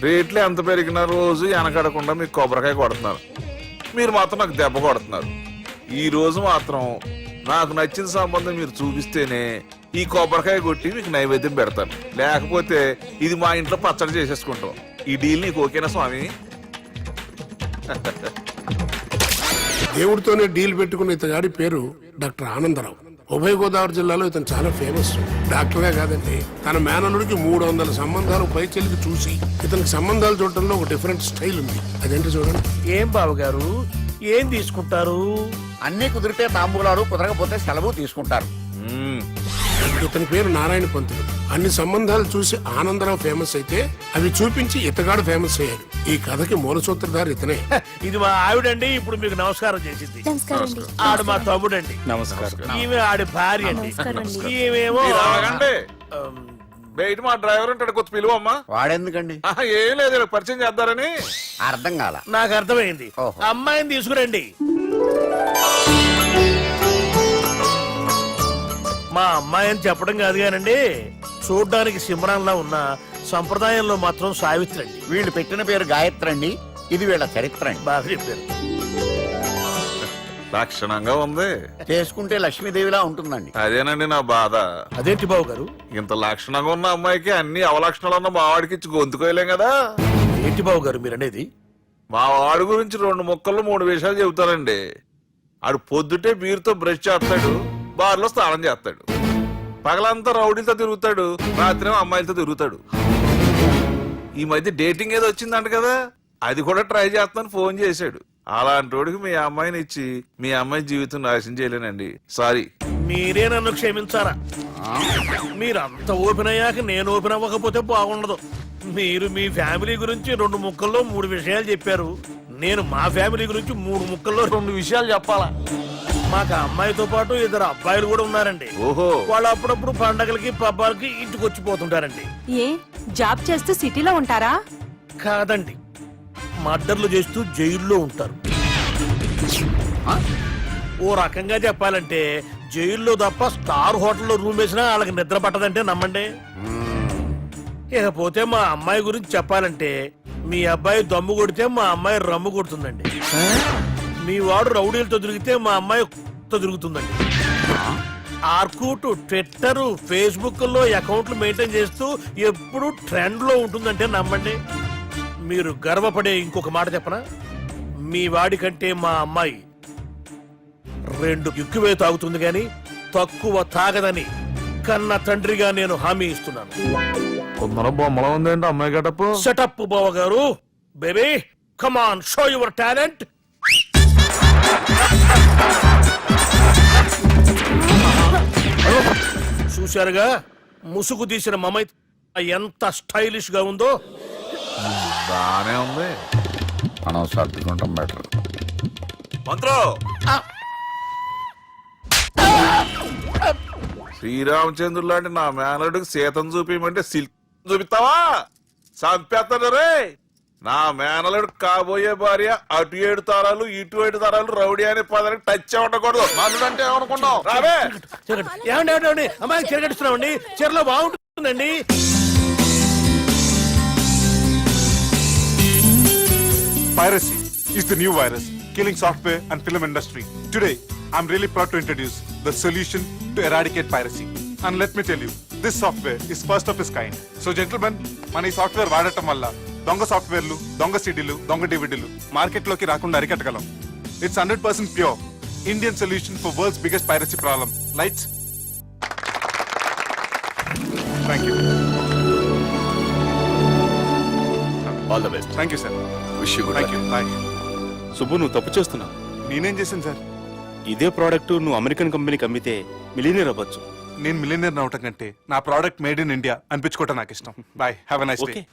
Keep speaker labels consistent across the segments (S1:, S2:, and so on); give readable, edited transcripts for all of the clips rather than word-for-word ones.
S1: రేట్లు ఎంత పెరిగినా రోజు వెనకడకుండా మీకు కొబ్బరికాయ కొడుతున్నారు, మీరు మాత్రం నాకు దెబ్బ కొడుతున్నారు. ఈ రోజు మాత్రం నాకు నచ్చిన సంబంధం మీరు చూపిస్తేనే ఈ కొబ్బరికాయ కొట్టి మీకు నైవేద్యం పెడతాను, లేకపోతే ఇది మా ఇంట్లో పచ్చడి చేసేసుకుంటాం. ఈ డీల్ నీకు ఓకేనా స్వామి?
S2: దేవుడితోనే డీల్ పెట్టుకున్న ఇతగాడి పేరు డాక్టర్ ఆనందరావు. ఉభయ గోదావరి జిల్లాలో ఇతను చాలా ఫేమస్. డాక్టరే కాదండి, తన మేనల్లుడికి 300 సంబంధాలు పైచెలికి చూసి ఇతనికి సంబంధాలు చూడటంలో ఒక డిఫరెంట్ స్టైల్ ఉంది. అదేంటి చూడండి.
S3: ఏం బాబు గారు, ఏం తీసుకుంటారు?
S4: అన్ని కుదిరితే తాంబూలాలు, కుదరకపోతే సెలవు తీసుకుంటారు.
S2: ఇతని పేరు నారాయణ పంతులు. అన్ని సంబంధాలు చూసి ఆనందరావు ఫేమస్ అయితే అవి చూపించి ఇతగాడు ఫేమస్ అయ్యాడు. ఈ కథకి మూల సూత్రధారి ఇతనే.
S3: ఇది మా ఆవిడండి, ఇప్పుడు మీకు నమస్కారం చేసింది. ఆడు మా తమ్ముడండి.
S5: నమస్కారం.
S3: ఈమె ఆడి భార్య అండి. ఈమెమో
S1: బయట మా డ్రైవర్ ఉంటాడు, కొత్త పిలువమ్మా.
S4: వాడెందుకండి?
S1: ఏం లేదు, పరిచయం చేద్దారని.
S4: అర్థం కాల.
S3: నాకు అర్థమైంది. అమ్మాయిని తీసుకురండి. మా అమ్మాయి అని చెప్పడం కాదు కానండి, చూడ్డానికి సింహరాన్లా ఉన్న సంప్రదాయంలో మాత్రం సావిత్రి అండి.
S4: వీళ్ళు పెట్టిన పేరు గాయత్రి అండి. ఇది వీళ్ళ చరిత్ర అండి.
S3: బాగా చెప్పారు.
S1: లక్షణంగా ఉంది,
S4: చేసుకుంటే లక్ష్మీదేవిలా ఉంటుందండి.
S1: అదేనండి నా బాధ.
S3: అదేంటి బాబు గారు?
S1: ఇంత లక్షణంగా ఉన్న అమ్మాయికి అన్ని అవలక్షణాలు ఉన్న మా వాడికి ఇచ్చి గొంతుకోయలేం కదా.
S3: ఏంటి బాబు గారు మీరు అనేది?
S1: మా వాడి గురించి 2 ముక్కలు 3 విషయాలు చెబుతానండి. ఆడు పొద్దుటే బీరుతో బ్రష్ చేస్తాడు, బార్లో స్నానం చేస్తాడు, పగలంతా రౌడీలతో తిరుగుతాడు, రాత్రి అమ్మాయిలతో తిరుగుతాడు. ఈ మధ్య డేటింగ్ ఏదో వచ్చిందంట కదా, అది కూడా ట్రై చేస్తాను ఫోన్ చేశాడు. అలాంటి వాడికి మీ అమ్మాయిని ఇచ్చి మీ అమ్మాయి జీవితం నాశనం చేయలేనండి. సారీ.
S3: మీరే నన్ను క్షమించారా? మీరంత ఓపెన్ అయ్యాక నేను ఓపెన్ అవ్వకపోతే బాగుండదు. మీరు మీ ఫ్యామిలీ గురించి 2 ముక్కల్లో 3 విషయాలు చెప్పారు. నేను మా ఫ్యామిలీ గురించి 3 ముక్కల్లో 2 విషయాలు చెప్పాలా? మాకు అమ్మాయితో పాటు 2 అబ్బాయిలు కూడా ఉన్నారండి.
S1: ఓహో.
S3: వాళ్ళు అప్పుడప్పుడు పండగలకి పబ్బాలకి ఇంటికి వచ్చిపోతుంటారండి.
S6: ఏ జాబ్ చేస్తూ సిటీలో ఉంటారా?
S3: కాదండి, మర్డర్లు చేస్తూ జైల్లో ఉంటారు. ఓ రకంగా చెప్పాలంటే జైల్లో తప్ప స్టార్ హోటల్లో రూమ్ వేసినా వాళ్ళకి నిద్ర పట్టదంటే నమ్మండి. ఇకపోతే మా అమ్మాయి గురించి చెప్పాలంటే మీ అబ్బాయి దమ్ము కొడితే మా అమ్మాయి రమ్ము కొడుతుందండి. మీ వాడు రౌడీలతో తిరిగితే మా అమ్మాయి తిరుగుతుందండి. ఆర్కుట్, ట్విట్టర్, ఫేస్బుక్ లో అకౌంట్లు మెయింటైన్ చేస్తూ ఎప్పుడు ట్రెండ్ లో ఉంటుందంటే నమ్మండి. మీరు గర్వపడే ఇంకొక మాట చెప్పనా? మీ వాడి కంటే మా అమ్మాయి 2 ఎక్కువే తాగుతుంది గాని తక్కువ తాగదని కన్న తండ్రిగా నేను హామీ ఇస్తున్నాను.
S1: కొందరు బొమ్మలా ఉందండి అమ్మాయి గడప.
S3: సెటప్ బావ గారు. Baby come on, show your talent. చూశారుగా ముసుగు తీసిన మమై ఎంత స్టైలిష్ గా ఉందో.
S1: బానే ఉంది.
S4: మనం సర్దుకుంటాం బెటర్.
S1: మంత్రో, శ్రీరామచంద్రుడు లాంటి నా మేనలుడికి సీతను చూపించమంటే సిల్క్ చూపిస్తావా? చంపేస్తాడు రే. నా మేనలుడు కాబోయే భార్య అటు 7 తరాలు ఇటు 7 తరాలు రౌడీ అనే పదానికి టచ్ ఉండకూడదు. మనుడు అంటే ఏమనుకున్నావు? రావే.
S3: ఏమండి అమ్మాయి చెరగడుస్తున్నామండి, చీరలో బాగుంటుందండి.
S5: Piracy is the new virus killing software and film industry. Today, I'm really proud to introduce the solution to eradicate piracy. And let me tell you, this software is first of its kind. So gentlemen, మన ఈ software వాడటం వల్ల దొంగ సాఫ్ట్వేర్లు, దొంగ సిడీలు, దొంగ డివిడీలు మార్కెట్లోకి రాకుండా అరికట్టగలం. It's 100% pure Indian solution for world's biggest piracy problem. Lights. Thank you.
S7: All the best.
S5: Thank you, sir.
S7: Wish you good
S5: Thank you. Bye.
S7: Subbu, నువ్వు తప్పు చేస్తున్నావు.
S5: నేనేం చేశాను సార్?
S7: ఇదే ప్రోడక్ట్ నువ్వు అమెరికన్ కంపెనీకి అమ్మితే మిలియనీర్ అవ్వచ్చు.
S5: నేను మిలియనర్ అవటం కంటే నా ప్రోడక్ట్ మేడ్ ఇన్ ఇండియా అనిపించుకోవటం నాకు ఇష్టం. Bye, have a nice day.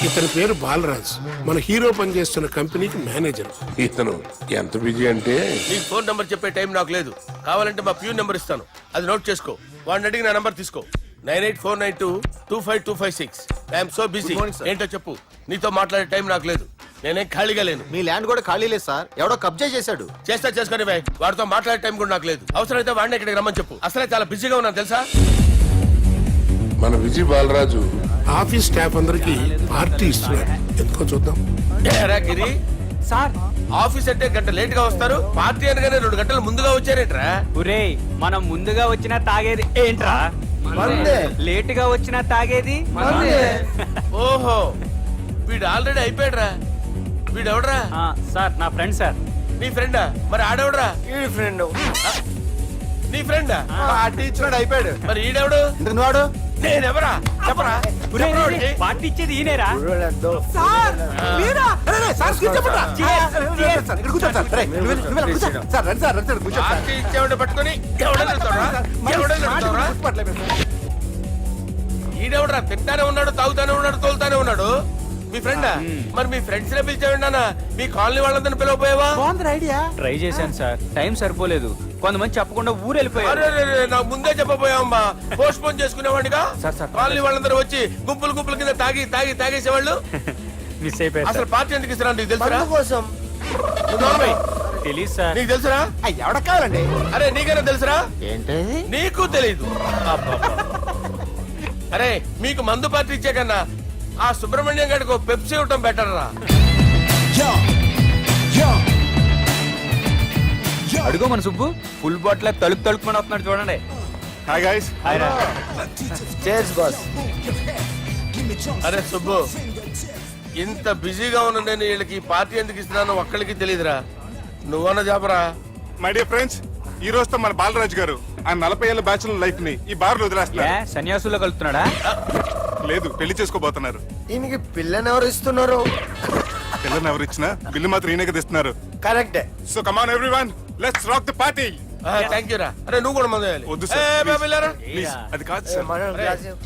S2: ఇతని పేరు బాలరాజ్, మన హీరో పనిచేస్తున్న కంపెనీకి మేనేజర్. ఇతను ఎంత బిజీ అంటే
S3: నీకు ఫోన్ నంబర్ చెప్పే టైం నాకు లేదు. కావాలంటే మా ప్యూన్ నెంబర్ ఇస్తాను, అది నోట్ చేసుకో. వాడిని అడిగి నా నంబర్ తీసుకో. 9849225256. I'm so busy. ఏంటో చెప్పు. నీతో మాట్లాడే టైం నాకు లేదు, నేనేం ఖాళీగా లేను.
S8: మీ ల్యాండ్ కూడా ఖాళీ లేదు సార్, ఎవడో కబ్జా చేశాడు.
S3: చేస్తా చేసుకుని బాయ్, వాడితో మాట్లాడే టైం కూడా నాకు లేదు. అవసరమైతే వాడిని ఇక్కడికి రమ్మని చెప్పు. అసలే చాలా బిజీగా ఉన్నాను తెలుసా.
S2: మన విజయ్ బాలరాజు ఆఫీస్ స్టాఫ్ అందరికి పార్టీ ఇస్తున్నాడు, ఎందుకో చూద్దాం.
S3: ఏరా గిరి
S9: సార్
S3: ఆఫీస్ అంటే గంట లేట్ గా వస్తారు, పార్టీ అనగానే 2 గంటలు ముందుగా వచ్చారేంట్రా?
S9: ఒరేయ్ మనం ముందుగా వచ్చినా తాగేది ఏంట్రా? లేట్ గా వచ్చినా తాగేది.
S3: ఓహో వీడు ఆల్రెడీ అయిపోయాడురా. వీడెవడరా?
S9: సార్ నా ఫ్రెండ్ సార్.
S3: నీ ఫ్రెండా? మరి ఆడెవడరా?
S4: ఈ ఫ్రెండ్
S3: నీ ఫ్రెండా?
S8: పార్టీ ఇచ్చినాడు అయిపోయాడు.
S3: మరి ఈడెవడు?
S8: ఎందుకు వాడు
S3: నేనెవరా చెప్పరా? చెప్పరా వాడికి?
S9: పార్టీ ఇచ్చేది ఈయనేరా?
S3: పార్టీ ఇచ్చేవాడిని పట్టుకొని ఎవడని అడుగుతావురా? ఎవడని అడుగుతావురా? ఈడెవడరా? తింటానే ఉన్నాడు, తాగుతానే ఉన్నాడు, తోలుతానే ఉన్నాడు. మీ ఫ్రెండా? మరి మీ ఫ్రెండ్స్ నే పిలిచావిన్నానా? మీ కాలనీ వాళ్ళందరినీ పిలవపోయావా?
S9: ట్రై చేశాను సార్, టైం సరిపోలేదు. కొంతమంది చెప్పకుండా ఊరు వెళ్ళిపోయారు.
S3: అరే నాకు ముందే చెప్పపోయావమ్మా. పోస్ట్ పోన్ చేసుకునేవాడిగా.
S9: సార్.
S3: కాలనీ వాళ్ళందరూ వచ్చి గుంపులు గుంపుల కింద తాగేసేవాళ్ళు.
S9: మిస్ అయిపోయారు
S3: అసలు పార్టీ ఎందుకు ఇస్తున్నా నీకు తెలుసురా?
S4: కోసం
S9: తెలీదు సార్.
S3: నీకు తెలుసురా?
S8: ఎవడ కావాలండి?
S3: అరే నీకైనా తెలుసురా?
S4: ఏంటి
S3: నీకు తెలీదు. అరే మీకు మందు పార్టీ ఇచ్చే కన్నా ఆ సుబ్రహ్మణ్యం గారికి పెప్సీ ఇవ్వటం బెటర్ రా.
S9: అడుగో మన సుబ్బు ఫుల్ బాటిల్ తలుపుకొని వస్తున్నాడు చూడండి.
S5: Hi guys.
S4: Chairs boss.
S3: అరే సుబ్బు, ఇంత బిజీగా ఉన్న నేను వీళ్ళకి పార్టీ ఎందుకు ఇస్తున్నాను ఒక్కడికి తెలియదురా. నువ్వన్న చెప్పరా.
S5: My dear friends, ఈ రోజుతో మన బాలరాజ్ గారు ఆ 40 ఏళ్ల బ్యాచులర్ లైఫ్ ని ఈ బార్ లో వదిలేస్తున్నారు.
S9: సన్యాసుల్లో కలుపుతున్నాడా?
S5: లేదు, పెళ్లి చేసుకోబోతున్నారు.
S4: ఈయనకి పిల్లని ఎవరు ఇస్తున్నారు?
S5: పిల్లని ఎవరు ఇచ్చినా బిల్లు మాత్రం ఈయనకి తెస్తున్నారు.
S4: కరెక్టే.
S5: So come on everyone, let's rock the party.
S3: Thank you రా. అరే నువ్వు కూడా మందు వేయాలి.
S5: వద్దు
S3: ఏ,
S5: సార్,
S3: బాబు వెళ్ళారా?
S5: ప్లీజ్. అది కాదు సార్.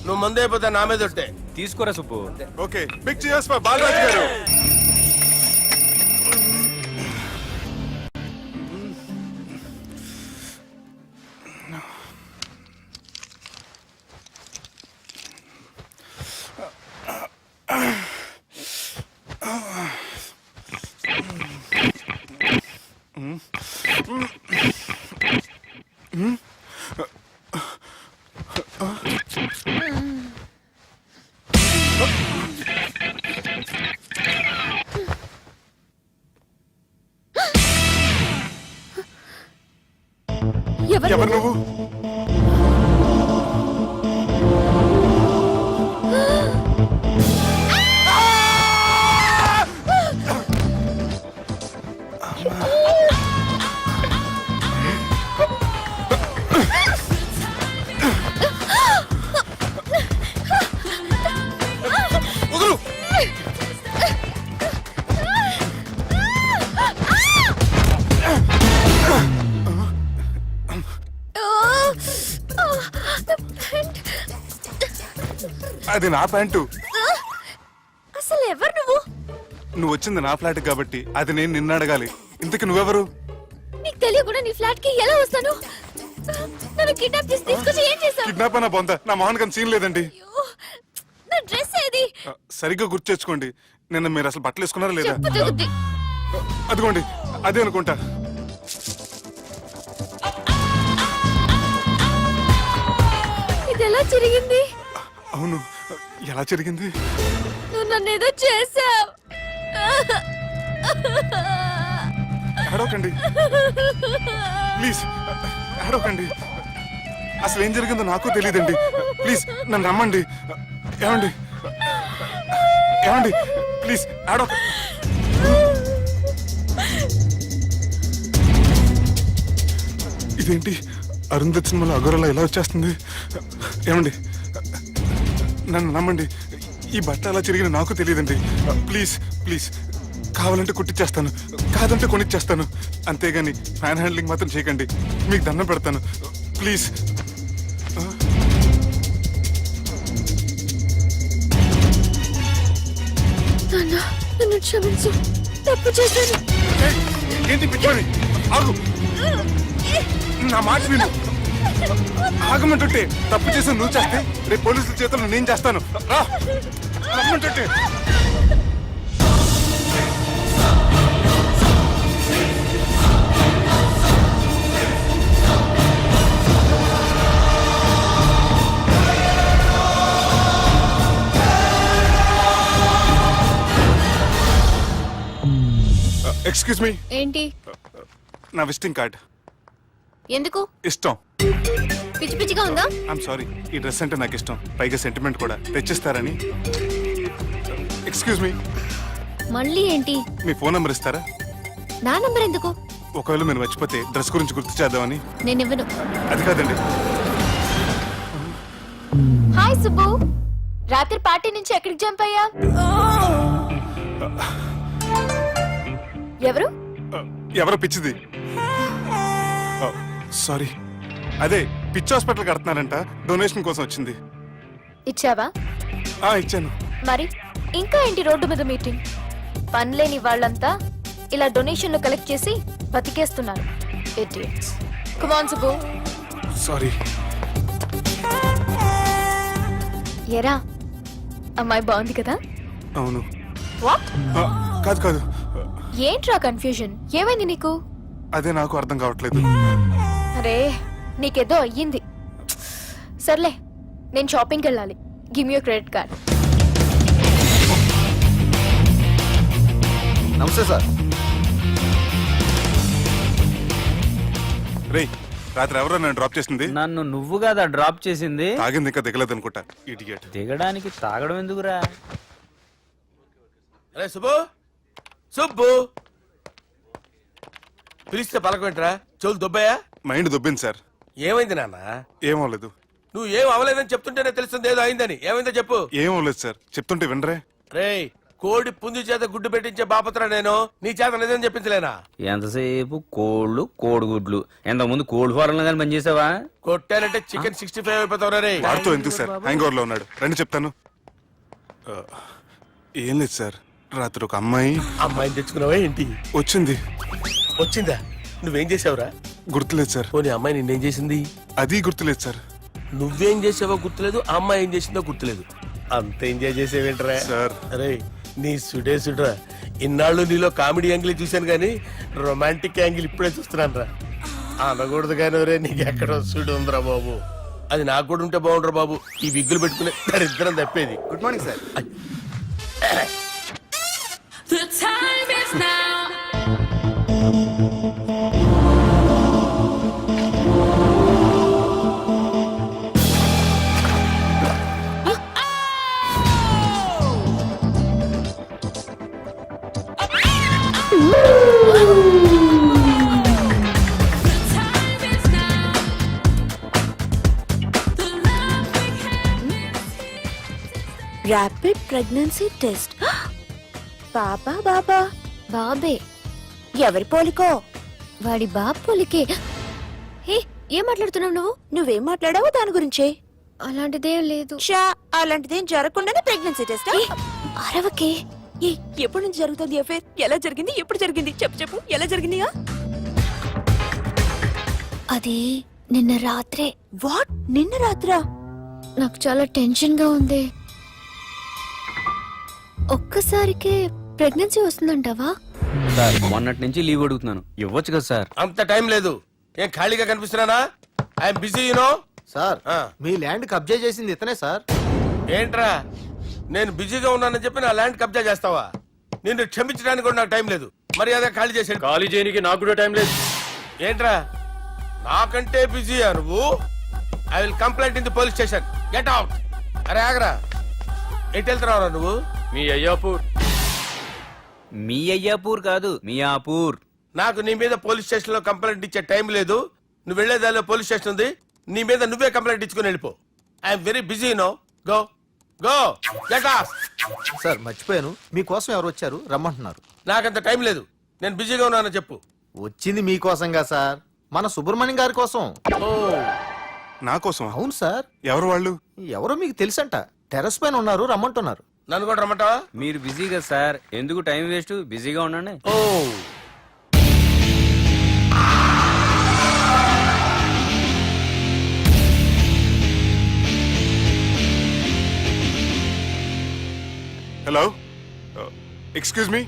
S3: నువ్వు మందు అయిపోతే నా మీద ఒట్టే.
S9: తీసుకోరా Subbu.
S5: Okay, big cheers for Balraj garu. ఎవరు నువ్వు? అది నా ప్యాంటు.
S6: అసలు ఎవరు నువ్వు?
S5: నువ్వు వచ్చింది నా ఫ్లాట్ కాబట్టి అది నేను నిన్ను అడగాలి. ఇంతకు నువ్వెవరు?
S6: నీకు తెలియకుండా నీ ఫ్లాట్ కి ఎలా వస్తాను? నన్ను కిడ్నాప్ చేసి తీసుకొచ్చి ఏం చేశావు?
S5: కిడ్నాప్ అన్న బొంద, నా మోహన్ కన్ సీన్ లేదండి.
S6: నా డ్రెస్ ఏది?
S5: సరిగ్గా గుర్తు తెచ్చుకోండి. నిన్న మీరు అసలు బట్టలు వేసుకున్నారా లేదా?
S6: చెప్పు తెగుద్ది.
S5: అదిగోండి, అదే అనుకుంటా.
S6: ఇది ఎలా జరిగింది?
S5: అవును, ఎలా జరిగింది?
S6: నువ్వు నన్ను ఏదో చేసావు.
S5: ఏడవకండి ప్లీజ్, ఏడవకండి. అసలు ఏం జరిగిందో నాకు తెలియదండి. ప్లీజ్ నన్ను నమ్మండి. ఏమండి ఏమండి ప్లీజ్ ఏడవ. ఇదేంటి అరుంధతి సినిమాలో అగోరలా ఎలా వచ్చేస్తుంది? ఏమండి నన్ను నమ్మండి. ఈ బట్ట అలా జరిగిన నాకు తెలియదండి. ప్లీజ్ ప్లీజ్, కావాలంటే కుట్టిచ్చేస్తాను, కాదంటే కొనిచ్చేస్తాను. అంతేగాని ఫ్యాన్ హ్యాండ్లింగ్ మాత్రం చేయకండి. మీకు దండం పెడతాను ప్లీజ్.
S6: నాన్న నన్ను క్షమించు, తప్పు చేశాను.
S5: ఏంటి పిచ్చోని? ఆగు, నా మాట విను. ఆగమంటుంటే తప్పు చేసి నువ్వు చేస్తే రేపు పోలీసుల చేతుల్లో నేను చేస్తాను. రా, రమ్మంటుంటే. ఎక్స్క్యూజ్ మీ,
S6: ఏంటి?
S5: నా విజిటింగ్ కార్డ్.
S6: ఎందుకు?
S5: ఇష్టం.
S6: పిచ్చి పిచ్చిగా ఉందా?
S5: ఐఎమ్ సారీ, ఈ డ్రెస్ అంటే నాకు ఇష్టం, పైగా సెంటిమెంట్ కూడా. తెచ్చిస్తారని. ఎక్స్క్యూజ్ మీ,
S6: మళ్ళీ ఏంటి?
S5: మీ ఫోన్ నెంబర్ ఇస్తారా?
S6: నా నంబర్ ఎందుకు?
S5: ఒకవేళ మీరు మర్చిపోతే డ్రెస్ గురించి గుర్తు చేద్దామని.
S6: నేను ఇవ్వను.
S5: అది కాదండి.
S6: హాయ్ సుబ్బు, రాత్రి పార్టీ నుంచి ఎక్కడికి జంప్ అయ్యా? ఎవరు?
S5: ఎవరో పిచ్చిది. సారీ, అదే పిచ్చి హాస్పిటల్ కడుతున్నారంట, డొనేషన్ కోసం వచ్చింది.
S6: ఇచ్చావా?
S5: ఇచ్చాను.
S6: మరి ఇంకా ఏంటి రోడ్డు మీద మీటింగ్? పనిలేని వాళ్ళంతా ఇలా డొనేషన్లు కలెక్ట్ చేసి బతికేస్తున్నారు. Idiots. Come on, Subbu.
S5: Sorry.
S6: ఎరా, అమ్మాయి బాగుంది కదా?
S5: అవును.
S6: వాట్?
S5: కాదు కాదు,
S6: ఏంట్రా కన్ఫ్యూజన్? ఏమైంది నీకు?
S5: అదే నాకు అర్థం కావట్లేదు.
S6: అరే, నీకేదో అయ్యింది. సర్లే, నేను షాపింగ్కి వెళ్ళాలి. Give me credit card.
S8: నమస్తే సార్.
S5: రేయ్, రాత్రి ఎవరో నన్ను డ్రాప్ చేసింది?
S9: నన్ను నువ్వు కదా డ్రాప్ చేసింది.
S5: తాగింది ఇంకా దిగలేదు అనుకుంటా. ఇడియట్.
S9: దిగడానికి తాగడం ఎందుకురా?
S3: అరే సుబ్బు, సుబ్బు పిలిస్తే పలకమేంట్రా? చెవులు దుబ్బయ్యా?
S5: Mind దొబ్బింది sir.
S3: ఏమైంది నాన్న?
S5: ఏమవలేదు.
S3: నువ్వు ఏం అవలేదని చెప్తుంటేనే తెలుస్తుంది ఏదో అయిందని. ఏమైందో చెప్పు.
S5: ఏమవలేదు సార్, చెప్తుంటే వినరే.
S3: రేయ్, కోడి పుంజు చేత గుడ్డు పెట్టించే బాపత్రా నేను. నీ చేత నిజం చెప్పించలేనా?
S9: ఎంతసేపు కోళ్ళు కోడిగుడ్లు. ఎంతకుముందు కోడి ఫారంలో కానీ పనిచేసావా?
S3: కొట్టానంటే చికెన్ 65 అయిపోతావు రే.
S5: వాడితో ఎందుకు సార్, హ్యాంగ్ ఓవర్ లో ఉన్నాడు. రండి చెప్తాను. ఏం లేదు సార్, రాత్రి ఒక
S3: అమ్మాయిని తెచ్చుకున్నావా ఏంటి?
S5: వచ్చింది.
S3: వచ్చిందా? నువ్వేం చేసావురా?
S5: గుర్తులేదు సార్.
S3: పోనీ అమ్మాయి నిన్నేం చేసింది?
S5: అది గుర్తులేదు సార్.
S3: నువ్వేం చేసావో గుర్తులేదు, ఆ అమ్మాయి ఏం చేసిందో గుర్తులేదు. అంత ఎంజాయ్ చేసేవేంట్రా?
S5: సార్.
S3: అరే, నీ సుడే సుడ్రా. ఇన్నాళ్ళు నీలో కామెడీ యాంగిల్ చూశాను కానీ రొమాంటిక్ యాంగిల్ ఇప్పుడే చూస్తున్నాను రా. అనకూడదు కానీ రే, నీకు ఎక్కడో సుడు ఉందిరా బాబు. అది నాకు కూడా ఉంటే బాగుండ్రా బాబు. ఈ విగ్గులు పెట్టుకునే దరిద్రం తప్పేది.
S8: Good morning sir.
S10: The time is now.
S6: Rapid pregnancy test. బాబా బాబా బాబే. ఎవరి పోలికో? వాడి బాబు పోలికే. హే, ఏం మాట్లాడుతున్నావు నువ్వు? నువ్వేం మాట్లాడావు దాని గురించే? అలాంటిదేం లేదు. అలాంటిదేం జరగకుండానే ప్రెగ్నెన్సీ టెస్ట్? అరవకే. ఎప్పటి నుంచి జరుగుతుంది అఫేర్? ఎలా జరిగింది? ఎప్పుడు జరిగింది? చెప్పు చెప్పు, ఎలా జరిగింది? అది నిన్న రాత్రే. వాట్? నిన్న రాత్రా? నాకు చాలా టెన్షన్ గా ఉంది. ఒక్కసారికే ప్రెగ్నెన్సీ వస్తుందంటావా?
S9: సార్, మొన్నటి నుంచి లీవ్ అడుగుతున్నాను, ఇవ్వచ్చు కదా సార్?
S3: అంత టైం లేదు. ఏం ఖాళీగా కనిపిస్తున్నానా? I'm busy you know.
S8: సార్, మీ ల్యాండ్ కబ్జా చేసింది ఇతనే సార్.
S3: ఏంట్రా, నేను బిజీగా ఉన్నానని చెప్పి నా ల్యాండ్ కబ్జా చేస్తావా? నిన్ను క్షమించడానికి కూడా నాకు టైం లేదు. మరి అదే ఖాళీ చేసాడు.
S7: ఖాళీ చేయడానికి నాకు కూడా టైం లేదు.
S3: ఏంట్రా, నాకంటే బిజీయా నువ్వు? I will complaint in the police station. Get out. అరే ఆగరా, ఎటు వెళ్తున్నావురా నువ్వు?
S7: మీ అయ్యాపూర్.
S9: మీ అయ్యాపూర్ కాదు, మియాపూర్.
S3: నాకు నీ మీద పోలీస్ స్టేషన్ లో కంప్లైంట్ ఇచ్చే టైం లేదు. నువ్వు వెళ్లేదాలో పోలీస్ స్టేషన్ ఉంది. నీ మీద నువ్వే కంప్లైంట్ ఇచ్చుకుని వెళ్ళిపో. I'm very busy no. Go go get off.
S8: Sir, మర్చిపోయాను, మీకోసం ఎవరు వచ్చారు, రమ్మంటున్నారు.
S3: నాకంత టైం లేదు, నేను బిజీగా ఉన్నానని చెప్పు.
S8: వచ్చింది మీకోసంగా సార్, మన సుబ్రహ్మణ్యం గారి కోసం.
S3: ఓ,
S5: నా కోసం?
S8: అవును సార్.
S5: ఎవరు వాళ్ళు?
S8: ఎవరో మీకు తెలుసంట. టెర్రస్ పైన ఉన్నారు, రమ్మంటున్నారు.
S4: నన్ను కూడా రమ్మంటావా?
S9: మీరు బిజీ కదా సార్, ఎందుకు టైం వేస్ట్, బిజీగా ఉండండి.
S4: ఓ
S5: Hello? Excuse me?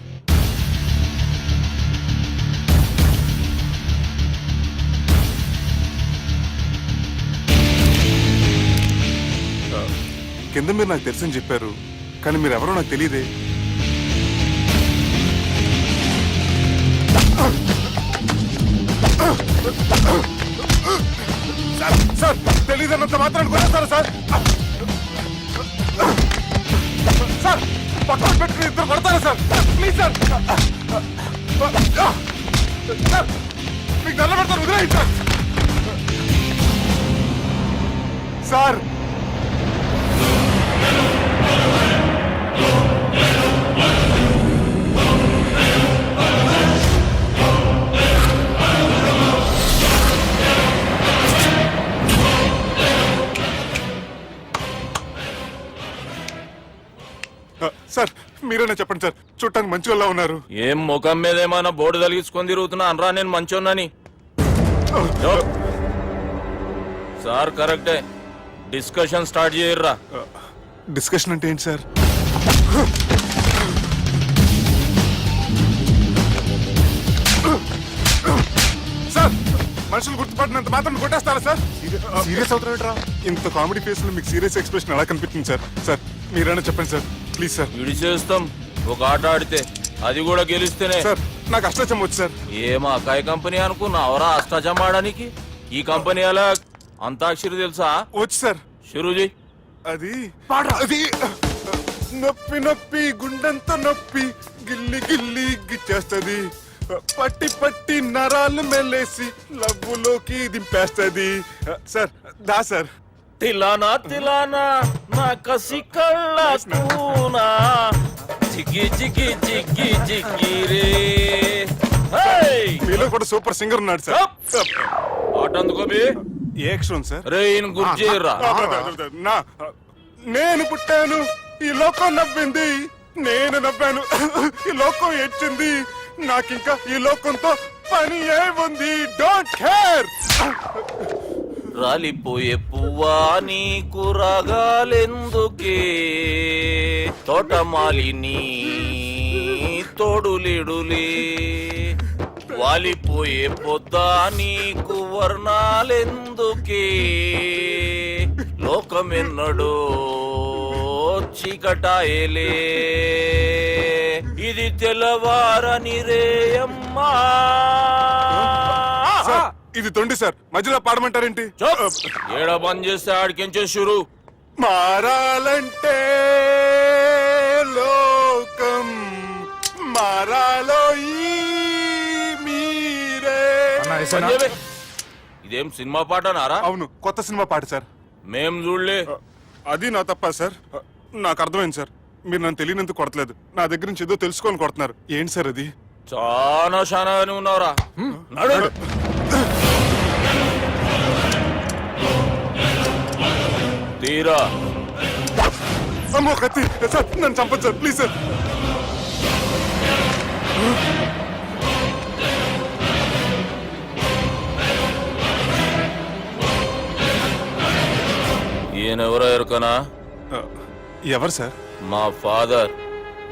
S5: కింద మీరు నాకు తెలుసని చెప్పారు, కానీ మీరు ఎవరో నాకు తెలియదే. సార్ తెలియదన్నంత మాత్రాన్ని కొనేస్తారా సార్? సార్ పక్కన పెట్టుకుని ఇద్దరు కొడతారా సార్? Please sir. సార్ మీకు దండ పెడతారు, వదిలేయండి సార్. సార్ సార్ మీరేనా చెప్పండి సార్, చూడటానికి మంచి వాళ్ళ ఉన్నారు.
S1: ఏం ముఖం మీద ఏమైనా బోర్డు తలిగించుకొని తిరుగుతున్నా అనరా నేను మంచోన్నాని? సార్ కరెక్టే, డిస్కషన్ స్టార్ట్ చేయర్రా.
S5: డిస్కషన్ అంటే ఏంటి సార్? సార్ మనుషులు గుర్తుపడినంత మాత్రం కొట్టేస్తారా సార్? సీరియస్ అవుతారా? ఇంత కామెడీ ఫేస్ లో మీకు సీరియస్ ఎక్స్ప్రెషన్ ఎలా కనిపిస్తుంది సార్? సార్ మీరైనా చెప్పండి సార్, ప్లీజ్ సార్.
S1: విడి చేస్తాం ఒక ఆట ఆడితే, అది కూడా గెలిస్తేనే.
S5: సార్ నాకు అష్టాచం వచ్చు సార్.
S1: ఏం అకాయ కంపెనీ అనుకున్నావరా అష్టాచం ఆడడానికి? ఈ కంపెనీ అలా అంతాక్షరి తెలుసా?
S5: వచ్చు సార్.
S1: షురూజీ.
S5: అది అది నొప్పి నొప్పి గుండెంత నొప్పి గిల్లి గిల్లి గిచ్చేస్తది, పట్టి పట్టి నరాలు మెల్లేసి లవ్వులోకి దింపేస్తది. సార్ దా సార్.
S1: తిలానా తిలానా నా కసి కళ్ళ కూనా జిగి జిగి జిగి జిగి రే.
S5: మీలో కూడా సూపర్ సింగర్ ఉన్నాడు సార్.
S1: ఆట అందుకో బే.
S5: ఏ అక్షరం సార్?
S1: రే ఈయన గుర్తు చేయరా.
S5: నా నేను పుట్టాను, ఈ లోకం నవ్వింది, నేను నవ్వాను, ఈ లోకం ఏడ్చింది, నాకింకా ఈ లోకంతో పని ఏముంది? Don't care.
S1: రాలిపోయే పువ్వా నీకు రాగాలెందుకే, తోటమాలిని తోడులిడులే, వాలిపోయే పొద్దా నీకు వర్ణాలెందుకే, లోకమెన్నడో చీకటాయలే, ఇది తెల్లవారని రేయమ్మా.
S5: సార్, ఇది తొండి సార్, మధ్యలో పాడమంటారేంటి?
S1: ఏడా బంద్ చేస్తే ఆడికించే షురు.
S5: మారాలంటే లోకం మారాలో ఈ మీరే.
S1: సంజయ్, ఇదేం సినిమా పాట నారా?
S5: అవును, కొత్త సినిమా పాట సార్.
S1: మేం చూడలే.
S5: అది నా తప్ప సార్. నాకు అర్థమైంది సార్, మీరు నన్ను తెలియనందుకు కొడతలేదు, నా దగ్గర నుంచి ఏదో తెలుసుకొని కొడుతున్నారు. ఏంటి సార్ అది?
S1: చాలా శానాగానే ఉన్నావురా. నడు. తీరా.
S5: అమ్మో కత్తి సార్, నన్ను చంపదు సార్, ప్లీజ్ సార్.
S1: ఈయనెవరో ఎరుకనా?
S5: ఎవరు సార్?
S1: మా ఫాదర్,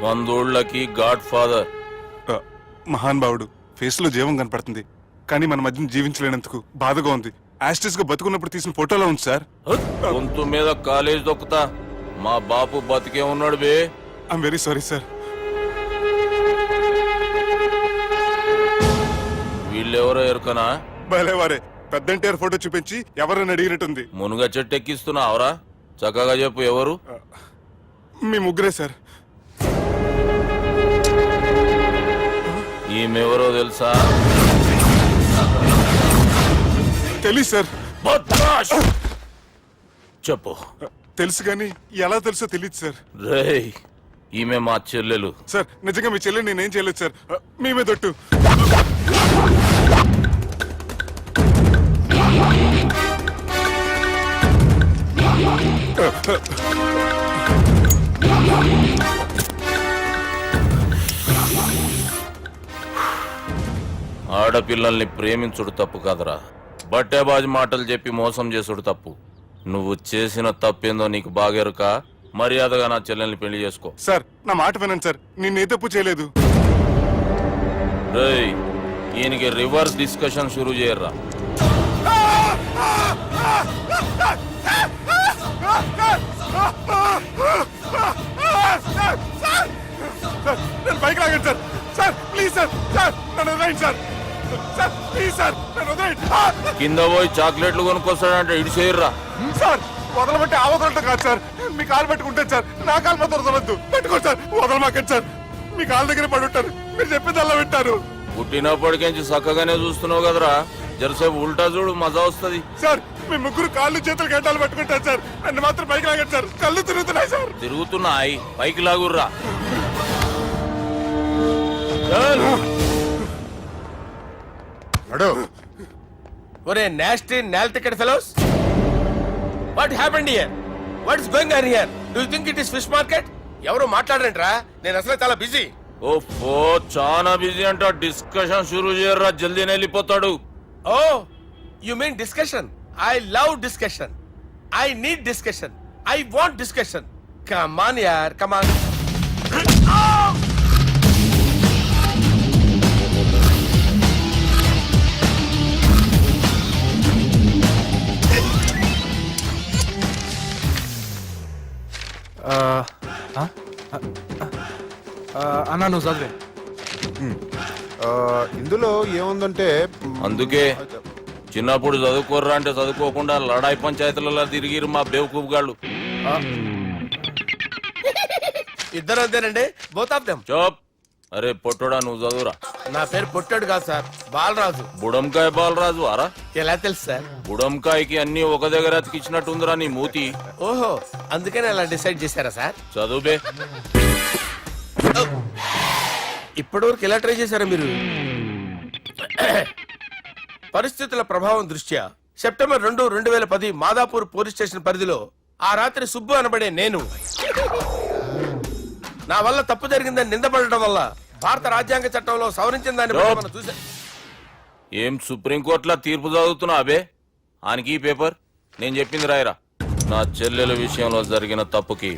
S1: 100 గాడ్ ఫాదర్.
S5: మహాన్ భావుడు, ఫేస్ లో జీవం కనపడుతుంది, కానీ మన మధ్యన జీవించలేనందుకు బాధగా ఉంది. యాస్టిస్ గా బతుకున్నప్పుడు తీసిన ఫోటోలో ఉంది సార్.
S1: గొంతు మీద కాలేజ్ దొక్కుతా, మా బాపు బతికే ఉన్నాడు బే.
S5: I'm very sorry sir.
S1: వీళ్ళెవరో ఎరుకనా?
S5: భలేవారే, పెద్ద ఎన్టీఆర్ ఫోటో చూపించి ఎవరని అడిగినట్టుంది.
S1: మునుగ చెట్టు ఎక్కిస్తున్నావురా? చక్కగా చెప్పు ఎవరు?
S5: మీ ముగ్గురే సార్.
S1: ఈమెవరో తెలుసా?
S5: తెలీదు సార్.
S1: బద్మాష్! చెప్పు.
S5: తెలుసు కానీ ఎలా తెలుసో తెలియదు సార్.
S1: రేయ్, ఈమె మా చెల్లెలు.
S5: సార్ నిజంగా మీ చెల్లెని నేనేం చేయలేదు సార్, మీ మీద ఒట్టు.
S1: ఆడపిల్లల్ని ప్రేమించుడు తప్పు కాదురా, బట్టేబాజు మాటలు చెప్పి మోసం చేసుడు తప్పు. నువ్వు చేసిన తప్పేందో నీకు బాగెరుక. మర్యాదగా నా చెల్లెల్ని పెళ్లి చేసుకో.
S5: సార్ నా మాట వినండి సార్, నేనే తప్పు చేయలేదు.
S1: రేయ్, ఈయనకి రివర్స్ డిస్కషన్ షురూ చేయర్రా.
S5: సార్ నేను బైక్ లాగండి sir. Sir please sir, sir నన్ను వదిలేయండి సార్. సార్ ప్లీజ్ సార్ నన్ను వదిలేయండి.
S1: కింద పోయి చాక్లెట్లు కొనుక్కొస్తాడంటే ఇటు చేయర్రా.
S5: సార్ వదలమంటే ఆ వదలటం కాదు సార్, మీ కాలు పెట్టుకుంటాను సార్. నా కాలు మాత్రం వదలొద్దు, పెట్టుకోండి సార్. వదలమాకండి సార్, మీ కాలు దగ్గర పడి ఉంటారు. మీరు చెప్పింది అలా వింటారు.
S1: పుట్టినప్పటికేంచి చక్కగానే చూస్తున్నావు కదరా, జరసేపు ఉల్టా చూడు, మజా వస్తుంది.
S5: సార్ మీ ముగ్గురు కాళ్ళు చేతులు గంటలు పెట్టుకుంటారు సార్. నన్ను మాత్రం బైక్ లాగండి సార్, కళ్ళు తిరుగుతున్నాయి సార్.
S1: తిరుగుతున్నాయి, పైకి లాగుర్రా.
S3: ఒరే nasty null ticket fellows, what happened here? What is going on here? Do you think it is fish market? ఎవరు మాట్లాడరంట్రా, నేను అసలే చాలా బిజీ.
S1: ఓ చాలా బిజీ అంట. డిస్కషన్ షురూ చేయర్రా, జల్దీనే వెళ్ళిపోతాడు.
S3: Oh you mean discussion? I love discussion. I need discussion. I want discussion. Come on యార్, కమ్ ఆన్.
S8: అన్నా నువ్వు చదివే. ఇందులో ఏముందంటే
S1: అందుకే చిన్నప్పుడు చదువుకోర్రా అంటే చదువుకోకుండా లడాయి పంచాయతీలలో తిరిగిరు మా బేవకూఫ్ గాళ్ళు.
S3: ఇద్దరు అంతేనండి, బోత్ ఆఫ్ దెమ్.
S1: చోప్. అరే పొట్టోడా, నువ్వు చదువురా.
S3: నా పేరు పొట్టాడు కాదు సార్, బాలరాజు.
S1: బుడంకాయ బాలరాజు అరా?
S3: ఎలా తెలుసు సార్?
S1: బుడంకాయకి అన్ని ఒక దగ్గర అతికిచ్చినట్టుందిరా నీ మూతి.
S3: ఓహో, అందుకని అలా డిసైడ్ చేశారా సార్?
S1: చదువుబే.
S3: ఇప్పటివరకు ఎలా ట్రై చేశారా మీరు? పరిస్థితుల ప్రభావం దృష్ట్యా సెప్టెంబర్ 2, 2010 మాదాపూర్ పోలీస్ స్టేషన్ పరిధిలో ఆ రాత్రి సుబ్బు అనబడే నేను నా వల్ల తప్పు జరిగిందని నిందపడటం వల్ల భారత రాజ్యాంగ చట్టంలో సవరించిన దాన్ని బట్టి మనం చూసా.
S1: ఏం సుప్రీంకోర్టులో తీర్పు చదువుతున్నా అబే? ఆనికి ఈ పేపర్ నేను చెప్పింది రాయరా. నా చెల్లెల విషయంలో జరిగిన తప్పుకి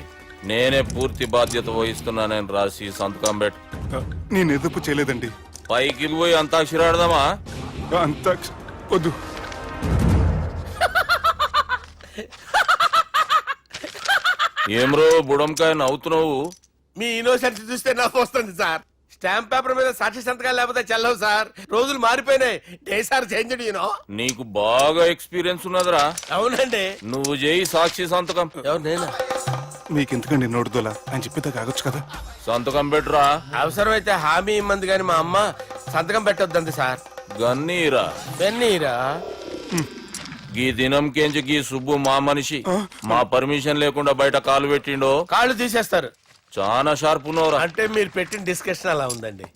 S1: నేనే పూర్తి బాధ్యత వహిస్తున్నానని రాసి సంతకం పెట్టు.
S5: నేను ఎదుపు చేయలేదండి.
S1: పైకి పోయి అంతాక్షరి ఆడదామా?
S5: అంత వద్దు.
S1: ఏమ్రో బుడంకాయ నవ్వుతున్నావు?
S3: మీ ఇన్నోసెన్స్ చూస్తే నాకు వస్తుంది సార్. స్టాంప్ పేపర్ మీద సాక్షి సంతకాలు లేకపోతే చెల్లవు సార్. రోజులు మారిపోయినాయి. Day sir change you know.
S1: నీకు బాగా ఎక్స్పీరియన్స్ ఉన్నదిరా.
S3: అవునండి.
S1: నువ్వు చేయి సాక్షి సంతకం.
S3: ఎవరు నేనా?
S5: మీకు ఎందుకండి నోడుదోలా, ఆయన చెప్పేదా కాగొచ్చు కదా.
S1: సంతకం పెట్టురా.
S3: అవసరమైతే హామీ ఇమ్మంది కానీ మా అమ్మ సంతకం పెట్టొద్దండి సార్.
S1: గన్నీరా
S3: వెన్నీరా.
S1: గీ దినంకేంచి గీ సుబ్బు మా మనిషి. మా పర్మిషన్ లేకుండా బయట కాలు పెట్టిండో
S3: కాళ్ళు తీసేస్తారు.
S1: చాలా షార్ప్ ఉన్నవరా.
S3: అంటే మీరు పెట్టిన డిస్కషన్ అలా ఉందండి.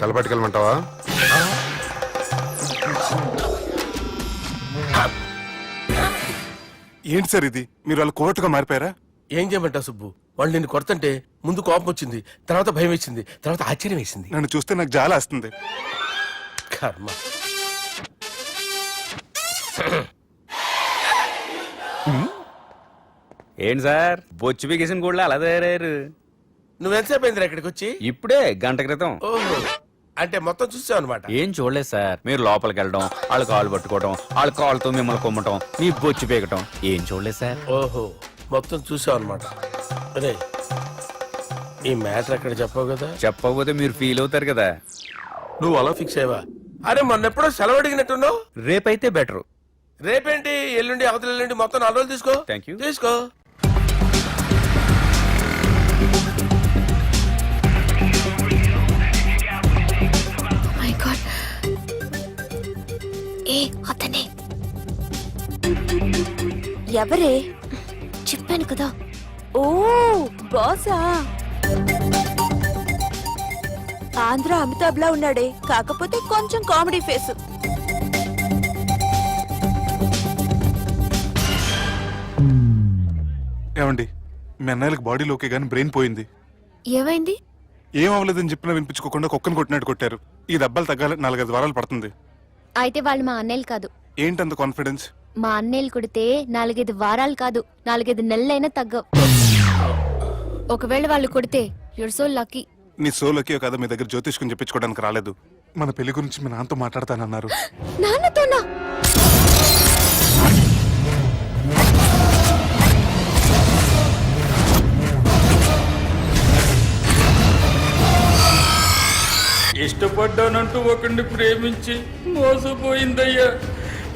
S8: తలపట్టుకెళ్ళమంటావా?
S5: ఏంటి సార్ ఇది, మీరు వాళ్ళు కోర్టుగా మారిపోయారా?
S3: ఏం చేయమంటావు సుబ్బు? వాళ్ళు నిన్ను కొడుతుంటే ముందు కోపం వచ్చింది, తర్వాత భయం వేసింది, తర్వాత ఆశ్చర్యం వేసింది.
S5: నన్ను చూస్తే నాకు జాల వస్తుంది.
S3: కర్మ.
S9: ఏంటి సార్ బొచ్చు బిగేసిన కూడా అలా తయారయ్యారు?
S3: నువ్వెంతసేపు అయిందిరా ఇక్కడికి వచ్చి?
S9: ఇప్పుడే గంట క్రితం.
S3: ఓహో, అంటే మొత్తం చూసావు అనమాట.
S9: ఏం చూడలేదు సార్. మీరు లోపలికి వెళ్ళడం, వాళ్ళ కాళ్ళు పట్టుకోవడం, వాళ్ళ కాళ్ళతో మిమ్మల్ని కొమ్మటం, మీ బొచ్చు పీకటం ఏం చూడలేదు సార్.
S3: ఓహో, మొత్తం చూసావు అనమాట. అరే ఈ మ్యాటర్ అక్కడ చెప్పావు కదా.
S9: చెప్పకపోతే మీరు ఫీల్ అవుతారు కదా.
S3: నువ్వు అలా ఫిక్స్ అయ్యవా? అరే మొన్నెప్పుడో సెలవు అడిగినట్టున్నావు.
S9: రేపైతే బెటర్.
S3: రేపేంటి, ఎల్లుండి, అవతల ఎల్లుండి, మొత్తం 4 రోజులు తీసుకో.
S9: Thank you.
S3: తీసుకో.
S6: మై గాడ్, ఏ అతనే ఎవరే? చెప్పాను కదా. ఓ బాసా. ఆంధ్ర అమితాబ్ లా ఉన్నాడే, కాకపోతే కొంచెం కామెడీ ఫేస్.
S5: ఏమండి మీ అన్నయ్యలకు బాడీలో ఓకే కానీ బ్రెయిన్ పోయింది.
S6: ఏమైంది?
S5: ఏం అవ్వలేదని చెప్పినా వినిపించుకోకుండా కుక్కను కొట్టినట్టు కొట్టారు. ఈ దెబ్బలు తగ్గాలి 4-5 వారాలు పడుతుంది.
S6: అయితే వాళ్ళు మా అన్నయ్యలు కాదు.
S5: ఏంటంత కాన్ఫిడెన్స్?
S6: మా అన్నయ్యలు కొడితే 4-5 వారాలు కాదు 4-5 నెలలైనా తగ్గవు. ఒకవేళ వాళ్ళు కొడితే యుర్ సో లక్కీ.
S5: నీ సోలోకి కదా మీ దగ్గర జ్యోతిష్కుని చెప్పించుకోవడానికి రాలేదు. మన పెళ్లి గురించి మీ నాన్నతో మాట్లాడతానన్నారు.
S6: నాన్నతోనా?
S11: ఇష్టపడ్డానంటూ ఒకరిని ప్రేమించి మోసపోయిందయ్యా.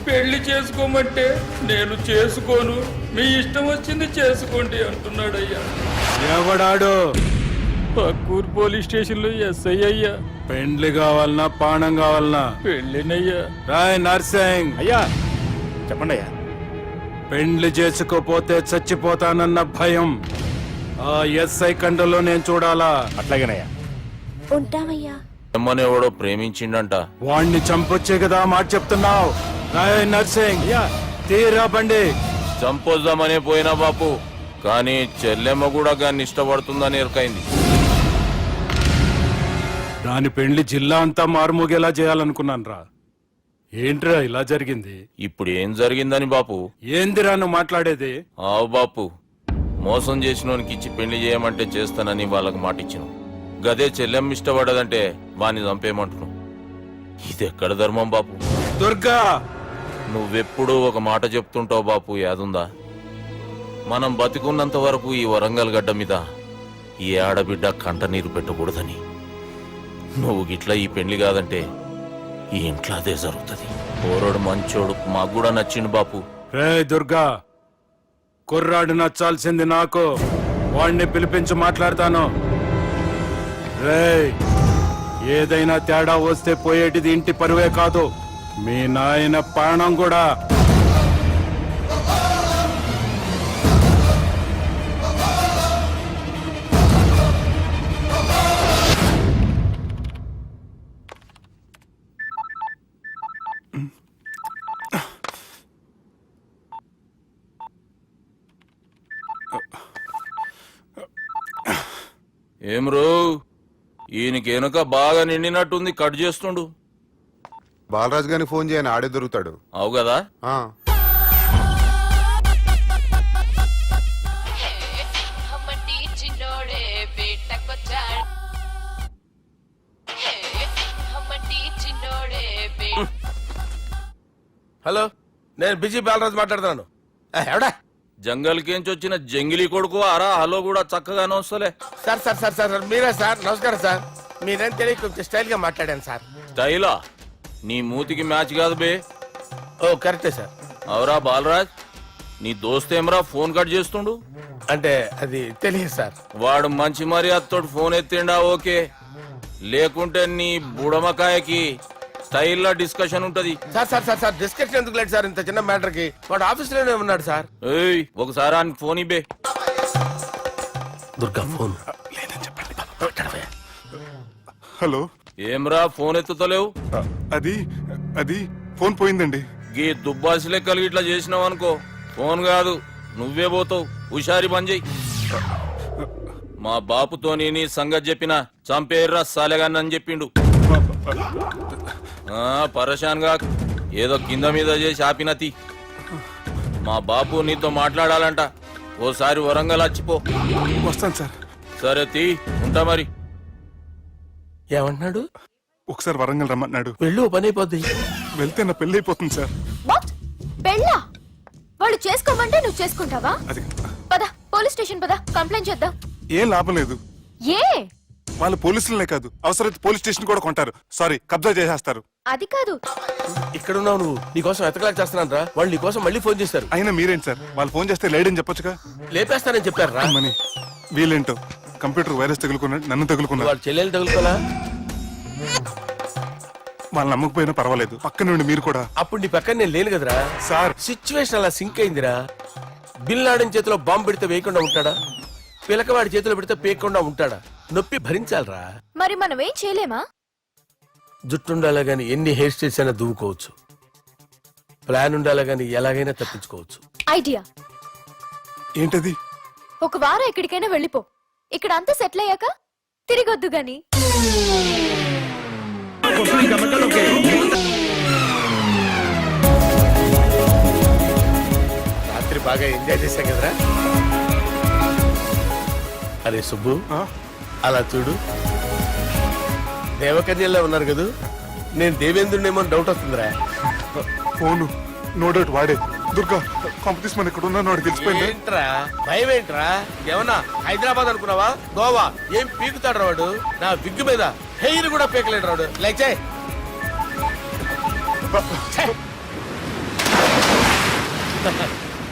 S11: పెళ్లి చేసుకోమంటే నేను చేసుకోను, మీ ఇష్టం వచ్చింది చేసుకోండి అంటున్నాడయ్యా.
S3: ఎవడాడు?
S11: పక్కూరు పోలీస్ స్టేషన్ లో ఎస్ఐ అయ్యా.
S3: పెండ్లి కావాలనా పానం కావాలనా?
S11: పెళ్ళినయ్యా.
S3: రాయ్ నర్సింగ్,
S7: అయ్యా చెప్పండి అయ్యా.
S3: పెండ్లి చేసుకోపోతే చచ్చిపోతానన్న భయం ఆ ఎస్ఐ కండలో నేను చూడాలా?
S7: అట్లాగేనయ్యా.
S6: ఉంటామయ్యా.
S1: ఎవడో ప్రేమించిండంట.
S3: వాణ్ణి చంపొచ్చే కదా మాట చెప్తున్నావు? రాయ్ నర్సింగ్, తీరా బండి.
S1: చంపొద్దామనే పోయినా బాపు, కానీ చెల్లెమ్మ కూడా గాన్ని ఇష్టపడుతుందని ఎరకైంది.
S3: దాని పెండ్లి జిల్లా అంతా మారుమోగేలా చేయాలనుకున్నాను రా. ఏంట్రా ఇలా జరిగింది?
S1: ఇప్పుడు ఏం జరిగిందని బాపు?
S3: ఏందిరా నువ్వు మాట్లాడేది?
S1: ఆవు బాపు, మోసం చేసినోనికి ఇచ్చి పెళ్లి చేయమంటే చేస్తానని వాళ్ళకి మాటిచ్చిన. గదే చెల్లెమ్మ ఇష్టపడదంటే వాణ్ణి చంపేయమంటున్నావు. ఇది ఎక్కడ ధర్మం బాపు?
S3: దుర్గా,
S1: నువ్వెప్పుడూ ఒక మాట చెప్తుంటావు బాపు, యాదుందా? మనం బతికున్నంత వరకు ఈ వరంగల్ గడ్డ మీద ఈ ఆడబిడ్డ కంట నీరు పెట్టకూడదని. నువ్వు గిట్లా ఈ పెళ్లి కాదంటే ఈ ఇంట్లో అదే జరుగుతుంది. పోరోడు మంచోడు, మాకు కూడా నచ్చిండు బాపు.
S3: రే దుర్గా, కుర్రాడు నచ్చాల్సింది నాకు. వాణ్ణి పిలిపించి మాట్లాడతాను. రే, ఏదైనా తేడా వస్తే పోయేటిది ఇంటి పరువే కాదు, మీ నాయన ప్రాణం కూడా.
S1: ఏం రో, ఈయనకి వెనుక బాగా నిండినట్టుంది, కట్ చేస్తుండు.
S8: బాలరాజు గారిని ఫోన్ చేయని ఆడే దొరుకుతాడు.
S1: అవు కదా?
S8: ఆ.
S3: హలో, నేను బిజీ బాలరాజు మాట్లాడుతున్నాను. ఎవడా?
S1: జంగల్కేంచి వచ్చిన జంగిలీ కొడుకు అరా. హలో కూడా చక్కగానే వస్తలే.
S3: సార్ సార్ సార్ సార్ మీరే సార్? నమస్కారం సార్. మీరేం తెలియక కొంచెం స్టైల్ గా మాట్లాడాను సార్.
S1: స్టైలా? నీ మూతికి మ్యాచ్ కాదు బే.
S3: ఓ కరెక్టే సార్.
S1: అవరా బాలరాజ్, నీ దోస్త్ ఏమరా ఫోన్ కట్ చేస్తుండు?
S3: అంటే అది తెలియదు సార్.
S1: వాడు మంచి మర్యాదతోటి ఫోన్ ఎత్తిండా ఓకే, లేకుంటే నీ బుడమకాయకి స్టైల్లో డిస్కషన్ ఉంటది.
S3: Sir sir sir sir discussion ఎందుకు లేదు సార్? ఇంత చిన్న మ్యాటర్ కి వాడు ఆఫీస్ లోనే ఉన్నాడు సార్.
S1: ఏయ్, ఒకసారి ఆయన ఫోన్ ఇబ్బే.
S3: దుర్గా ఫోన్.
S5: హలో.
S1: ఏమ్రా ఫోన్ ఎత్తుతలేవు?
S5: అది అది ఫోన్ పోయిందండి.
S1: గీ దుబ్బాసి లెక్కలు ఇట్లా చేసినావు అనుకో, ఫోన్ కాదు నువ్వే పోతావు. హుషారి పని చెయ్యి. మా బాపుతోని నీ సంగతి చెప్పిన చంపేర్రా సాలెగాన్ని అని చెప్పిండు. పరేషాన్ గా ఏదో కింద మీద చేసి ఆపినతి. మా బాపు నీతో మాట్లాడాలంట. ఓసారి వరంగల్ వచ్చిపో.
S5: వస్తాను సార్.
S1: సరే తీ, ఉంటా మరి.
S3: ఏమంటున్నాడు?
S5: ఒకసారి వరంగల్ రమ్మన్నాడు.
S3: పెళ్ళి పని అయిపోద్ది.
S5: వెళ్తే నా పెళ్లి అయిపోతుంది సార్.
S6: వాట్? పెళ్ళా? వాళ్ళు చేసుకోమంటే నువ్వు చేసుకుంటావా?
S5: అది
S6: పద, పోలీస్ స్టేషన్ పద, కంప్లైంట్ చేద్దాం.
S5: ఏం లాభం లేదు.
S6: ఏ?
S5: వాళ్ళు పోలీసులనే కాదు, అవసరమైతే పోలీస్ స్టేషన్ కూడా కొంటారు. సారీ, కబ్జా చేసేస్తారు.
S6: అది కాదు.
S3: ఇక్కడ ఉన్నావు నువ్వు, నీకోసం ఎతకలేక చేస్తున్నాను రా. వాళ్ళు నీకోసం మళ్ళీ ఫోన్ చేశారు.
S5: అయినా మీరేంటి సార్, వాళ్ళు ఫోన్ చేస్తే లేడని చెప్పొచ్చుగా.
S3: లేపేస్తానని చెప్పారు రా.
S5: మని వీళ్ళేంటో కంప్యూటర్ వైరస్ తగులుకున్నాడు, నన్ను తగులుకున్నాడు.
S3: వాళ్ళ చెల్లెలు తగులుకోలా?
S5: వాళ్ళు నమ్మకపోయినా పర్వాలేదు, పక్క నుండి మీరు కూడా.
S3: అప్పుడు నీ పక్కన నేను లేను కదరా
S5: సార్.
S3: సిచ్యువేషన్ అలా సింక్ అయిందిరా. బిల్ లాడెన్ చేతిలో బాంబు పెడితే వేయకుండా ఉంటాడా? పిలకవాడి చేతిలో పెడితే పేయకుండా ఉంటాడా? నొప్పి భరించాలరా.
S6: మరి మనం ఏం చేయలేమా?
S3: జుట్టుండాలా గాని ఎన్ని హెయిర్ స్టైల్స్ అయినా దువ్వుకోవచ్చు. ప్లాన్ ఉండాలా గాని ఎలాగైనా తప్పించుకోవచ్చు.
S6: ఐడియా.
S5: ఏంటది?
S6: ఒక వారం ఎక్కడికైనా వెళ్ళిపో. ఇక్కడ అంతా సెటిల్ అయ్యాక తిరిగొద్దు గాని.
S3: రాత్రి బాగా ఎంజాయ్ చేశాం కదరా. అరే సుబ్బు, అలా చూడు, దేవకన్యల్లో ఉన్నారు కదూ. నేను దేవేంద్రుడేమో డౌట్ వస్తుందిరా.
S5: ఫోను నో డౌట్ వాడే. దుర్గా కాంపిటీషన్ మన ఇక్కడ ఉన్నాను వాడు తెలిసిపోయింది.
S3: ఏంట్రా భయం ఏంట్రా? ఏమన్నా హైదరాబాద్ అనుకున్నావా? గోవా ఏం పీకుతాడు వాడు. నా విగ్గు మీద హెయిర్ కూడా పీకలేడు రాడు. లైక్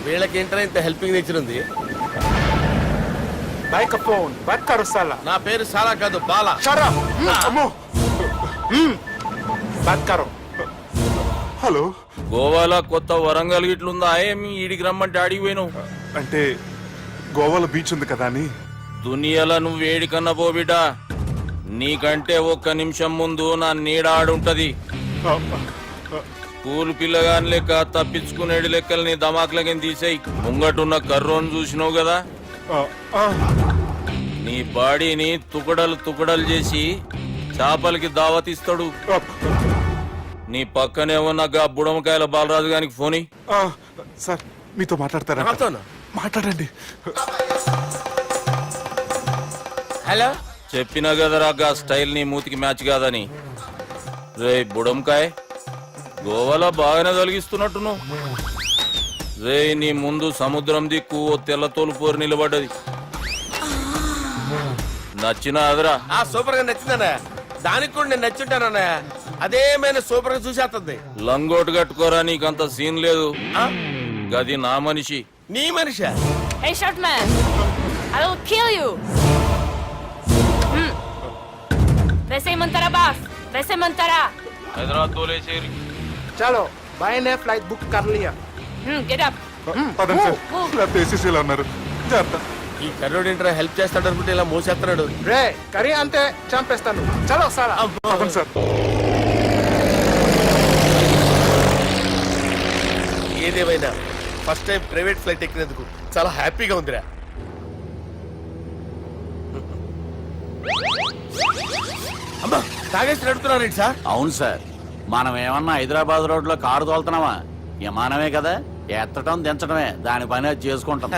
S3: వీళ్ళకేంట్రా ఇంత హెల్పింగ్ నేచర్ ఉంది.
S5: బైక్ ఫోన్ బైక్ కరుస్తాలా.
S3: నా పేరు సాలా కాదు, బాలా.
S5: అమ్మో బైక్ కరో. హలో,
S1: గోవాలో కొత్త వరంగల్ గిట్లుందా ఏమి? ఈడికి రమ్మంటే అడిగి పోయినావు.
S5: అంటే గోవాలో బీచ్ ఉంది కదా అని.
S1: దునియాలో నువ్వు వేడికన్నా పో బిడ్డ. నీకంటే ఒక్క నిమిషం ముందు నా నీడ ఆడుంటది. స్కూల్ పిల్లగాని లెక్క తప్పించుకునేడు లెక్కలు నీ దమాకులకి తీసేయి. ముంగటున్న కర్రోని చూసినావు కదా, నీ బాడీని తుకడలు తుకడలు చేసి చేపలకి దావతిస్తాడు. నీ పక్కనే ఉన్న గా బుడమకాయల బాలరాజు గారికి ఫోని.
S5: సార్ మీతో మాట్లాడతారా? మాట్లాడండి.
S3: హలో,
S1: చెప్పినా కదరా గా స్టైల్ నీ మూతికి మ్యాచ్ కాదని. రే బుడంకాయ్, గోవాలో బాగానే తొలగిస్తున్నట్టు. రే నీ ముందు సముద్రం దిక్కు ఓ తెల్ల తోలుపోరు నిలబడ్డది. నచ్చినా అదరా?
S3: సూపర్ గా నచ్చిందన్నా. దానికి కూడా నేను నచ్చుంటానన్నా. అదేమైనా సూపర్ గా చూసేస్తుంది.
S1: లంగోటు కట్టుకోరా, నీకంత సీన్ లేదు. గది నా మనిషి.
S3: నీ మనిషా?
S10: Hey, short man! I will kill you! వేసేయమంటారా బాస్? వేసేయమంటారా?
S1: హైదరాబాద్ తోలేసేరి.
S8: చలో బాయ్ ఫ్లైట్ బుక్ కర్ లియా.
S10: Get up!
S5: పదండి సార్, లేకపోతే ఏసీసీలో ఉన్నారు. జాగ్రత్త.
S3: ఈ కర్రోడు ఏంట్రా హెల్ప్ చేస్తాడు అనుకుంటే ఇలా మోసేస్తున్నాడు.
S8: రే కరీ అంతే చంపేస్తాను. చలో సారా.
S5: పదండి సార్.
S3: ఏదేమైనా ఫస్ట్ టైం ప్రైవేట్ ఫ్లైట్ ఎక్కినందుకు చాలా హ్యాపీగా ఉందిరా. అమ్మా, తాగేసి నడుపుతున్నారేంటి సార్?
S9: అవును సార్, మనం ఏమన్నా హైదరాబాద్ రోడ్ లో కారు తోలుతున్నావా? విమానమే కదా, ఎత్తడం దించడమే దాని పని అది చేసుకుంటాం.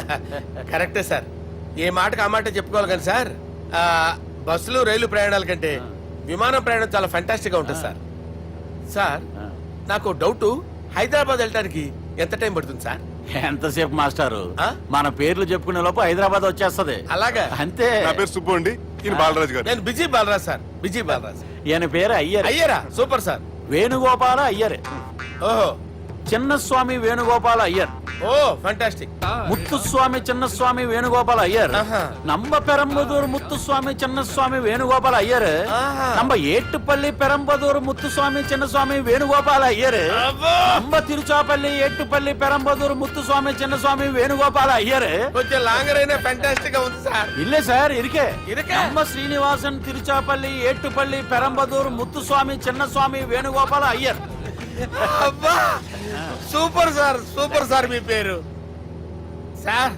S3: కరెక్టే సార్. ఏ మాటకు ఆ మాట చెప్పుకోవాలి కానీ సార్, బస్సులు రైలు ప్రయాణాల కంటే విమానం ప్రయాణం చాలా ఫంటాస్టిక్ గా ఉంటుంది సార్. సార్ నాకు డౌట్, హైదరాబాద్ వెళ్ళడానికి ఎంత టైం పడుతుంది సార్?
S9: ఎంతసేపు మాస్టారు, మన పేర్లు చెప్పుకునే లోపు హైదరాబాద్ వచ్చేస్తది.
S3: అలాగా?
S9: అంతే.
S5: నా పేరు సుబ్బు అండి, ఈయన బాలరాజు గారు.
S3: నేను busy Balaraj sir. Busy Balaraj.
S9: ఈయన పేరు అయ్యర్.
S3: అయ్యరా? Super sir.
S9: వేణుగోపాల అయ్యర్.
S3: ఓహో,
S9: చిన్నస్వామి వేణుగోపాల అయ్యర్.
S3: Oh fantastic.
S9: ముత్తుస్వామి చిన్నస్వామి వేణుగోపాల అయ్యర్. நம்ம பெரம்பதூர் முத்துசுவாமி சின்னசுவாமி வேணுகோபால ஐயர். நம்ம ஏட்டுப்பள்ளி பெரம்பதூர் முத்துசுவாமி சின்னசுவாமி வேணுகோபால ஐயர். நம்ம திருச்சாப்பள்ளி ஏட்டுப்பள்ளி பெரம்பதூர் முத்துசுவாமி சின்னசுவாமி வேணுகோபால ஐயர்.
S3: కొంచెం లాంగర్ అయినా ఫంటాస్టిక్ గా ఉంది సార్.
S9: இல்ல சார், இருக்கே.
S3: இருக்கே.
S9: நம்ம ஸ்ரீனிவாசன் திருச்சாப்பள்ளி ஏட்டுப்பள்ளி பெரம்பதூர் முத்துசுவாமி சின்னசுவாమి వేణుగోపాల అయ్యర్.
S3: అబ్బా, సూపర్ సార్. Super sir. మీ పేరు సార్,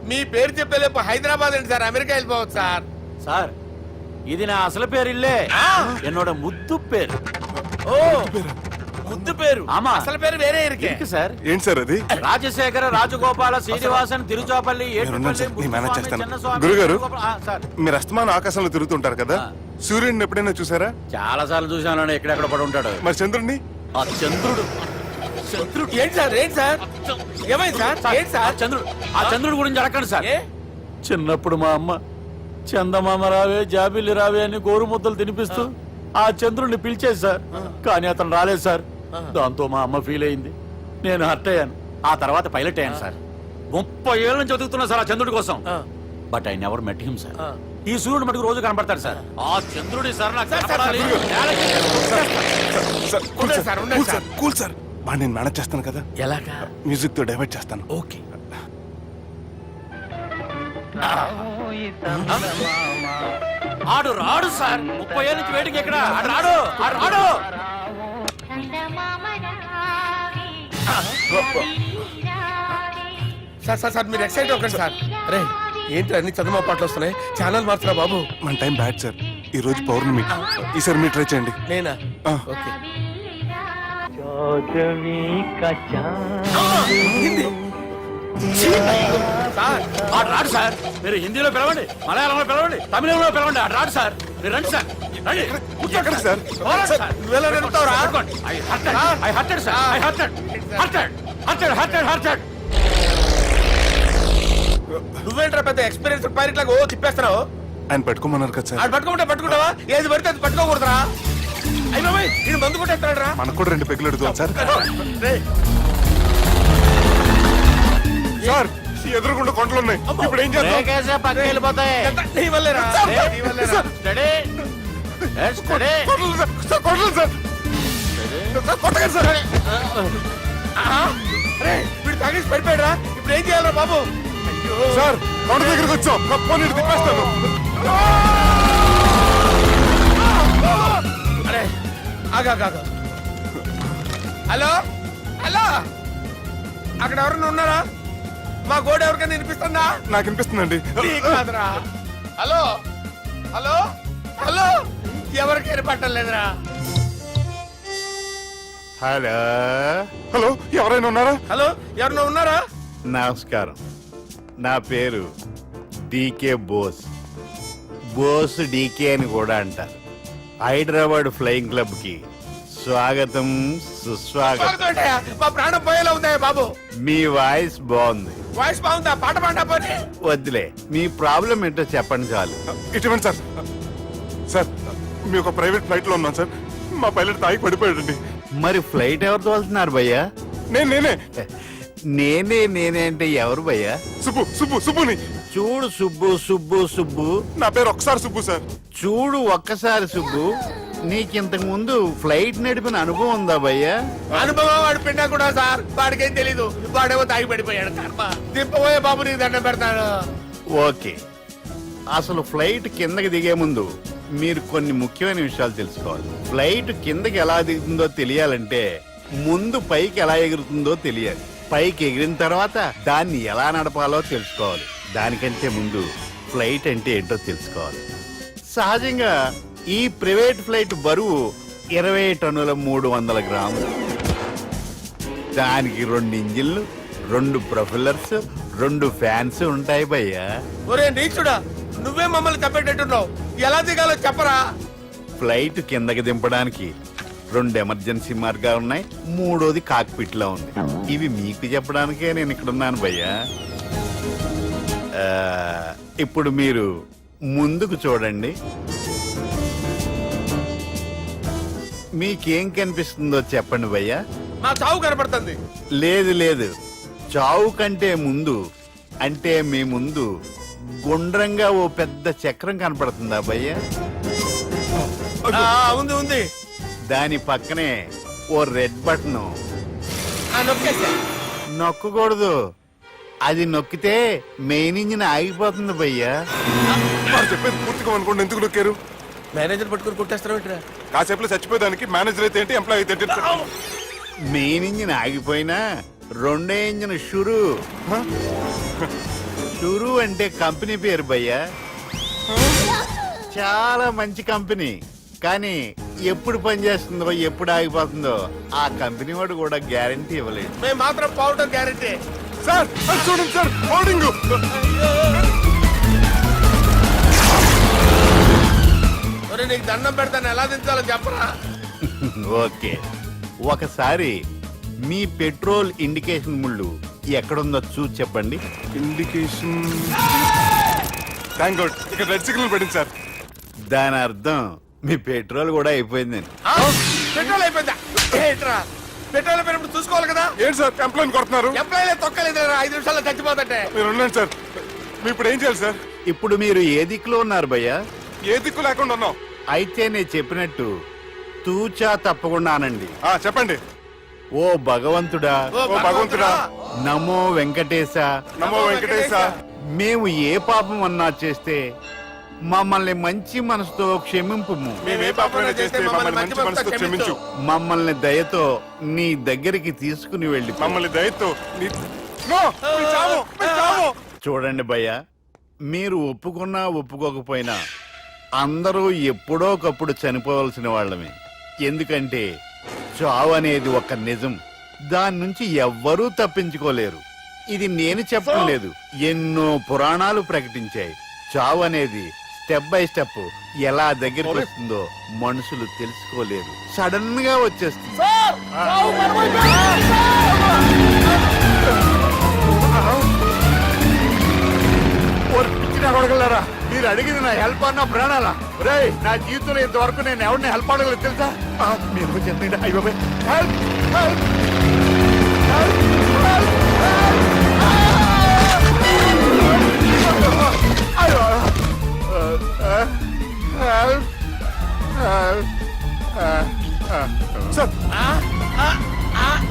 S3: మీ పేరు చెప్పేలేపు హైదరాబాద్ ఏంటి సార్, అమెరికా వెళ్ళిపోవచ్చు సార్.
S9: సార్ ఇది నా అసలు పేరు ఇల్లే, என்னோட ముద్దు పేరు.
S3: ఓ ముద్దు పేరు.
S9: ఆమా,
S3: అసలు పేరు వేరే ఇరికే
S9: సార్.
S5: ఏంటి సార్ అది?
S9: రాజశేఖర రాజగోపాల శ్రీనివాసన్ తిరుచాపల్లి
S5: గురుగారు, మీరు అస్తమానం ఆకాశంలో తిరుగుతుంటారు కదా, సూర్యుడిని ఎప్పుడైనా చూసారా?
S9: చాలా సార్లు చూసాను. ఎక్కడెక్కడ పడి ఉంటాడు.
S5: మరి చంద్రుడిని?
S9: ఆ చంద్రుడు.
S3: ఏంటి సార్? ఏంటి సార్? ఏమైంది సార్? ఏంటి సార్?
S9: ఆ చంద్రుడు గురించి అడగండి సార్. చిన్నప్పుడు మా అమ్మ చందమామ రావే జాబిల్లి రావే అని గోరు ముద్దలు తినిపిస్తూ ఆ చంద్రుడిని పిలిచేది సార్. కానీ అతను రాలేదు సార్. దాంతో మా అమ్మ ఫీల్ అయింది, నేను హర్ట్ అయ్యాను. ఆ తర్వాత పైలట్ అయ్యాను సార్. 30 ఏళ్ళ నుంచి చదువుతున్నా సార్ ఆ చంద్రుడి కోసం. But I never met him sir. ఈ సూర్యుడు మటుకు రోజు కనబడతాడు సార్. ఆ చంద్రుడి సార్ నాకు కనపడాలి.
S5: కూల్ సార్, బాగా నేను మేనేజ్ చేస్తాను కదా.
S3: ఎలాగా?
S5: మ్యూజిక్ తో డైవర్ట్ చేస్తాను.
S3: ఓకే.
S9: ఆడు రాడు సార్. 30 ఏళ్ళ నుంచి వేటికి ఎక్కడ రాడు. రాడు.
S3: సార్ సార్ సార్ మీరు ఎక్సైట్ అవ్వకండి సార్. రే ఏంటి అన్ని చందమా పాటలు వస్తున్నాయి? ఛానల్ మార్చరా బాబు.
S5: మన టైం బ్యాడ్ సార్. ఈ రోజు పౌర్ణమి. ఈసారి మీరు ట్రై చేయండి.
S3: నేనా?
S5: ఆ.
S3: ఓకే.
S9: సార్ ఆడు రాడు సార్. మీరు హిందీలో పిలవండి, మలయాళంలో పిలవండి, తమిళంలో పిలవండి. ఆడు రాడు సార్. మీరు రండి సార్. రండి.
S5: ఎక్కడికి సార్?
S9: పోరాడు సార్.
S3: నువ్వెలా నడుపుతావురా?
S9: పట్టుకోండి. I hurted, sir. I hurted.
S3: నువ్వేంట్రా పెద్ద ఎక్స్పీరియన్స్ పైరెట్ లాగా ఓ తిప్పేస్తున్నావు?
S5: ఆయన పట్టుకోమన్నారు కదా సార్.
S3: ఆడు పట్టుకుంటావా? ఏది పడితే అది పట్టుకోకూడదురా. అయ్యి బాబాయ్ ఇది మందు కొట్టేస్తాడు రా.
S5: మనకు కూడా 2 పెగ్గులు అడుగుతాం సార్. సార్ ఈ ఎదురుగుండా కొండలు ఉన్నాయి. ఇప్పుడు ఏం చేద్దాం?
S4: బ్రేకేసే పక్కకి వెళ్ళిపోతాయి.
S3: నీ వల్లేరా. నీ వల్లేరా.
S4: Study. Study.
S5: Kondalu sir. Sir, Kondalu sir. Sir, కొట్టకండి సార్.
S3: అరే వీడు తాగేసి పడిపోయాడురా. ఇప్పుడు ఏం చేయాలరా బాబు?
S5: సార్ కొండ దగ్గరికి వచ్చాం. పోనీ ఇటు తిప్పేస్తాను.
S3: అరే ఆగా. హలో హలో, అక్కడ ఎవరన్నా ఉన్నారా? మా గోడ ఎవరికైనా వినిపిస్తుందా?
S5: నాకు వినిపిస్తుందండి.
S3: నీకు కాదురా. హలో హలో హలో, ఎవరికి వినపట్టలేదురా.
S8: హలో
S5: హలో, ఎవరైనా ఉన్నారా?
S3: హలో ఎవరన్నా ఉన్నారా?
S8: నమస్కారం. నా పేరు డీకే బోస్. బోస్ డీకే అని కూడా అంటారు. హైదరాబాద్ ఫ్లయింగ్ క్లబ్ కి స్వాగతం, సుస్వాగతం.
S3: స్వాగతం ఏంటయ్యా? మా ప్రాణం పోయేలా ఉందయ్యా బాబు.
S8: మీ వాయిస్ బాగుంది.
S3: వాయిస్ బాగుందా? పాట పాడా పోనీ.
S8: వద్దులే, మీ ప్రాబ్లం ఏంటో చెప్పండి చాలు.
S5: ఇటువంటి సార్. సార్ మీ ఒక ప్రైవేట్ ఫ్లైట్ లో ఉన్నాం సార్. మా పైలట్ తాగి పడిపోయాడండి.
S8: మరి ఫ్లైట్ ఎవరు తోలుతున్నారు భయ్యా?
S5: నేనే
S8: నేనే అంటే ఎవరు భయ్యా?
S5: సుబ్బుని.
S8: చూడు సుబ్బు.
S5: నా పేరు ఒకసారి సుబ్బు సార్.
S8: చూడు ఒక్కసారి సుబ్బు, నీకింతకు ముందు ఫ్లైట్ నడిపిన అనుభవం ఉందా భయ్యా?
S3: అనుభవం వాడు పిండా కూడా సార్. వాడికేం తెలీదు. వాడేమో తాగి పడిపోయాడు. కర్మ. దింపబోయే బాబు నీకు దండం పెడతాడు.
S8: ఓకే, అసలు ఫ్లైట్ కిందకి దిగే ముందు మీరు కొన్ని ముఖ్యమైన విషయాలు తెలుసుకోవాలి. ఫ్లైట్ కిందకి ఎలా దిగుతుందో తెలియాలంటే ముందు పైకి ఎలా ఎగురుతుందో తెలియాలి. పైకి ఎగిరిన తర్వాత దాన్ని ఎలా నడపాలో తెలుసుకోవాలి. దానికంటే ముందు ఫ్లైట్ అంటే ఏంటో తెలుసుకోవాలి. సహజంగా ఈ ప్రైవేట్ ఫ్లైట్ బరువు 20 టన్నుల 300 గ్రాములు. దానికి 2 ఇంజిన్లు, 2 ప్రొఫెల్లర్స్, 2 ఫ్యాన్స్ ఉంటాయి భయ్యా.
S3: ఒరే నీచుడా, నువ్వే మమ్మల్ని తప్పేటట్టున్నావు. ఎలా దిగాలో చెప్పరా?
S8: ఫ్లైట్ కిందకి దింపడానికి 2 ఎమర్జెన్సీ మార్గాలు ఉన్నాయి. 3వది కాక్పిట్ లో ఉంది. ఇవి మీకు చెప్పడానికే నేను ఇక్కడ ఉన్నాను భయ్యా. ఇప్పుడు మీరు ముందుకు చూడండి. మీకేం కనిపిస్తుందో చెప్పండి భయ్యా.
S3: మా చావు కనపడుతుంది.
S8: లేదు, చావు కంటే ముందు అంటే మీ ముందు గుండ్రంగా ఓ పెద్ద చక్రం కనపడుతుందా భయ్యా?
S3: ఉంది.
S8: దాని పక్కనే ఓ రెడ్ బటన్.
S3: నొక్కేసా.
S8: నొక్కకూడదు, అది నొక్కితే మెయిన్ ఇంజిన్ ఆగిపోతుంది భయ్యా.
S5: వారు చెప్పేది పూర్తిగా అనుకోండి. ఎందుకు నొక్కారు?
S3: మేనేజర్ పట్టుకుని కొట్టేస్తారా?
S5: కాసేపులో చచ్చిపోయేదానికి మేనేజర్ అయితే ఏంటి, ఎంప్లాయ్ అయితే ఏంటి?
S8: మెయిన్ ఇంజిన్ ఆగిపోయినా 2వ ఇంజిన్ షురు అంటే కంపెనీ పేరు భయ్యా. చాలా మంచి కంపెనీ. కానీ ఎప్పుడు పనిచేస్తుందో ఎప్పుడు ఆగిపోతుందో ఆ కంపెనీ వాడు కూడా గ్యారంటీ ఇవ్వలేదు.
S3: మేము మాత్రం పౌడర్ గ్యారంటీ.
S5: సార్ అది చూడండి సార్, హోర్డింగ్.
S3: నీకు దండం పెడతాను, ఎలా దించాలో చెప్పరా?
S8: ఓకే, ఒకసారి మీ పెట్రోల్ ఇండికేషన్ ముళ్ళు ఎక్కడుందో చూసి చెప్పండి.
S5: ఇండికేషన్. థ్యాంక్ గాడ్, ఇక్కడ రెడ్ సిగ్నల్ పడింది సార్.
S8: దాని అర్థం మీ పెట్రోల్ కూడా అయిపోయిందని.
S3: పెట్రోల్ అయిపోయిందా? ఏంట్రా పెట్రోల్ అయిపోయినప్పుడు చూసుకోవాలి కదా.
S5: ఏంటి సార్ ఎంప్లాయ్ కొడుతున్నారు?
S3: ఎంప్లాయీ తొక్కలేదు. 5 నిమిషాల్లో చచ్చిపోతుంటే.
S5: మీరు ఉన్నాను సార్. మీరు ఇప్పుడు ఏం చేయాలి సార్?
S8: ఇప్పుడు మీరు ఏ దిక్కులో ఉన్నారు భయ్యా?
S5: ఏ దిక్కు లేకుండా ఉన్నాం.
S8: అయితే నేను చెప్పినట్టు తూచా తప్పకుండా అనండి.
S5: చెప్పండి.
S8: ఓ భగవంతుడా,
S3: ఓ భగవంతుడా,
S8: నమో వెంకటేశ,
S5: నమో వెంకటేశ.
S8: మేము ఏ పాపం అన్నా చేస్తే మమ్మల్ని మంచి మనసుతో క్షమింపుము.
S5: మేమే పాపమైనా చేస్తే మమ్మల్ని మంచి మనసుతో క్షమించు.
S8: మమ్మల్ని దయతో నీ దగ్గరికి తీసుకుని వెళ్ళి
S5: మమ్మల్ని దయతో చూడండి
S8: భయ్యా, మీరు ఒప్పుకున్నా ఒప్పుకోకపోయినా అందరూ ఎప్పుడో ఒకప్పుడు చనిపోవలసిన వాళ్ళమే. ఎందుకంటే చావు అనేది ఒక నిజం, దాని నుంచి ఎవ్వరూ తప్పించుకోలేరు. ఇది నేను చెప్పడం లేదు, ఎన్నో పురాణాలు ప్రకటించాయి. చావు అనేది స్టెప్ బై స్టెప్ ఎలా దగ్గరికి వస్తుందో మనుషులు తెలుసుకోలేరు, సడన్ గా వచ్చేస్తుంది. కొడగలరా, మీరు అడిగింది నా హెల్ప్ అన్న ప్రాణాలా? రే, నా జీవితంలో ఇంతవరకు నేను ఎవరిని హెల్ప్ అడగలేదు తెలుసా? మీరు చెప్పండి. అయ్యో, హెల్ప్ హెల్ప్
S5: సార్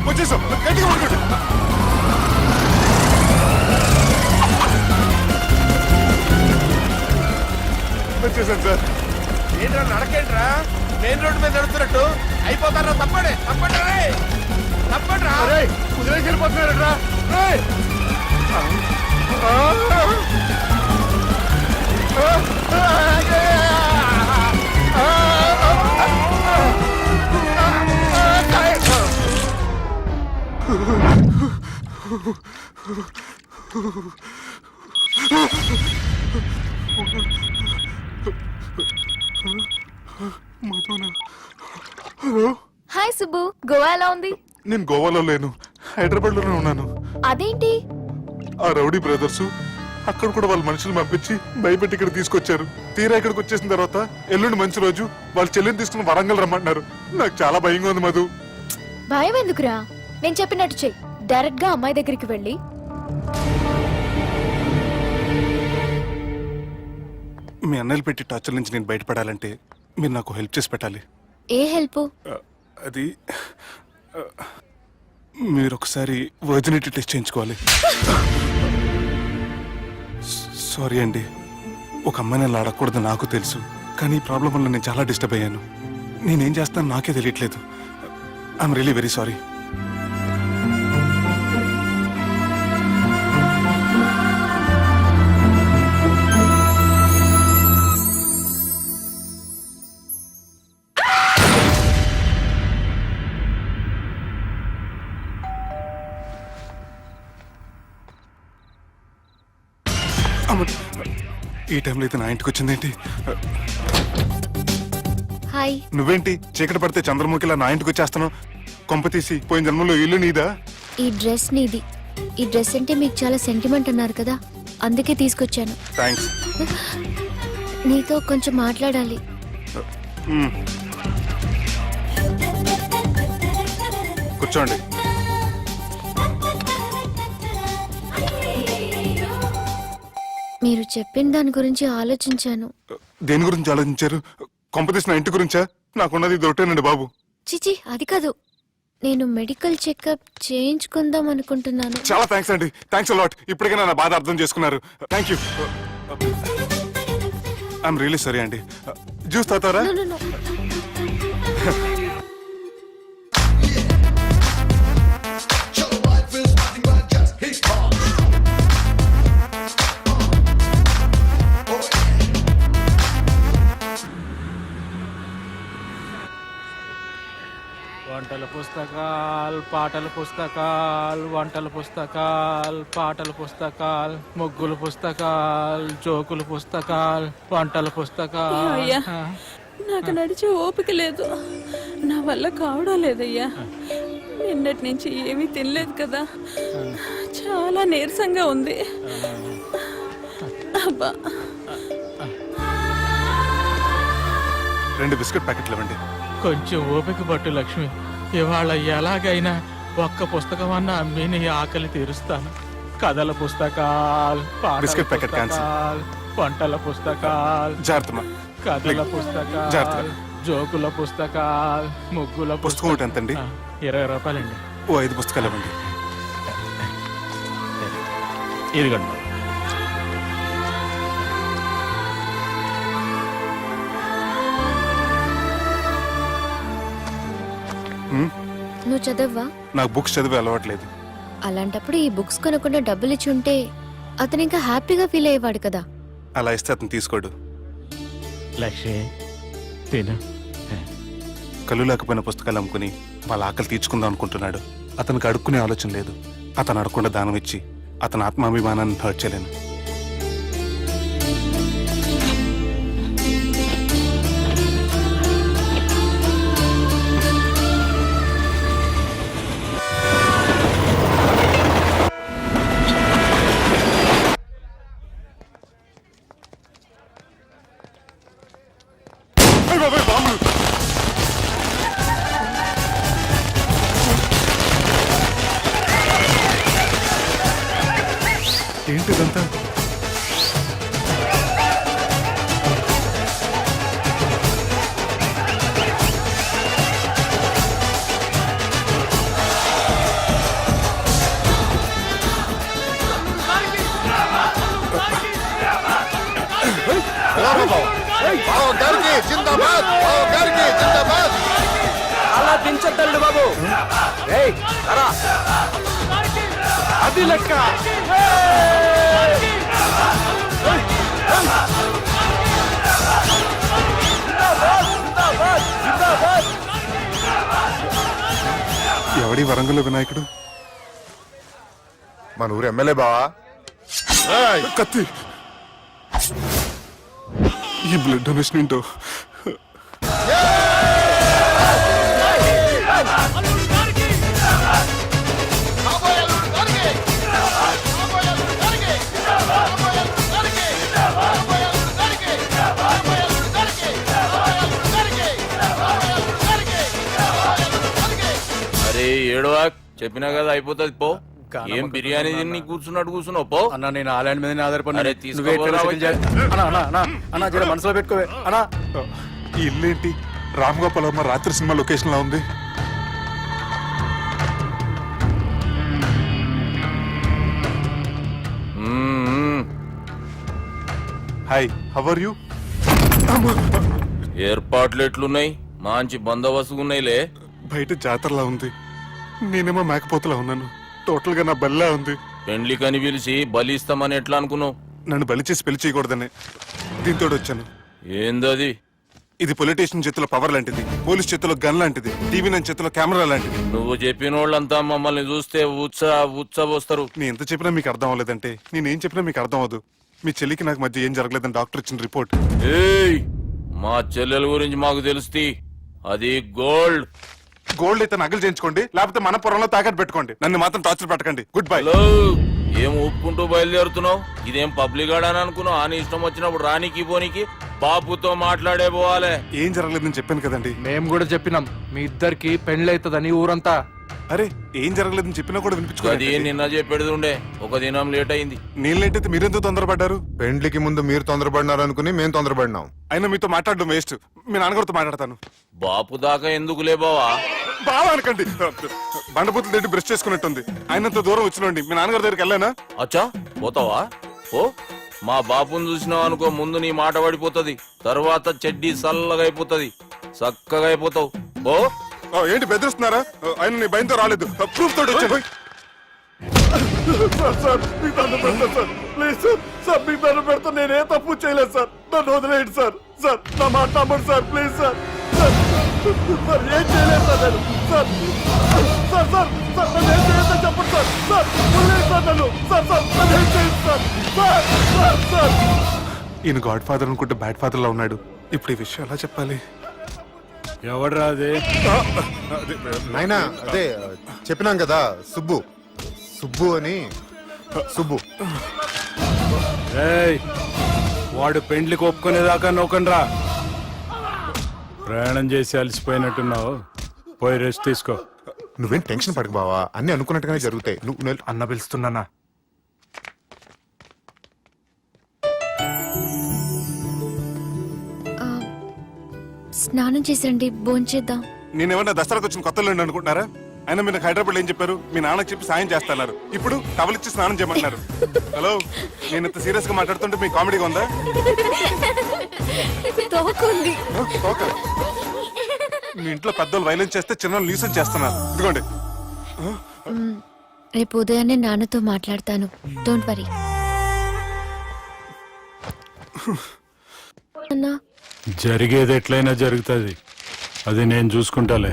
S5: వచ్చేసాం, గట్టిగా పడుకోండి. వచ్చేసాను సార్.
S3: ఏంట్రా నడకేంట్రా, మెయిన్ రోడ్డు మీద నడుస్తున్నట్టు అయిపోతారా? తప్పండి తప్పండి రే, తప్పండి రా.
S8: కుదిరేసి వెళ్ళిపోతున్నారా?
S6: హాయ్ సుబ్బు, గోవా ఎలా ఉంది?
S5: నేను గోవాలో లేను, హైదరాబాద్ లోనే ఉన్నాను.
S6: అదేంటి?
S5: ఆ రౌడీ బ్రదర్స్ అక్కడ కూడా వాళ్ళ మనుషులు పంపించి భయపెట్టి ఇక్కడ తీసుకొచ్చారు. తీరా ఇక్కడికి వచ్చేసిన తర్వాత ఎల్లుండి మంచి రోజు, వాళ్ళ చెల్లిని తీసుకుని వరంగల్ రమ్మంటున్నారు. నాకు చాలా భయంగా ఉంది మధు.
S6: భయం ఎందుకురా, నేను చెప్పినట్టు చెయ్యి. డైరెక్ట్ గా అమ్మాయి దగ్గరికి వెళ్ళి
S5: మీ అన్నయ్యలు పెట్టి టార్చర్ నుంచి నేను బయటపడాలంటే మీరు నాకు హెల్ప్ చేసి పెట్టాలి.
S6: ఏ హెల్ప్?
S5: అది మీరు ఒకసారి వర్జినిటీ టెస్ట్ చేయించుకోవాలి. సారీ అండి, ఒక అమ్మాయిని అలా అడగకూడదు నాకు తెలుసు, కానీ ఈ ప్రాబ్లం వల్ల నేను చాలా డిస్టర్బ్ అయ్యాను. నేనేం చేస్తాను నాకే తెలియట్లేదు. I'm really very sorry. ఈ టైంలో అయితే నా ఇంటికి వచ్చిందేంటి?
S6: హాయ్.
S5: నువ్వేంటి చీకటి పడితే చంద్రముఖిలా నా ఇంటికి వచ్చేస్తాను? కొంప తీసి పోయిన జన్మలో ఇల్లు నీదా?
S6: ఈ డ్రెస్ నీది. ఈ డ్రెస్ అంటే మీకు చాలా సెంటిమెంట్ అన్నారు కదా, అందుకే తీసుకొచ్చాను.
S5: థ్యాంక్స్.
S6: నీతో కొంచెం మాట్లాడాలి.
S5: కూర్చోండి.
S6: మీరు చెప్పిన దాని గురించి ఆలోచించాను.
S5: దేని గురించి ఆలోచించారు? కొంపతీసి నా ఇంటి గురించా? నాకున్నది దొరికేనండి బాబు.
S6: చిచి, అది కాదు. నేను మెడికల్ చెకప్ చేయించుకుందాం అనుకుంటున్నాను.
S5: చాలా థ్యాంక్స్ అండి, థ్యాంక్స్ అలాట్. ఇప్పటికైనా నా బాధ అర్థం చేసుకున్నారు. Thank you. I'm really sorry అండి. జ్యూస్ తాతారా?
S6: No, no, no.
S11: వంటల పుస్తకాలు, పాటల పుస్తకాలు, వంటల పుస్తకాలు, పాటల పుస్తకాలు, ముగ్గుల పుస్తకాలు, జోకుల పుస్తకాలు, వంటల పుస్తకాలు.
S10: అయ్యా, నాకు నడిచే ఓపిక లేదు, నా వల్ల కావడం లేదయ్యా. నిన్నటి నుంచి ఏమీ తినలేదు కదా, చాలా నీరసంగా ఉంది. అబ్బా,
S5: 2 బిస్కెట్ ప్యాకెట్లు ఇవ్వండి.
S11: కొంచెం ఓపిక పట్టు లక్ష్మి, ఇవాళ ఎలాగైనా ఒక్క పుస్తకం అన్న అమ్మి నీ ఆకలి తీరుస్తాను. కథల పుస్తకాలు,
S5: బిస్కెట్ ప్యాకెట్
S11: పుస్తకాలు, వంటల పుస్తకాలు,
S5: జాగ్రత్త.
S11: కథల పుస్తకాలు, జోకుల పుస్తకాలు, ముగ్గుల
S5: పుస్తకం ఒకటి ఎంతండి?
S11: 20 రూపాయలండి.
S5: ఓ 5 పుస్తకాలు ఇవ్వండి.
S11: ఇదిగండి.
S6: నువ్వు చదవ్వా?
S5: నాకు బుక్స్ చదివే అలవాట్లేదు.
S6: అలాంటప్పుడు ఈ బుక్స్ కొనకుండా డబ్బులు ఇచ్చి ఉంటే అతను ఇంకా హ్యాపీగా ఫీల్ అయ్యేవాడు కదా.
S5: అలా ఇస్తే అతను తీసుకోడు.
S11: లక్ష్మి తిను.
S5: కళ్ళు లేకపోయిన పుస్తకాలు అమ్ముకుని వాళ్ళ ఆకలి తీర్చుకుందాం అనుకుంటున్నాడు. అతనికి అడుక్కునే ఆలోచన లేదు. అతను అడగకుండా దానం ఇచ్చి అతని ఆత్మాభిమానాన్ని హర్ట్ చేయలేను. ఏంటిదంతా?
S3: అలా దించద్దండి బాబు. అది లెక్క.
S5: ఎవడి వరంగల్ వినాయకుడు?
S4: మన ఊరు ఎమ్మెల్యే బావా.
S5: కత్తి. ఈ బ్లడ్ డొనేషన్ ఏంటో.
S1: అరే ఏడవా, చెప్పినా కదా అయిపోతుంది పో. ఏం బిర్యానీ తిని కూర్చున్నాడు కూర్చున్నావు పో.
S9: అన్న నేను ఆ ల్యాండ్ మీద ఆధారపడి
S1: అరే
S9: మనసులో పెట్టుకోవే అన్నా.
S5: ఈ ఇల్లేంటి రామ్ గోపాల్ వర్మ రాత్రి సినిమా లొకేషన్ లా ఉంది. Hi, how are you?
S1: ఏర్పాట్లు ఎట్లున్నాయి? మంచి బందోబస్తు ఉన్నాయిలే.
S5: బయట జాతరలా ఉంది. నేనేమో మేకపోతలా ఉన్నాను. టోటల్ గా నా బల్లా ఉంది.
S1: పెండ్లి కని పిలిచి బలి ఇస్తామని ఎట్లా అనుకున్నావు?
S5: నన్ను బలి చేసి పెళ్లి చేయకూడదని దీంతో వచ్చాను.
S1: ఏందది?
S5: ఇది పొలిటీషియన్ చేతిలో పవర్ లాంటిది, పోలీస్ చేతిలో గన్ లాంటిది, టీవీ నన్ను చేతిలో కెమెరా లాంటిది.
S1: నువ్వు చెప్పిన వాళ్ళంతా మమ్మల్ని చూస్తే ఉత్సవస్తారు.
S5: నేను ఎంత చెప్పినా మీకు అర్థం అవ్వలేదంటే నేనేం చెప్పినా మీకు అర్థం అవ్వదు. మీ చెల్లికి నాకు మధ్య ఏం జరగలేదని డాక్టర్ ఇచ్చిన రిపోర్ట్.
S1: ఏయ్, మా చెల్లెల గురించి మాకు తెలుస్తుంది. అది గోల్డ్.
S5: గోల్డ్ అయితే నగలు చేయించుకోండి, లేకపోతే మన పొరంలో తాకట్టు పెట్టుకోండి. నన్ను మాత్రం టార్చర్ పెట్టకండి. Good bye.
S1: హలో, ఏం ఒప్పుకుంటూ బయలుదేరుతున్నావు? ఇదేం పబ్లిక్ గార్డెన్ అనుకున్నావు? అని ఇష్టం వచ్చినప్పుడు రానికి పోనీకి బాబుతో మాట్లాడే పోవాలి.
S5: ఏం జరగలేదని చెప్పాను కదండి.
S9: మేము కూడా చెప్పినాం మీ ఇద్దరికి పెండ్లైతుందని ఊరంతా.
S5: అరే ఏం జరగలేదని చెప్పినా కూడా
S1: అది
S5: వినిపించుకోండి.
S1: నిన్న చెప్పేది ఉండే, ఒక దినం లేట్ అయింది.
S5: నేనేంటైతే మీరెందుకు తొందరపడ్డారు?
S4: పెండ్లికి ముందు మీరు తొందరపడినారు అనుకుని మేము తొందరపడినాం.
S5: అయినా మీతో మాట్లాడడం వేస్ట్. మీ నాన్నగారితో మాట్లాడతాను.
S1: బాపు దాకా ఎందుకు లేబావా?
S5: బాగా అనకండి. బండపూతులు తింటే బ్రష్ చేసుకున్నట్టుంది. ఆయనంత దూరం వచ్చినండి. మీ నాన్నగారి దగ్గరికి వెళ్ళానా?
S1: అచ్చా, పోతావా? ఓ, మా బాపుని చూసినావు అనుకో, ముందు నీ మాట పడిపోతుంది, తర్వాత చెడ్డీ చల్లగా అయిపోతుంది, చక్కగా అయిపోతావు. ఓ
S5: ఏంటి బెదిరిస్తున్నారా? ఆయన నీ భయంతో రాలేదు, ప్రూఫ్ తోటి వచ్చాను.
S3: సార్ మీకు దండం పెడతా సార్, ప్లీజ్ సార్. సార్ మీకు దండం పెడతా, నేనే తప్పు చేయలేదు సార్. నన్ను వదిలేయండి సార్. సార్ నా మాట నమ్మండి sir, please sir. Sir sir ఏం చేయలేదు సార్ నేను. సార్ సార్ సార్ సార్ నన్ను ఏం చేయొద్దని చెప్పండి సార్. సార్ వదిలేయండి సార్ నన్ను. సార్ సార్ నన్ను ఏం చేయండి సార్. సార్ సార్ సార్
S5: ఈయన గాడ్ ఫాదర్ అనుకుంటే బ్యాడ్ ఫాదర్ లా ఉన్నాడు. ఇప్పుడు ఈ విషయం ఎలా చెప్పాలి?
S9: ఎవడరా అది?
S4: నాయనా అదే చెప్పినాం కదా, సుబ్బు. సుబ్బు అని. సుబ్బు.
S9: వాడు పెండ్లికి ఒప్పుకునేదాకా నోకండ్రా. ప్రయాణం చేసి అలసిపోయినట్టున్నావు, పోయి రెస్ట్ తీసుకో.
S4: నువ్వేం టెన్షన్ పడకు బావా, అన్ని అనుకున్నట్టుగానే జరుగుతాయి. నువ్వు
S5: అన్న పిలుస్తున్నానా?
S6: స్నానం చేసండి, భోంచేద్దాం.
S5: నేనేమన్నా దసరాకు వచ్చిన కొత్తలో అనుకుంటున్నారా? అయినా మీరు నాకు హైదరాబాద్ ఏం చెప్పారు? మీ నాన్నకి చెప్పి సాయం చేస్తున్నారు. ఇప్పుడు టవల్ ఇచ్చి స్నానం చేయమంటున్నారు. హలో, నేను ఇంత సీరియస్ గా మాట్లాడుతుంటే మీకు కామెడీగా ఉందా?
S6: తోకుంది.
S5: తోక. మీ ఇంట్లో పెద్దోళ్ళు వైలెన్స్ చేస్తే చిన్న న్యూసెన్స్ చేస్తున్నారు. ఇదిగోండి.
S6: రేపు ఉదయాన్నే నాన్నతో మాట్లాడతాను, డోంట్ వరీ. అన్నా
S9: జరిగేది ఎట్లయినా జరుగుతుంది, అది నేను చూసుకుంటాలే.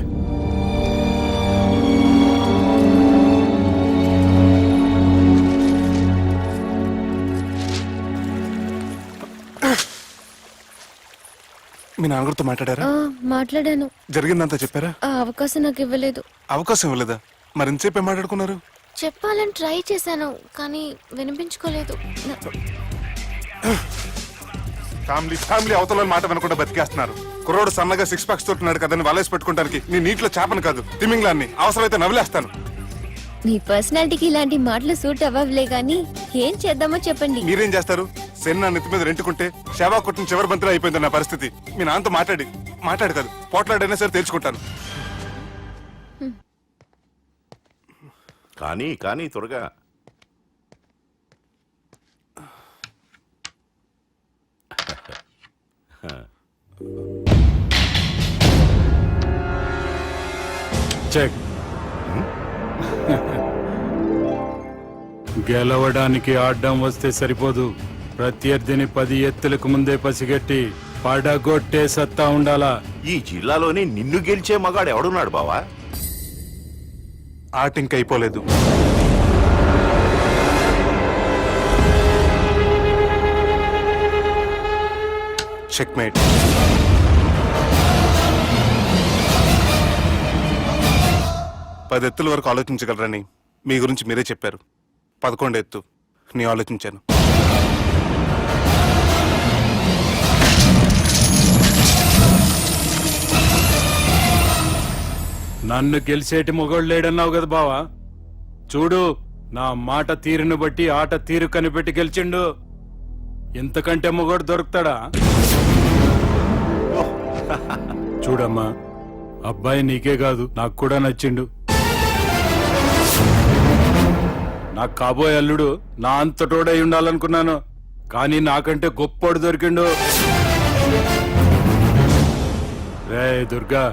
S5: మీ నాన్నగారితో మాట్లాడారా?
S6: మాట్లాడాను.
S5: జరిగిందంతా చెప్పారా?
S6: ఆ అవకాశం నాకు ఇవ్వలేదు.
S5: అవకాశం ఇవ్వలేదా? మరి ఎంతసేపు ఏం మాట్లాడుకున్నారు?
S6: చెప్పాలని ట్రై చేశాను కానీ వినిపించుకోలేదు.
S5: ఫ్యామిలీ అవతల మాట వినకుండా బతికేస్తున్నారు. కుర్రోడు సన్నగా 6 ప్యాక్స్ తోటున్నాడు కదని వలేసి పెట్టుకోవడానికి నీ నీటిలో చేపను కాదు తిమింగ్లాన్ని అవసరమైతే నవ్వులేస్తాను.
S6: మీ పర్సనాలిటీకి ఇలాంటి మాటలు సూట్ అవ్వలే గానీ ఏం చేద్దామో చెప్పండి.
S5: మీరేం చేస్తారు? సెన్న నెత్తి మీద రెంటుకుంటే శవా కొట్టిన చివరి బంతిలో అయిపోయింది నా పరిస్థితి. మీ నాన్నతో మాట్లాడి కాదు పోట్లాడైనా సరే తెలుసుకుంటాను.
S8: కానీ త్వరగా.
S9: చెక్. గెలవడానికి ఆడడం వస్తే సరిపోదు, ప్రత్యర్థిని 10 ఎత్తులకు ముందే పసిగట్టి పడగొట్టే సత్తా ఉండాలా.
S8: ఈ జిల్లాలోనే నిన్ను గెలిచే మగాడు ఎవడున్నాడు బావా?
S5: ఆట ఇంకా అయిపోలేదు. చెక్మేట్. పది ఎత్తుల వరకు ఆలోచించగలరని మీ గురించి మీరే చెప్పారు. 11 ఎత్తు నేను ఆలోచించాను.
S9: నన్ను గెలిచేటి మొగోడు లేడన్నావు కదా బావా, చూడు నా మాట తీరును బట్టి ఆట తీరు కనిపెట్టి గెలిచిండు. ఇంతకంటే మొగోడు దొరుకుతాడా? చూడమ్మా, అబ్బాయి నీకే కాదు నాకు కూడా నచ్చిండు. నాకు కాబోయే అల్లుడు నా అంతటోడై ఉండాలనుకున్నాను, కానీ నాకంటే గొప్పోడు దొరికిండు. రే దుర్గా,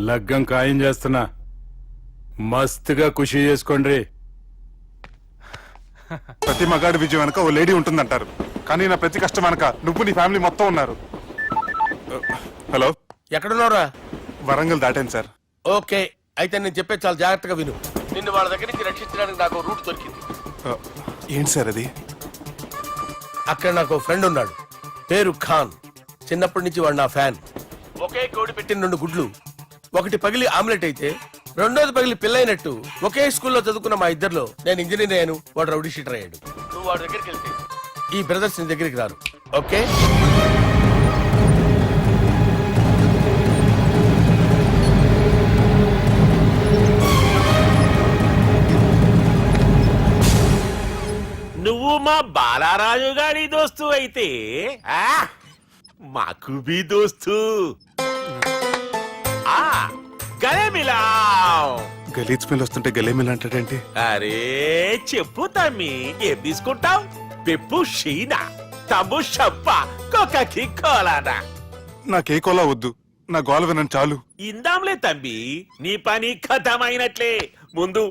S9: లగ్గం ఖాయం చేస్తున్నా, మస్తుగా ఖుషి చేసుకోండి.
S5: ప్రతి మగాడి విజయం వెనక ఓ లేడీ ఉంటుందంటారు, కానీ నా ప్రతి కష్టం వెనక నువ్వు నీ ఫ్యామిలీ మొత్తం ఉన్నారు. హలో,
S3: ఎక్కడున్నారా?
S5: వరంగల్ దాటాను సార్.
S3: ఓకే, అయితే నేను చెప్పేది చాలా జాగ్రత్తగా విను. నిన్ను వాళ్ళ దగ్గర నుంచి రక్షించడానికి నాకు రూట్ దొరికింది.
S5: ఏంటి సార్ అది?
S3: అక్కడ నాకు ఫ్రెండ్ ఉన్నాడు, పేరు ఖాన్. చిన్నప్పటి నుంచి వాడు నా ఫ్యాన్. ఒకే కోడి పెట్టిన 2 గుడ్లు, ఒకటి పగిలి ఆమ్లెట్ అయితే రెండోది పగిలి పిల్లైనట్టు ఒకే స్కూల్లో చదువుకున్న మా ఇద్దరిలో నేను ఇంజనీర్ అయ్యాను, వాడు రౌడీ షీటర్ అయ్యాడు. నువ్వు వాడి దగ్గరికి వెళ్తే ఈ బ్రదర్స్ నీ దగ్గరికి రారు. ఓకే?
S12: నువ్వు మా బాలారాజు గారి దోస్తు అయితే మాకు బి దోస్తు. గలే మిలావ్.
S5: గలీజ్ స్మెల్ వస్తుంటే గలేమిల్ అంటాడేంటి?
S12: అరే చెప్పు తమ్మి, ఏం తీసుకుంటావు? పెప్పు షీనా, తమ్ము షప్ప, కొకకి కోలానా?
S5: నాకే కోలా వద్దు, నా గోల వినండి చాలు.
S12: ఇందాంలే తమ్మి, నీ పని ఖతమైనట్లే. ముందు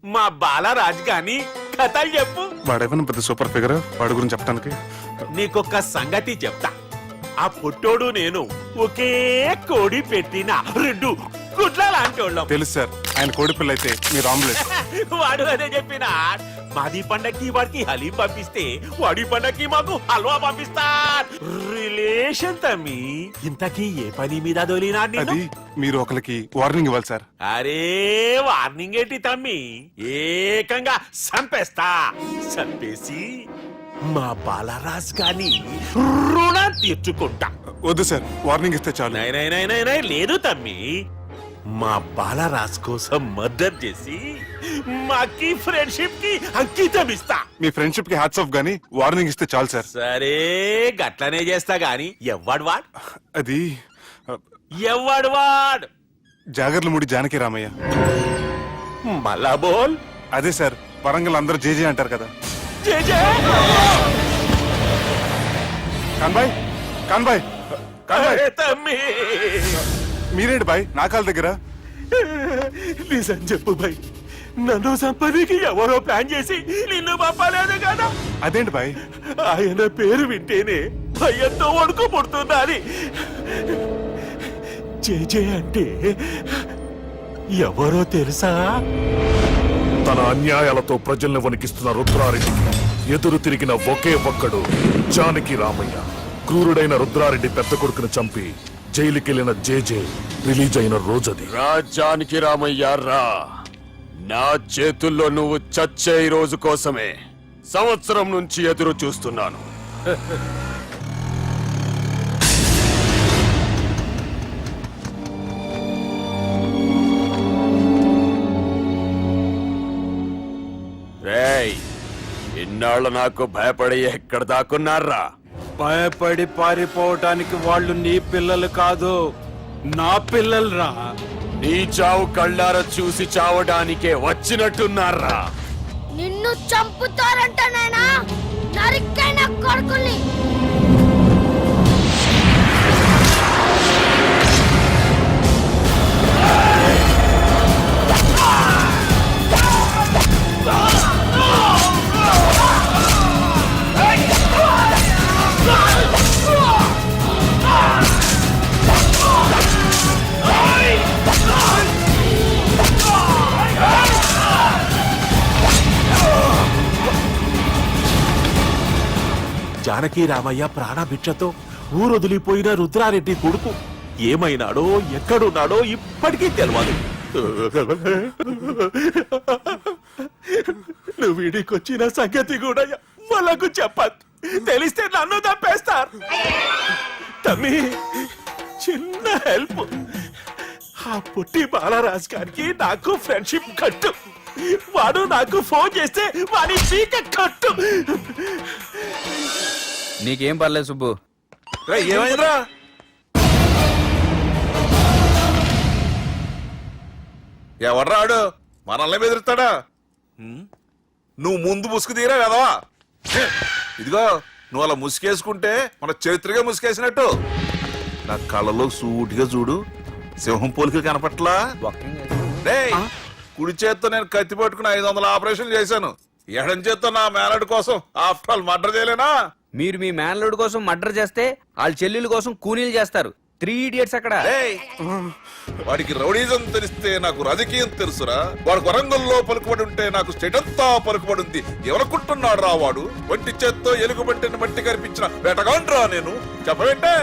S12: మా బాలరాజ్ గాని కథలు చెప్పు.
S5: వాడేమైనా పెద్ద సూపర్ ఫిగర్, వాడి గురించి చెప్పడానికి.
S12: నీకొక సంగతి చెప్తా. ఆ పుట్టోడు నేను ఒకే కోడి పెట్టిన 2 గుడ్ల లాంటోళ్ళం.
S5: తెలుసు సార్, ఆయన కోడి పిల్ల అయితే మీరు ఆమ్లెట్.
S12: వాడు అదే చెప్పిన. మాది పండక్కి వాడికి హలీం పంపిస్తే వాడి పండక్కి మాకు హల్వా పంపిస్తా. రిలేషన్ తమ్మి. ఇంతకీ ఏ పని మీద దొలినా?
S5: అది మీరు ఒకరికి వార్నింగ్ ఇవ్వాలి సార్.
S12: అరే వార్నింగ్ ఏంటి తమ్మి, ఏకంగా సంపేస్తా. సంపేసి మా బాలరాజ్ గాని రుణం తీర్చుకుంటా.
S5: వద్దు సార్, వార్నింగ్ ఇస్తే చాలు.
S12: నై లేదు తమ్మి, మా బాలరాజ్ కోసం మర్డర్ చేసి మాకి ఫ్రెండ్షిప్ కి అంకితం ఇస్తా.
S5: మీ ఫ్రెండ్షిప్ కి హ్యాట్స్ ఆఫ్ గానీ వార్నింగ్ ఇస్తే చాలు సార్.
S12: సరే గట్లనే చేస్తా గాని ఎవ్వడు వాడ్?
S5: అది
S12: ఎవ్వడు వాడ్?
S5: జాగర్లమూడి జానకి రామయ్య.
S12: మళ్ళా బోల్.
S5: అదే సార్, వరంగల్ అందరూ జేజే అంటారు కదా. కాన్బాయ్, కాన్బాయ్, కాన్బాయ్.
S12: తమ్మి
S5: మీరేంటి బాయ్ నా కాళ్ళ దగ్గర?
S12: నిజం చెప్పు బాయ్, నన్ను సంపదికి ఎవరో ప్లాన్ చేసి నిన్ను పంపలేదు కదా.
S5: అదేంటి బాయ్?
S12: ఆయన పేరు వింటేనే భయంతో వణుకు పుడుతున్నది. జేజే అంటే ఎవరో తెలుసా?
S1: తన అన్యాయాలతో ప్రజల్ని వణికిస్తున్న రుద్రారెడ్డికి ఎదురు తిరిగిన ఒకే ఒక్కడు జానకి రామయ్య. క్రూరుడైన రుద్రారెడ్డి పెద్ద కొడుకును చంపి జైలుకెళ్లిన జేజే రిలీజ్ అయిన రోజది.
S7: రాజ్యానికి రామయ్య రా, నా చేతుల్లో నువ్వు చచ్చే ఈ రోజు కోసమే సంవత్సరం నుంచి ఎదురు చూస్తున్నాను. రేయ్, ఇన్నాళ్ళు నాకు భయపడి ఎక్కడ దాక్కున్నారా?
S9: భయపడి పారిపోవటానికి వాళ్ళు నీ పిల్లలు కాదు, నా పిల్లలు రా.
S7: నీ చావు కళ్ళార చూసి చావడానికే వచ్చినట్టున్నారా?
S6: నిన్ను చంపుతారంట నేనా నరికైన కొడుకుల్ని.
S12: జానకి రామయ్య ప్రాణభిక్షతో ఊరొదిలిపోయిన రుద్రారెడ్డి కొడుకు ఏమైనాడో ఎక్కడున్నాడో ఇప్పటికీ తెలియదు. నువ్వు వీడికొచ్చిన సంగతి కూడా వాళ్ళకు చెప్పద్దు. తెలిస్తే నన్ను తప్పేస్తారు. తమ్మి, చిన్న హెల్ప్. ఆ పుట్టి బాలరాజ్ గారికి నాకు ఫ్రెండ్షిప్ కట్టు. వాడు నాకు ఫోన్ చేస్తే వాడి చీక కట్టు.
S4: నీకేం పర్లేదు సుబ్బు.
S1: ఏమైందిరా? ఎవర్రాడు మనల్ని బెదిరిస్తాడా? నువ్వు ముందు ముసుగు తీరా కదవా? ఇదిగో నువ్వు అలా ముసుకేసుకుంటే మన చరిత్రగా ముసుకేసినట్టు. నా కళ్ళలో సూటిగా చూడు, సింహం పోలికలు కనపట్లా? డేయ్, కుడి చేత్తో నేను కత్తి పట్టుకుని 500 ఆపరేషన్లు చేశాను. ఎడం చేత్తో నా మేనడు కోసం ఆఫ్టర్ ఆల్ మర్డర్ చేయలేనా?
S4: మీరు మీ మేనల్లుడి కోసం మర్డర్ చేస్తే వాళ్ళ చెల్లెల కోసం కూనీలు చేస్తారు. 3 ఇడియట్స్ అక్కడ.
S1: డేయ్, వాడికి రౌడీజం తెలిస్తే నాకు రాజకీయం తెలుసురా. వాడు వరంగల్లో పలుకుబడి ఉంటే నాకు స్టేట్ అంతా పలుకుబడి ఉంది. ఎవరనుకుంటున్నాడు రా వాడు? వంటి చేత్తో ఎలుగుబంటిని మట్టి కనిపించిన వేటగాండ్రా నేను. చెప్పవేంటే?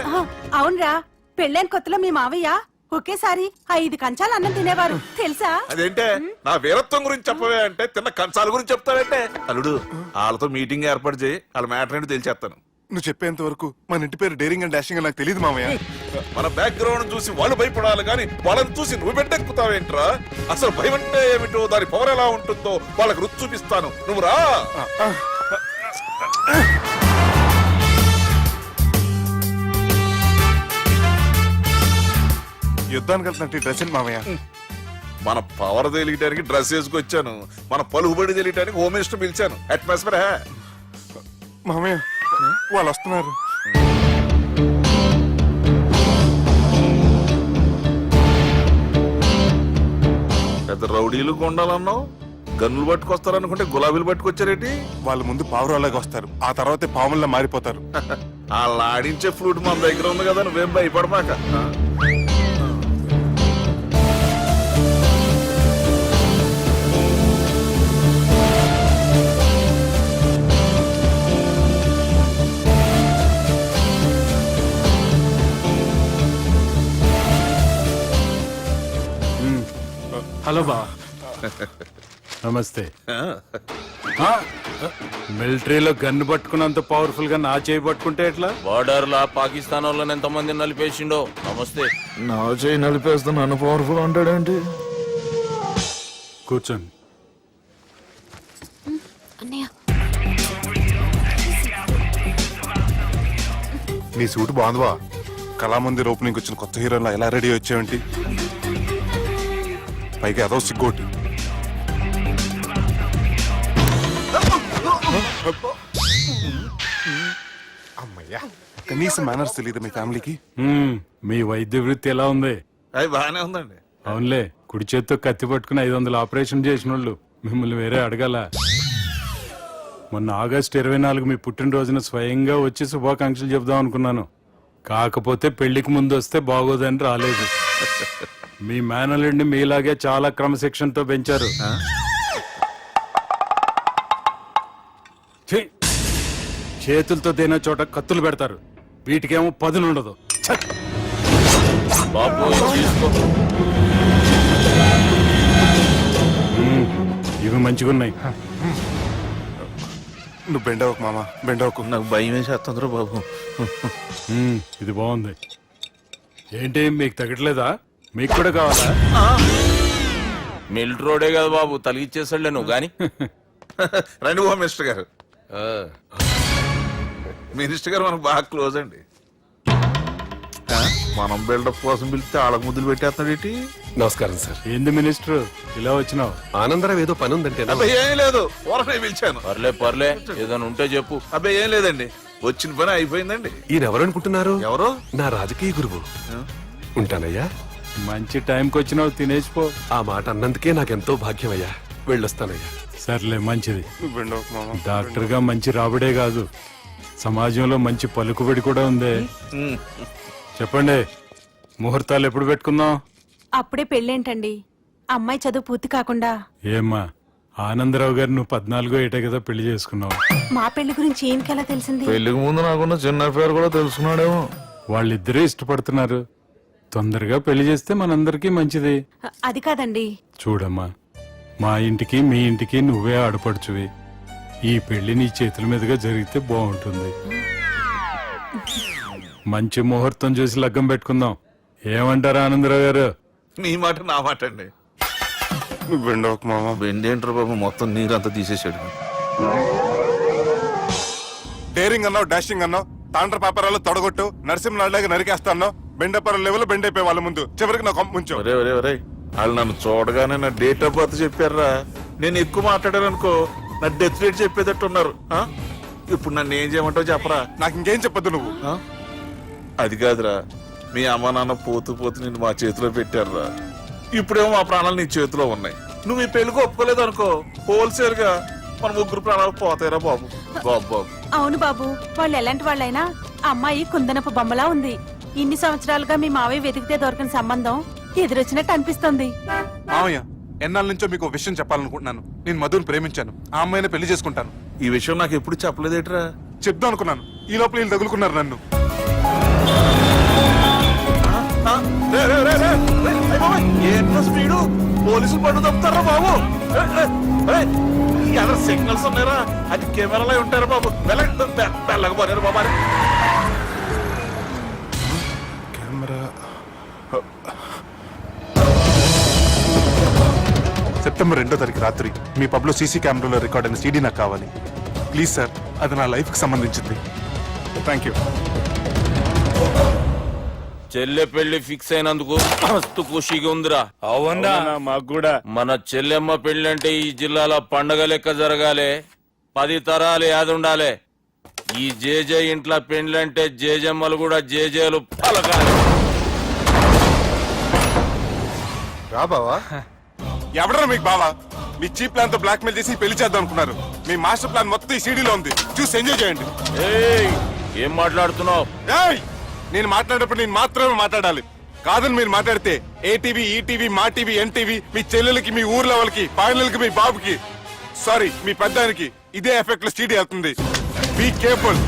S10: అవునరా, పెళ్ళైన కొత్తలో మీ మావయ్య ఒకేసారి 5 కంచాలు అన్నం తినేవారు తెలుసా?
S1: అదేంటే నా వీరత్వం గురించి చెప్పవే అంటే తిన్న కంచాల గురించి చెప్తావేంటే? అల్లుడు, వాళ్ళతో మీటింగ్ ఏర్పాటు చేయి, వాళ్ళ మ్యాటర్ ఏంటో తెలిచేస్తాను.
S5: నువ్వు చెప్పేంత వరకు మన ఇంటి పేరు డేరింగ్ అండ్ డాషింగ్ నాకు తెలియదు మామయ్య.
S1: మన బ్యాక్గ్రౌండ్ చూసి వాళ్ళు భయపడాలి కానీ వాళ్ళని చూసి నువ్వు బిడ్డెక్కుతావేంట్రా? అసలు భయం అంటే ఏమిటో, దాని పవర్ ఎలా ఉంటుందో వాళ్ళకి రుచి చూపిస్తాను. నువ్వు రా.
S5: యుద్ధానికి వెళ్తున్నట్టు డ్రెస్ ఏంటి మామయ్య?
S1: మన పవర్ తెలియటానికి డ్రెస్ వేసుకొచ్చాను. మన పలుకుబడి తెలియటానికి హోమ్ మినిస్టర్ పిలిచాను. అట్మాస్ఫియర్ హే.
S5: మామయ్య, వాళ్ళు వస్తున్నారు.
S1: పెద్ద రౌడీలు కొండాలన్నావు, గన్నులు పట్టుకొస్తారనుకుంటే గులాబీలు పట్టుకొచ్చారేంటి?
S5: వాళ్ళ ముందు పావురాలాగా వస్తారు, ఆ తర్వాతే పాముల్లా మారిపోతారు.
S1: వాళ్ళ ఆడించే ఫ్లూట్ మన దగ్గర ఉంది కదా, నువ్వేం భయపడమాక.
S9: హలో బా. నమస్తే. మిలిటరీలో గన్ను పట్టుకున్నంత పవర్ఫుల్ గా నా చేయి పట్టుకుంటే ఎట్లా?
S12: బార్డర్ లా పాకిస్తాన్ వాళ్ళని ఎంతమంది నలిపేసిండో. నమస్తే.
S1: నా చేయి నలిపేస్తా నన్ను పవర్ఫుల్ అంటాడేంటి?
S9: కూర్చోండి.
S6: అన్నయ్య,
S5: నీ సూట్ బాగుందివా? కళామందిర్ ఓపెనింగ్ వచ్చిన కొత్త హీరోలా ఎలా రెడీ వచ్చావేంటి? పైగా అదో సిగ్గోటి. అమ్మయ్యా, కనీసం మేనర్స్ తెలియదు మీ ఫ్యామిలీకి.
S9: మీ వైద్య వృత్తి ఎలా ఉంది?
S1: అది బాగానే ఉందండి.
S9: అవునులే, కుడి చేత్తో కత్తి పట్టుకుని 500 ఆపరేషన్ చేసిన వాళ్ళు మిమ్మల్ని వేరే అడగాల. మొన్న ఆగస్టు 24 మీ పుట్టినరోజున స్వయంగా వచ్చి శుభాకాంక్షలు చెబుదాం అనుకున్నాను. కాకపోతే పెళ్లికి ముందు వస్తే బాగోదని రాలేదు. మీ మేనల్లుడిని మీలాగే చాలా క్రమశిక్షణతో పెంచారు. ఛీ! చేతులతో తినే చోట కత్తులు పెడతారు, వీటికేమో పదునుండదు. ఛ! ఇవి మంచిగున్నాయి.
S5: నువ్వు బెండవకు మామ, బెండవకు.
S1: నాకు భయం వేసేస్తుందిరా బాబు.
S9: ఇది బాగుంది. ఏంటి మీకు తగ్గట్లేదా? మీకు కూడా కావాలా?
S7: మిల్ట్ రోడే కదా బాబు, తలిగిచ్చేసాడులే నువ్వు గాని.
S1: రండి బాబు మినిస్టర్ గారు. మినిస్టర్ గారు మనకు బాగా క్లోజ్ అండి. మనం బిల్డప్ కోసం పిలిస్తే ఆళ్ళకు ముద్దులు పెట్టేస్తున్నాడు ఏంటి?
S12: నమస్కారం సార్.
S9: ఏంది మినిస్టర్ ఇలా వచ్చినావు?
S12: ఆనందరావు ఏదో పని ఉందంటే
S1: అబ్బాయి ఏం లేదు, ఊరనే పిలిచాను.
S7: పర్లే ఏదైనా ఉంటే చెప్పు.
S1: అబ్బాయి ఏం లేదండి, వచ్చిన పని అయిపోయిందండి.
S12: ఈయన ఎవరు అనుకుంటున్నారు?
S1: ఎవరు?
S12: నా రాజకీయ గురువు. ఉంటానయ్యా.
S9: మంచి టైంకి వచ్చినావు, తినేసిపో.
S12: ఆ మాట అన్నందుకే నాకెంతో భాగ్యం అయ్యా. వెళ్ళొస్తానయ్యా.
S9: సర్లే, మంచిది.
S5: నువ్వు బెండవకు మామ.
S9: డాక్టర్ గా మంచి రాబడే కాదు, సమాజంలో మంచి పలుకుబడి కూడా ఉంది. చెప్పండి, ముహూర్తాలు ఎప్పుడు పెట్టుకుందాం?
S10: అప్పుడే పెళ్ళేంటండి, అమ్మాయి చదువు పూర్తి కాకుండా.
S9: ఏమ్మా, ఆనందరావు గారు నువ్వు 14 ఏటే కదా పెళ్లి చేసుకున్నావు.
S10: మా పెళ్లి గురించి ఈయనకెలా తెలిసింది?
S1: పెళ్లికి ముందు నాకున్న చిన్న పేరు కూడా తెలుసుకున్నాడేమో.
S9: వాళ్ళిద్దరే ఇష్టపడుతున్నారు. తొందరగా పెళ్లి చేస్తే మనందరికీ మంచిది.
S10: అది కాదండి.
S9: చూడమ్మా, మా ఇంటికి మీ ఇంటికి నువ్వే ఆడపడుచువి. ఈ పెళ్లి నీ చేతుల మీదుగా జరిగితే బాగుంటుంది. మంచి ముహూర్తం చూసి లగ్గం పెట్టుకుందాం. ఏమంటారు ఆనందరావు గారు?
S1: నీ మాట నా మాట అండి.
S5: నువ్వు బెండవకు మామ.
S1: బెండేంటారు బాబు, మొత్తం నీరంతా తీసేసాడు.
S5: డేరింగ్ అన్నావు, డాషింగ్ అన్నావు, తాండ్ర పాపరాలు తొడగొట్టు, నరసింహనాయుడులాగా నరికేస్తా అన్నావు. బెండపర లెవెల్ బెండ్ అయిపోయి వాళ్ళ ముందు చివరికి నా కొంప ముంచావు.
S1: ఒరే ఒరే ఒరే, వాళ్ళు నన్ను చూడగానే నా డేట్ ఆఫ్ బర్త్ చెప్పారా? నేను ఎక్కువ మాట్లాడాను అనుకో, నా డెత్ రేట్ చెప్పేటట్టు ఉన్నారు. ఇప్పుడు నన్ను ఏం చేయమంటావు చెప్పరా?
S5: నాకు ఇంకేం చెప్పొద్దు నువ్వు.
S1: అది కాదురా, మీ అమ్మ నాన్న పోతూ పోతూ నిన్ను మా చేతిలో పెట్టారురా. ఇప్పుడేమో మా ప్రాణాలు నీ చేతిలో ఉన్నాయి. నువ్వు ఈ పెళ్లికి ఒప్పుకోలేదు అనుకో, హోల్సేల్ గా మన ముగ్గురు ప్రాణాలు పోతాయిరా బాబు. బాబు బాబు.
S10: అవును బాబు, వాళ్ళు ఎలాంటి వాళ్ళైనా అమ్మాయి కుందనపు బొమ్మలా ఉంది. ఇన్ని సంవత్సరాలుగా మీ మావయ్య వెతికితే దొరకని సంబంధం ఎదురొచ్చినట్టు అనిపిస్తుంది.
S5: మామయ్య, ఎన్నాళ్ళ నుంచో మీకు ఒక విషయం చెప్పాలనుకుంటున్నాను. నేను మధుని ప్రేమించాను, ఆ అమ్మాయిని పెళ్లి చేసుకుంటాను.
S1: ఈ విషయం నాకు ఎప్పుడు చెప్పలేదేట్రా?
S5: చెప్దాం అనుకున్నాను, ఈ లోపల వీళ్ళు తగులుకున్నారు నన్ను.
S1: ఏంట్రా స్పీడు? పోలీసులు పట్టు తప్పుతారా బాబు? ఎలా సిగ్నల్స్ ఉన్నారా? అది కెమెరాలో ఉంటారా బాబు? వెళ్ళకపోయారు బాబా.
S5: కెమెరా. సెప్టెంబర్ 2వ తారీఖు రాత్రి మీ పబ్లో సీసీ కెమెరాలో రికార్డ్ అయిన సీడీ నాకు కావాలి. ప్లీజ్ సార్, అది నా లైఫ్ కి సంబంధించింది. Thank you.
S7: చెల్లె పెళ్లి ఫిక్స్ అయినందుకు మస్తు ఖుషిగా ఉందిరా.
S3: అవునా? మాకు కూడా.
S7: మన చెల్లెమ్మ పెళ్లి అంటే ఈ జిల్లాలో పండగ లెక్క జరగాలి, 10 తరాలు యాదుండాలి. ఈ జేజే ఇంట్లో పెండ్లంటే జేజమ్మలు కూడా జేజేలు పలకాలి.
S5: రా బావా. ఎవడరా మీకు బావా? మీ చీప్ ప్లాన్ తో బ్లాక్ మెయిల్ చేసి పెళ్లి చేద్దాం అనుకున్నారు. మీ మాస్టర్ ప్లాన్ మొత్తం ఈ సీడీలో ఉంది, చూసి ఎంజాయ్ చేయండి.
S7: ఏయ్, ఏం మాట్లాడుతున్నావు?
S5: ఏయ్, నేను మాట్లాడేటప్పుడు నేను మాత్రమే మాట్లాడాలి. కాదని మీరు మాట్లాడితే ఏటీవీ, ఈటీవీ, మా టీవీ, ఎన్టీవీ, మీ చెల్లెలకి, మీ ఊర్లో వాళ్ళకి, పాయలకి, మీ బాబుకి, సారీ మీ పెద్దానికి ఇదే ఎఫెక్ట్ లో సీడీ అవుతుంది. Be careful.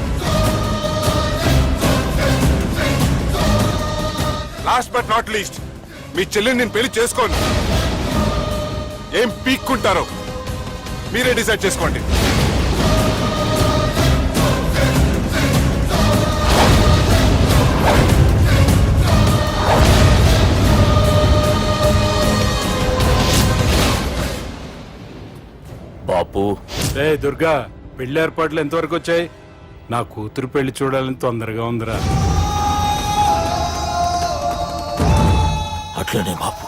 S5: Last but not least, మీ చెల్లెని నేను పెళ్లి చేసుకోను. ఏం పీక్కుంటారో మీరే డిసైడ్ చేసుకోండి.
S7: బాపు,
S9: రే దుర్గా, పెళ్లి ఏర్పాట్లు ఎంతవరకు వచ్చాయి? నా కూతురు పెళ్లి చూడాలని తొందరగా ఉందిరా.
S7: అట్లనే బాపు.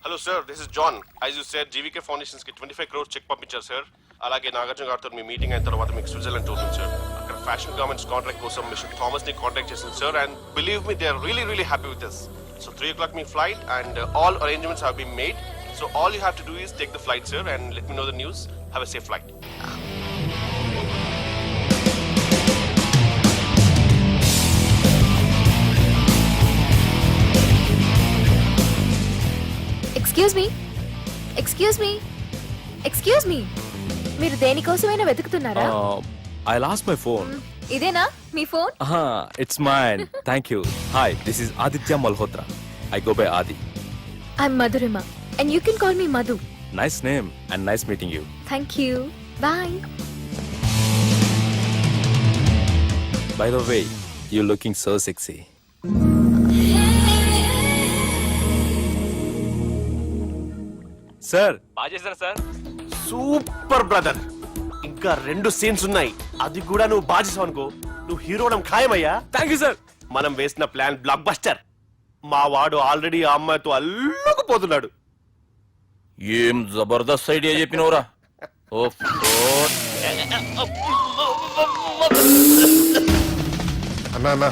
S13: Hello sir, this is John. As you said GVK foundations కి 25 crores చెక్ పంపించారు సార్. అలాగే నాగార్జున గారితో మీ మీటింగ్ అయిన తర్వాత మీకు స్విట్జర్లాండ్ టూర్ ఉంది సార్. అక్కడ ఫ్యాషన్ గార్మెంట్స్ కాంట్రాక్ట్ కోసం మిస్టర్ థామస్ ని కాంటాక్ట్ చేసింది సార్. And believe me, they are really happy with this. So 3 o'clock మీ flight and all arrangements have been made. So all you have to do is take the flight sir and let me know the news. Have a safe flight.
S6: Excuse me మీరు దేనికోసమైనా వెతుకుతున్నారా?
S4: I lost my phone.
S6: ఇదేనా మీ phone?
S4: It's mine. Thank you. Hi, this is Aditya Malhotra. I go by Aadi.
S6: I'm Madhurima and you can call me Madhu.
S4: Nice name and nice meeting you.
S6: Thank you. Bye.
S4: By the way, you looking so sexy. Sir బాగా చేశారు sir.
S12: Super brother. ఇంకా 2 scenes ఉన్నాయి, అది కూడా నువ్వు బాధ్యసావు అనుకో, నువ్వు హీరోడం ఖాయమయ్యా.
S4: Thank you sir.
S12: మనం వేసిన ప్లాన్ బ్లాక్ బస్టర్. మా వాడు ఆల్రెడీ ఆ అమ్మాయితో అల్లుకుపోతున్నాడు.
S7: ఏం జబర్దస్త్ ఐడియా చెప్పినవురా.
S5: అన్నా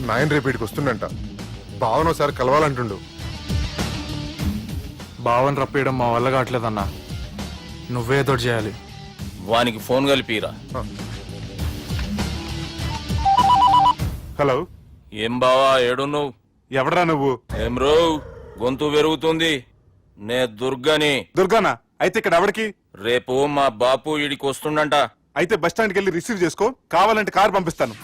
S5: నాయన రేపు ఇక్కడికి వస్తుండంట. భావన ఒకసారి కలవాలంటుండు.
S9: భావన రప్పేయడం మా వల్ల కావట్లేదన్నా, నువ్వేదో చేయాలి.
S7: వానికి ఫోన్ కలిపిరా.
S5: హలో,
S7: ఏం బావా ఏడున్నావు?
S5: ఎవడరా నువ్వు?
S7: ఏం రో గొంతు పెరుగుతుంది. నే దుర్గని.
S5: దుర్గానా? అయితే ఇక్కడ ఎవడికి?
S7: రేపు మా బాపు ఈడికి వస్తుండంట.
S5: అయితే బస్ స్టాండ్కి వెళ్ళి రిసీవ్ చేసుకో, కావాలంటే కార్ పంపిస్తాను.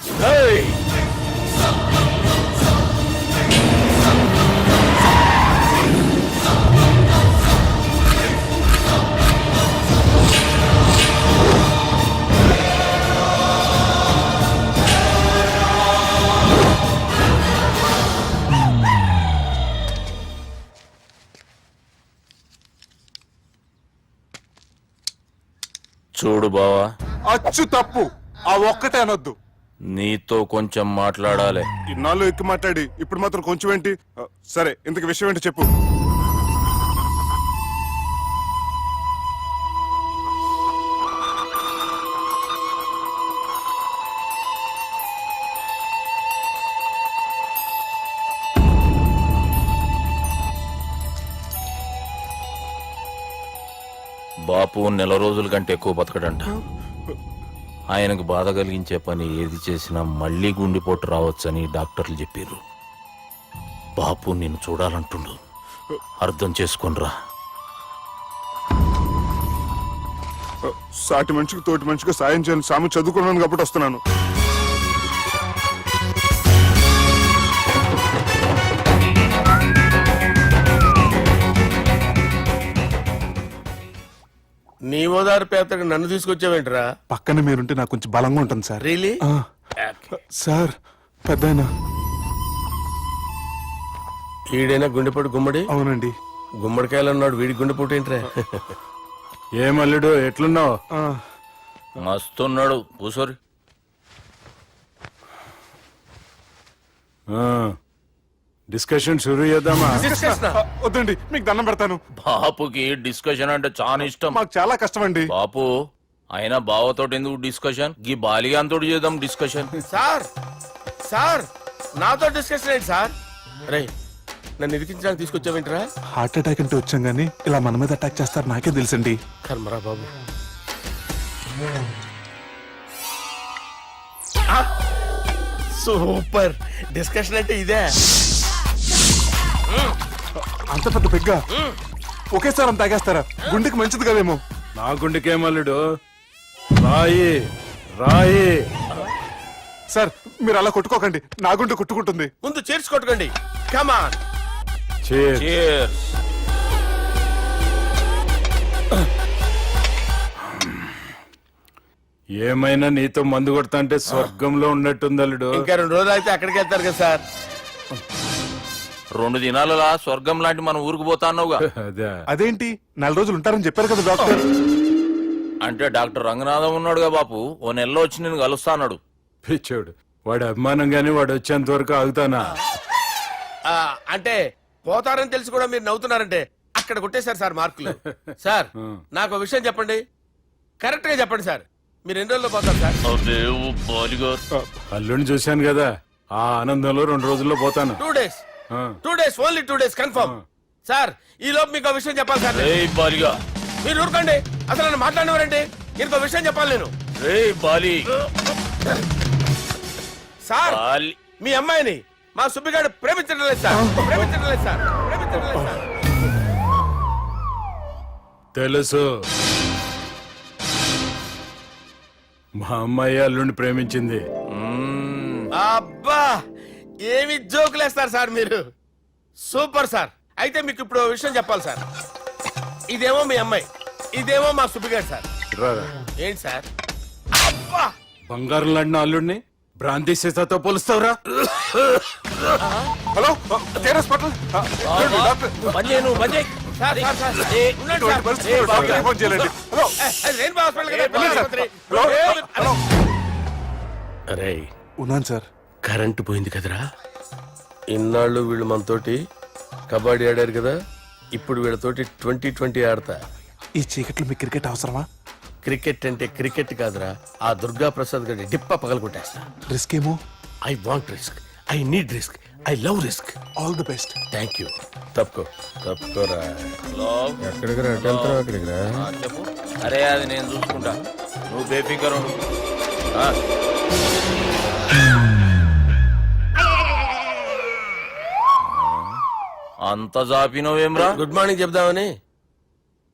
S7: చూడు బావా,
S5: అచ్చు తప్పు, ఆ ఒక్కటే అనొద్దు.
S7: నీతో కొంచెం మాట్లాడాలి.
S5: ఇన్నాళ్ళు ఎక్కువ మాట్లాడి ఇప్పుడు మాత్రం కొంచెం ఏంటి? సరే, ఇంతకు విషయం ఏంటి చెప్పు.
S7: బాపు 4 రోజుల కంటే ఎక్కువ బతకడంట. ఆయనకు బాధ కలిగించే పని ఏది చేసినా మళ్ళీ గుండెపోటు రావచ్చని డాక్టర్లు చెప్పారు. బాపు నిన్ను చూడాలంటుండు, అర్థం చేసుకొనిరా.
S5: సాటి మనిషికి తోటి మనిషికి సాయం చేయని సామి చదువుకున్నాను కాబట్టి వస్తున్నాను.
S3: నీ ఓదారు పేతకి నన్ను తీసుకొచ్చావేంట్రా?
S5: పక్కన మీరుంటే నాకు కొంచెం బలంగా ఉంటుంది సార్.
S3: రియలీ?
S5: సార్, పెద్దయినా.
S3: ఈడైనా గుండెపోటు గుమ్మడి?
S5: అవునండి.
S3: గుమ్మడికాయలు అన్నాడు, వీడి గుండెపోటు ఏంట్రా?
S9: ఏమల్లుడు ఎట్లున్నావు?
S7: మస్తున్నాడు కూసోరి.
S9: డిస్కషన్ షురూ చేద్దామా?
S5: వద్దండి, మీకు దండం పెడతాను.
S7: బాపుకి డిస్కషన్ అంటే చాలా ఇష్టం.
S5: మాకు చాలా కష్టం అండి.
S7: బాపు అయినా బావతోటి ఎందుకు డిస్కషన్? గీ బాలిగాంతోటి చేద్దాం డిస్కషన్.
S3: సార్ నాతో డిస్కషన్ ఏంటి సార్? రే, నన్ను ఇరికించడానికి తీసుకొచ్చావేంట్రా?
S5: హార్ట్ అటాక్ అంటే వచ్చాం గానీ ఇలా మన మీద అటాక్ చేస్తారు నాకే తెలుసండి.
S3: కర్మరా బాబు. సూపర్ డిస్కషన్ అంటే ఇదే.
S5: అంత పెద్ద పెగ్గా ఒకేసారి అంత తాగేస్తారా? గుండెకి మంచిది కదేమో.
S9: నా గుండెకేమల్లుడు, రాయి రాయి.
S5: సార్, మీరు అలా కొట్టుకోకండి, నా గుండె కొట్టుకుంటుంది.
S3: ముందు చేర్చుకొట్టుకోండి. కమాన్.
S7: Cheers.
S9: ఏమైనా నీతో మందు కొడతా అంటే స్వర్గంలో ఉన్నట్టుంది అల్లుడు.
S3: ఇంకా 2 రోజులు అయితే అక్కడికి వెళ్తారు కదా సార్.
S7: 2 దినాలలా స్వర్గం లాంటి మన ఊరికి పోతాన్నావుగా.
S9: అదే.
S5: అదేంటి, 4 రోజులు ఉంటారని చెప్పారు కదా డాక్టర్.
S7: అంటే డాక్టర్ రంగనాథం ఉన్నాడుగా బాపు, ఓ నెలలో వచ్చి నేను కలుస్తా అన్నాడు.
S9: పిచ్చోడు, వాడి అభిమానంగానే వాడు వచ్చేంత వరకు ఆగుతానా?
S3: అంటే పోతారని తెలిసి కూడా మీరు నవ్వుతున్నారంటే అక్కడ కొట్టేశారు సార్ మార్కులు. సార్ నాకు విషయం చెప్పండి, కరెక్ట్ గా చెప్పండి సార్, మీరు ఎన్ని రోజుల్లో పోతారు సార్?
S9: అల్లుడిని చూశాను కదా, ఆ ఆనందంలో 2 రోజుల్లో పోతాను.
S3: 2 days, 2 days, only 2 days confirm. Sir ఈ లోపు మీకు ఒక విషయం చెప్పాలి సార్. మీరు ఊరుకోండి, అసలు నన్ను మాట్లాడినవారండి, ఇంకో విషయం చెప్పాలి నేను. సార్ మీ అమ్మాయిని మా సుబ్బిగాడు ప్రేమించడం లేదు సార్, ప్రేమించడం లేదు సార్, ప్రేమించడం లేదు సార్.
S9: తెలుసు, మా అమ్మాయి అల్లుడిని ప్రేమించింది.
S3: అబ్బా ఏమి జోకులేస్తారు సార్ మీరు, సూపర్ సార్. అయితే మీకు ఇప్పుడు ఓ విషయం చెప్పాలి సార్. ఇదేమో మీ అమ్మాయి, ఇదేమో మా సుబ్బిగాడు సార్.
S9: రారా.
S3: ఏంటి సార్? అబ్బా
S9: బంగారం లాంటి అల్లుడిని భ్రాంతి సీతతో పోలుస్తావురా?
S5: Hello care hospital
S3: sir sir sir ఉండండి సార్.
S5: ఫోన్ చేయాలండి. హలో
S3: రెయిన్బో హాస్పిటల్ కదా,
S5: వెళ్ళండి సార్.
S3: ఆసుపత్రి.
S5: హలో
S3: అరే
S5: ఉన్నాను సార్.
S3: కరెంటు పోయింది కదరా, ఇన్నాళ్ళు వీళ్ళు మనతోటి కబడ్డీ ఆడారు కదా, ఇప్పుడు వీళ్ళతోటి 2020 ఆడతా.
S5: ఈ చీకట్లో మీకు క్రికెట్ అవసరమా?
S3: క్రికెట్ అంటే క్రికెట్ కాదురా, ఆ దుర్గా ప్రసాద్ గారి డిప్ప పగల కొట్టేస్తా.
S5: రిస్క్ ఏమో.
S3: I want risk, I need risk, I love risk.
S5: All the best.
S3: Thank you. తప్పుకోరా.
S4: ఎక్కడికి రా, వెళ్తావు అక్కడికి రా.
S7: చెప్పు. అరే అది నేను చూసుకుంటా, నువ్వు బేఫికర్ ఉండు. అంత జాపినవేమ్రా?
S3: గుడ్ మార్నింగ్ చెప్దామని.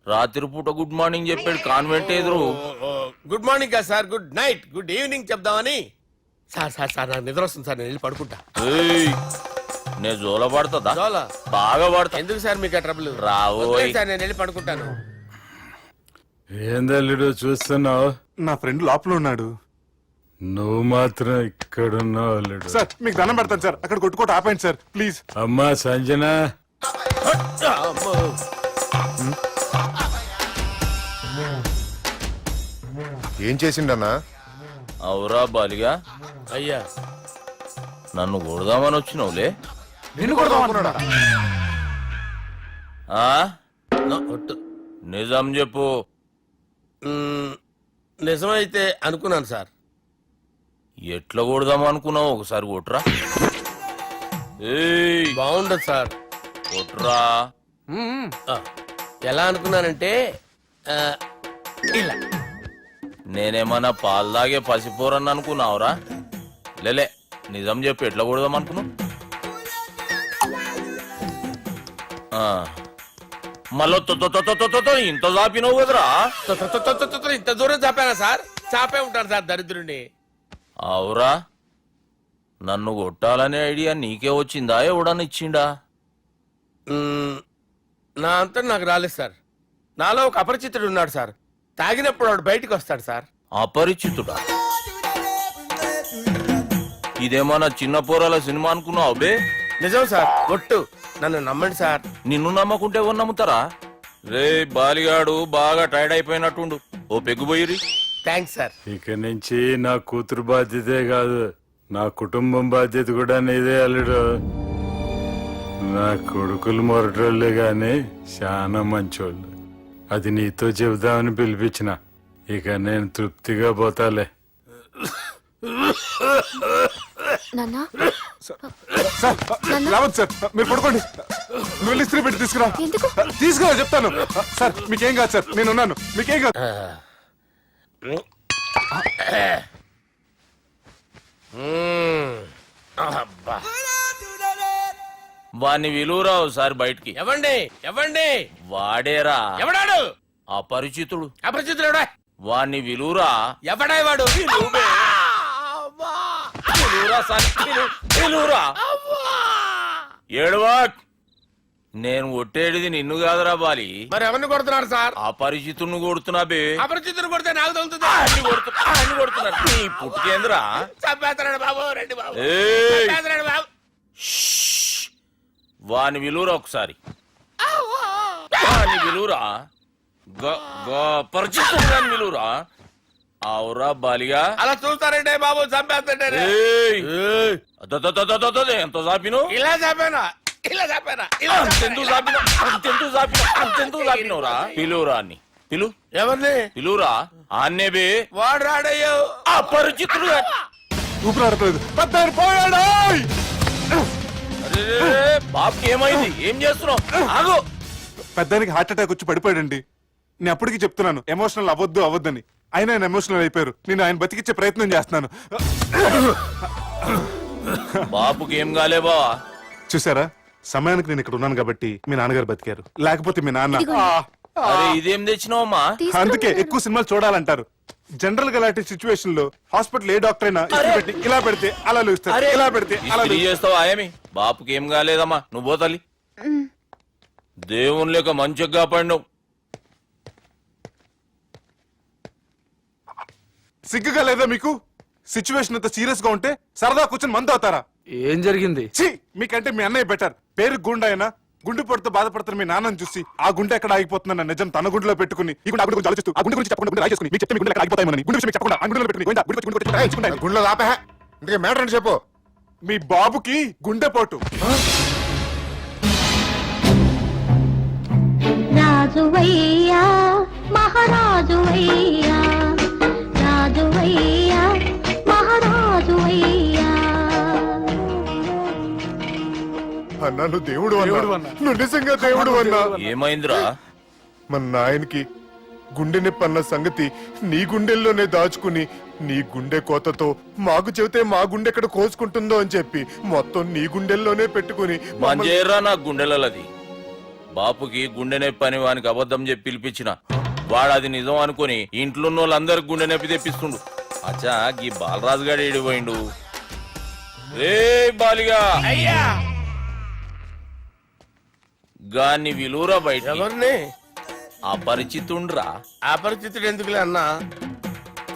S7: రాత్రిపూట గుడ్ మార్నింగ్ చెప్పాడు కాన్వెంట్ ఎదురు.
S3: గుడ్ మార్నింగ్ కదా sir, good night, good evening చెప్దామని. సార్ సార్ సార్ నాకు నిద్ర వస్తుంది సార్, నేను వెళ్ళి పడుకుంటా.
S7: నేను జోల పడుతుందా?
S3: జోలా?
S7: బాగా పడతా.
S3: ఎందుకు సార్ మీకు ఆ ట్రబుల్?
S7: రావోయ్
S3: సార్ నేను వెళ్ళి పడుకుంటాను.
S9: ఏందల్లుడు చూస్తున్నావు?
S5: నా ఫ్రెండ్ లోపల ఉన్నాడు.
S9: నువ్వు మాత్రం ఇక్కడున్నావు అల్లుడు.
S5: సార్ మీకు దండం పెడతాను సార్, అక్కడ కొట్టుకోట ఆపండి సార్ ప్లీజ్.
S9: అమ్మా సంజన,
S14: ఏం చేసిండన్నా?
S7: అవురా బాలిగా,
S3: అయ్యా
S7: నన్ను కొడదామని వచ్చినావులే.
S5: నిన్ను కొడదామన్నాడా?
S7: ఆ? నిజం చెప్పు.
S3: నిజమైతే అనుకున్నాను సార్.
S7: ఎట్లా కొడదాం అనుకున్నావు? ఒకసారి కొట్రా.
S3: బాగుండదు సార్.
S7: కొట్రా.
S3: ఎలా అనుకున్నానంటే ఇలా.
S7: నేనేమన్నా పాలు తాగే పసిపోరని అనుకున్నావురా? లేలే, నిజం చెప్పి ఎట్లా కొడదాం అనుకున్నావు? మళ్ళీ ఇంత చాపినావు కదరా?
S3: ఇంత దూరం చాపానా సార్? చాపే ఉంటాను సార్ దరిద్రుడిని.
S7: అవురా, నన్ను కొట్టాలనే ఐడియా నీకే వచ్చిందా? ఎవడన్నా ఇచ్చిండా?
S3: నా అంతా నాకు రాలేదు సార్. నాలో ఒక అపరిచితుడు ఉన్నాడు సార్, తాగినప్పుడు వాడు బయటికి వస్తాడు సార్.
S7: అపరిచితుడా? ఇదేమన్నా చిన్న పోరాల సినిమా అనుకున్నావు బే?
S3: నిజం సార్, ఒట్టు, నన్ను నమ్మండి సార్.
S7: నిన్ను నమ్మకుంటే ఎవరు నమ్ముతారా? రే బాలిగాడు బాగా టైర్డ్ అయిపోయినట్టుండు, ఓ పెగ్గుబోయిరి.
S3: Thanks sir.
S9: ఇక నుంచి నా కూతురు బాధ్యతే కాదు, నా కుటుంబం బాధ్యత కూడా నీదే అల్లుడు. నా కొడుకులు మొరటోళ్ళే గాని చాలా మంచోళ్ళు. అది నీతో చెబుదామని పిలిపించిన. ఇక నేను తృప్తిగా పోతాలే.
S6: నాన్నా,
S5: సార్ రావద్దు సార్, మీరు పడుకోండి. నువ్వు వెళ్ళి ఇస్త్రీ పెట్టి తీసుకురా. తీసుకురా చెప్తాను. సార్ మీకేం కాదు సార్, నేను ఉన్నాను, మీకేం కాదు.
S7: వాణ్ణి విలువరా ఒకసారి బయటికి.
S3: ఎవండి ఎవండి?
S7: వాడేరా.
S3: ఎవడాడు?
S7: అపరిచితుడు.
S3: అపరిచితుడు ఎవడా?
S7: వాణ్ణి విలువరా.
S3: ఎవడా వాడు?
S7: ఏడవా, నేను కొట్టేడిది నిన్ను కాదురా బాలి.
S3: మరి ఎవరిని కొడుతున్నారు సార్?
S7: అపరిచితుడిని కొడుతున్నా బే.
S3: అపరిచితుడు కొడితే నాకు తగులుతుంది.
S7: అన్ని కొడుతున్నారు. నీ పుట్టుకేంద్రా?
S3: చంపేస్తున్నాడు బాబు, రండి బాబు.
S7: ఏయ్!
S3: చంపేస్తున్నాడు బాబు.
S7: వాని విలువరా ఒకసారి. వాని విలువరా. పరిచితుడుగా పిలువురా. అవురా బాలిగా.
S3: అలా చూస్తారంటే బాబు చంపేస్తాడే.
S7: ఏయ్! ఎంత చాపిను?
S3: ఇలా చంపానా ఇలా చంపానా
S7: అంతెందుకు చాపినవురా? పిలువురా అన్ని పిలు.
S3: ఎవరిని
S7: పిలువురా ఆన్నే బే.
S3: వాడు రాడయ్యో.
S7: అపరిచితుడు.
S5: ఊపిరాడట్లేదు. పెద్ద ఆయన పోయాడు.
S7: బాబుకి ఏమైంది? ఏం చేస్తున్నావు? ఆగు.
S5: పెద్దానికి హార్ట్ అటాక్ వచ్చి పడిపోయాడండి. నేను అప్పటికి చెప్తున్నాను ఎమోషనల్ అవ్వద్దని. ఆయన ఎమోషనల్ అయిపోయారు. నేను ఆయన బతికిచ్చే ప్రయత్నం చేస్తున్నాను.
S7: బాబుకి ఏం కాలే బావా?
S5: చూసారా, సమయానికి నేను ఇక్కడ ఉన్నాను కాబట్టి మీ నాన్నగారు బతికారు. లేకపోతే మీ నాన్న
S7: అరే ఇదేం తెచ్చినావమ్మా?
S5: అందుకే ఎక్కువ సినిమాలు చూడాలంటారు. జనరల్ గా అలాంటి సిచ్యువేషన్ లో హాస్పిటల్ ఏ డాక్టర్ అయినా ఇస్త్రీ పెట్టి ఇలా పెడితే అలా లూస్తారు, ఇలా పెడితే అలా
S7: ఇస్త్రీ చేస్తావా? ఆయమి బాపుకి ఏం కాలేదమ్మా. నువ్వు పోతల్లి. దేవుని లేక మంచిగా పడినావు.
S5: సిగ్గుగా లేదా మీకు? సిచ్యువేషన్ అంత సీరియస్ గా ఉంటే సరదా కూర్చొని మందు అవుతారా?
S9: ఏం జరిగింది?
S5: ఛీ, మీకంటే మీ అన్నయ్య బెటర్. పేరు గుండె అయినా గుండె పొడితో బాధపడుతున్న మీ నాన్నని చూసి ఆ గుండె ఎక్కడ ఆగిపోతుందన్న నిజం తన గుండెలో పెట్టుకుని ఈ గుండె గురించి ఆలోచిస్తూ ఆ గుండె గురించి చెప్పకుండా గుండె రాజేసుకుని మీకు చెప్తే మీ గుండె ఎక్కడ ఆగిపోతాయని గుండె విషయం చెప్పకుండా ఆ గుండెలో పెట్టుకుని
S14: గుండెలో ఆపే. ఇందుకే మ్యాటర్ అని చెప్పు.
S5: మీ బాబుకి గుండెపోటు.
S6: రాజువయ్యా మహారాజువయ్యా రాజువయ్యా మహారాజువయ్యా.
S14: అన్నా నువ్వు దేవుడు అన్నా. నువ్వు నిజంగా దేవుడు అన్నా.
S7: ఏమైందిరా?
S14: మన నాయనకి గుండె నొప్పి అన్న సంగతి నీ గుండెల్లోనే దాచుకుని నీ గుండె కోతతో మాకు చెబితే మా గుండె ఎక్కడ కోసుకుంటుందో అని చెప్పి మొత్తం నీ గుండెల్లోనే పెట్టుకుని
S7: మంజేరా నా గుండెలది. బాపుకి గుండె నొప్పి అని వానికి అబద్ధం చెప్పి పిలిపించిన వాడు అది నిజం అనుకుని ఇంట్లో ఉన్న వాళ్ళందరికి గుండె నొప్పి తెప్పిస్తుండు. అచ్చా గీ బాలరాజు గారు ఏడిపోయిండు. రే బాలిగా
S3: అయ్యా
S7: గాన్ని విలువరా బయట.
S3: ఎవరిని?
S7: అపరిచితుండ్రా.
S3: అపరిచితుడు ఎందుకులే అన్నా.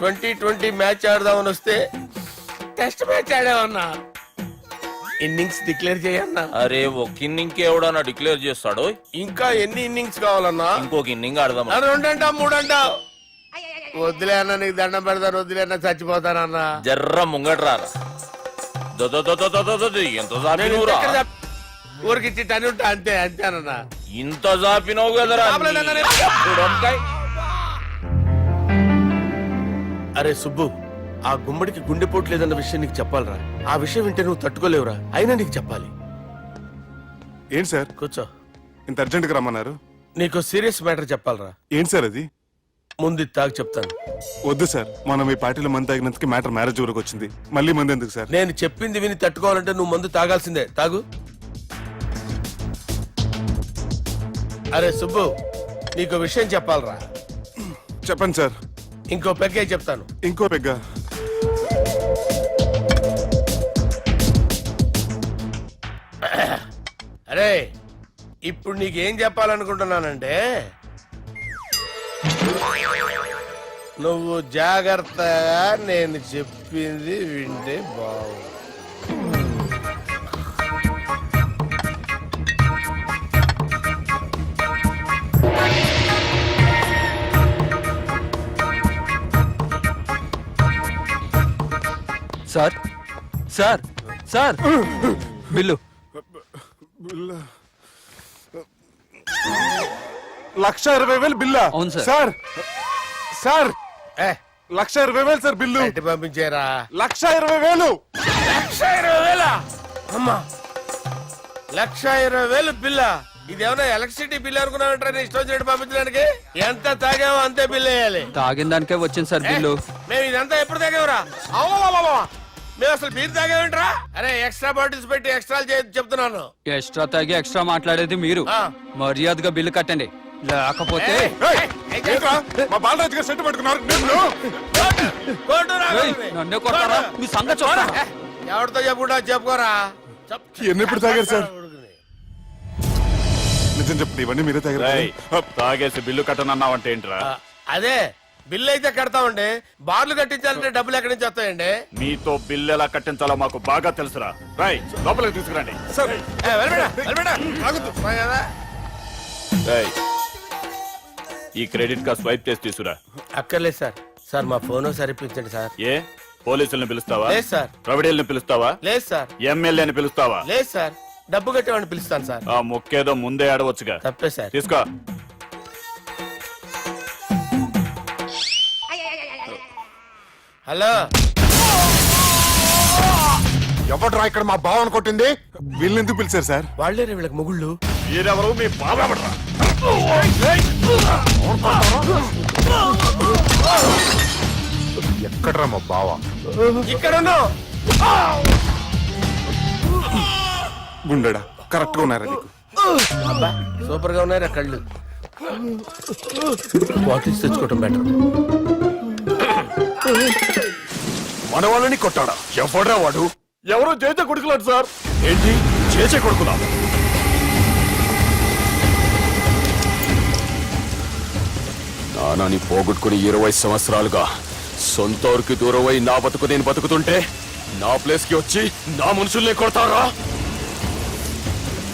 S3: 2020 మ్యాచ్ ఆడదామని వస్తే టెస్ట్ మ్యాచ్ ఆడామన్నా. ఇన్నింగ్స్ డిక్లేర్ చేయన్నా.
S7: అరే ఒక ఇన్నింగ్ ఎవడన్నా డిక్లేర్ చేస్తాడు?
S3: ఇంకా ఎన్ని ఇన్నింగ్స్ కావాలన్నా?
S7: ఇంకొక ఇన్నింగ్ ఆడదాం.
S3: 2 అంటావు 3 అంటావు. వద్దులే అన్న, నీకు దండం పెడతాను. వద్దులే అన్న, చచ్చిపోతానన్నా.
S7: జర్ర ముంగట్రారా. ఎంత జాపినవురా?
S3: ఊరికి టని ఉంటా అంతే అంతేనన్నా.
S7: ఇంత జాపినవు కదరా.
S3: అరే సుబ్బు, ఆ గుమ్మడికి గుండెపోటు లేదన్న విషయం నీకు చెప్పాలరా. ఆ విషయం వింటే నువ్వు తట్టుకోలేవురా. అయినా నీకు చెప్పాలి.
S5: ఏంటి సార్
S3: కూర్చో.
S5: ఇంత అర్జెంట్ గా రమ్మన్నారు?
S3: నీకు సీరియస్ మ్యాటర్ చెప్పాలరా.
S5: ఏంటి సార్ అది?
S3: ముందు తాగు చెప్తాను.
S5: వద్దు సార్, మనం ఈ పార్టీలో మంది తాగినందుకు మ్యాటర్ మ్యారేజ్ వరకు వచ్చింది. మళ్ళీ మంది ఎందుకు సార్?
S3: నేను చెప్పింది విని తట్టుకోవాలంటే నువ్వు మందు తాగాల్సిందే. తాగు. అరే సుబ్బు, నీకు విషయం చెప్పాలరా.
S5: చెప్పండి సార్.
S3: ఇంకో పెగ్గే చెప్తాను.
S5: ఇంకో పెగ్గా?
S3: అరే ఇప్పుడు నీకేం చెప్పాలనుకుంటున్నానంటే, నువ్వు జాగ్రత్తగా నేను చెప్పింది వింటే బాగు.
S9: Sir sir sir bill.
S5: 1,20,000 బిల్లా?
S9: అవును సార్.
S5: సార్ సార్
S3: ఏ
S5: 1,20,000 సార్ బిల్లు.
S3: బయట పంపించేరా.
S5: 1,20,000.
S3: 1,20,000 అమ్మా. 1,20,000 బిల్లా? ఇదేమన్నా ఎలక్ట్రిసిటీ బిల్ అనుకున్నావంటారా? నీ ఇష్టం వచ్చినట్టు పంపించడానికి. ఎంత తాగామో అంతే బిల్ వేయాలి.
S9: తాగిన దానికే వచ్చింది సార్ బిల్లు.
S3: మేము ఇదంతా ఎప్పుడు తాగావురా? మేము అసలు బీర్ తాగామంటరా? అరే ఎక్స్ట్రా బాటిల్స్ పెట్టి ఎక్స్ట్రా చెప్తున్నాను.
S9: ఎక్స్ట్రా తాగి ఎక్స్ట్రా మాట్లాడేది మీరు. మర్యాదగా బిల్లు కట్టండి, లేకపోతే
S5: ఏంట్రా, మా బాలరాజు గారు సెట్ పట్టుకున్నారు.
S9: నన్నే కొడతారా? మీ సంగతి చూడరా.
S3: ఎవరితో చెప్పుకుంటా చెప్పుకోరా.
S5: ఎన్నెప్పుడు తాగారు సార్? నిజం చెప్పండి, ఇవన్నీ మీరే తాగారు?
S9: తాగేసి బిల్లు కట్టనన్నావంటే ఏంట్రా?
S3: అదే బిల్లు అయితే కడతామండి. బార్లు కట్టించాలంటే డబ్బులు ఎక్కడి నుంచి వస్తాయండి?
S9: మీతో బిల్లు ఎలా కట్టించాలో మాకు బాగా తెలుసురా. రై లోపలికి తీసుకురండి. ఈ క్రెడిట్ కార్డ్ స్వైప్ చేసి తీసుకురా.
S3: అక్కర్లేదు సార్. సార్ మా ఫోన్ సరిపించండి సార్.
S9: ఏ పోలీసులను పిలుస్తావా?
S3: లేదు సార్.
S9: ప్రొవిడీలను పిలుస్తావా?
S3: లేదు సార్.
S9: ఎమ్మెల్యేని పిలుస్తావా?
S3: లేదు సార్. డబ్బు కట్టేవాడిని పిలుస్తాను సార్.
S9: ఆ ముక్కేదో ముందే ఆడవచ్చుగా.
S3: తప్పే సార్.
S9: తీసుకో.
S3: హలో,
S14: ఎవడ్రా ఇక్కడ మా బావని కొట్టింది?
S5: వీళ్ళని ఎందుకు పిలిచారు సార్?
S3: వాళ్ళేరే వీళ్ళకి మొగుళ్ళు.
S9: మీరెవరు? మీ బాబా
S14: ఎక్కడ్రా మా బావ?
S3: ఇక్కడ
S5: గుండెడా కరెక్ట్ గా ఉన్నారా నీకు?
S3: సూపర్ గా ఉన్నారా కళ్ళు. బాటిల్స్ తెచ్చుకోవటం బెటర్.
S14: మన వాళ్ళని కొట్టాడా? ఎవడ్రా వాడు?
S9: ఎవరో చేసే కొడుకులాడు సార్. ఏంటి చేసే కొడుకులా?
S12: నానాని పోగొట్టుకుని 20 సంవత్సరాలుగా సొంత ఊరికి దూరమై నా బతుకు నేను బతుకుతుంటే నా ప్లేస్ కి వచ్చి నా మనుషుల్ని కొడతారా?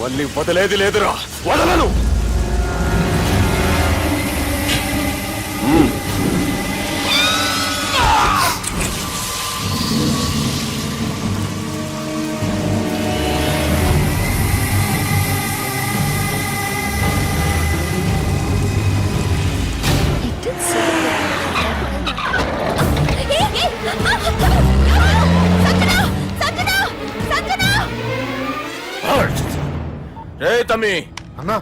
S12: మళ్ళీ వదిలేది లేదురా, వదలను.
S7: రే తమ్మి,
S14: అన్నా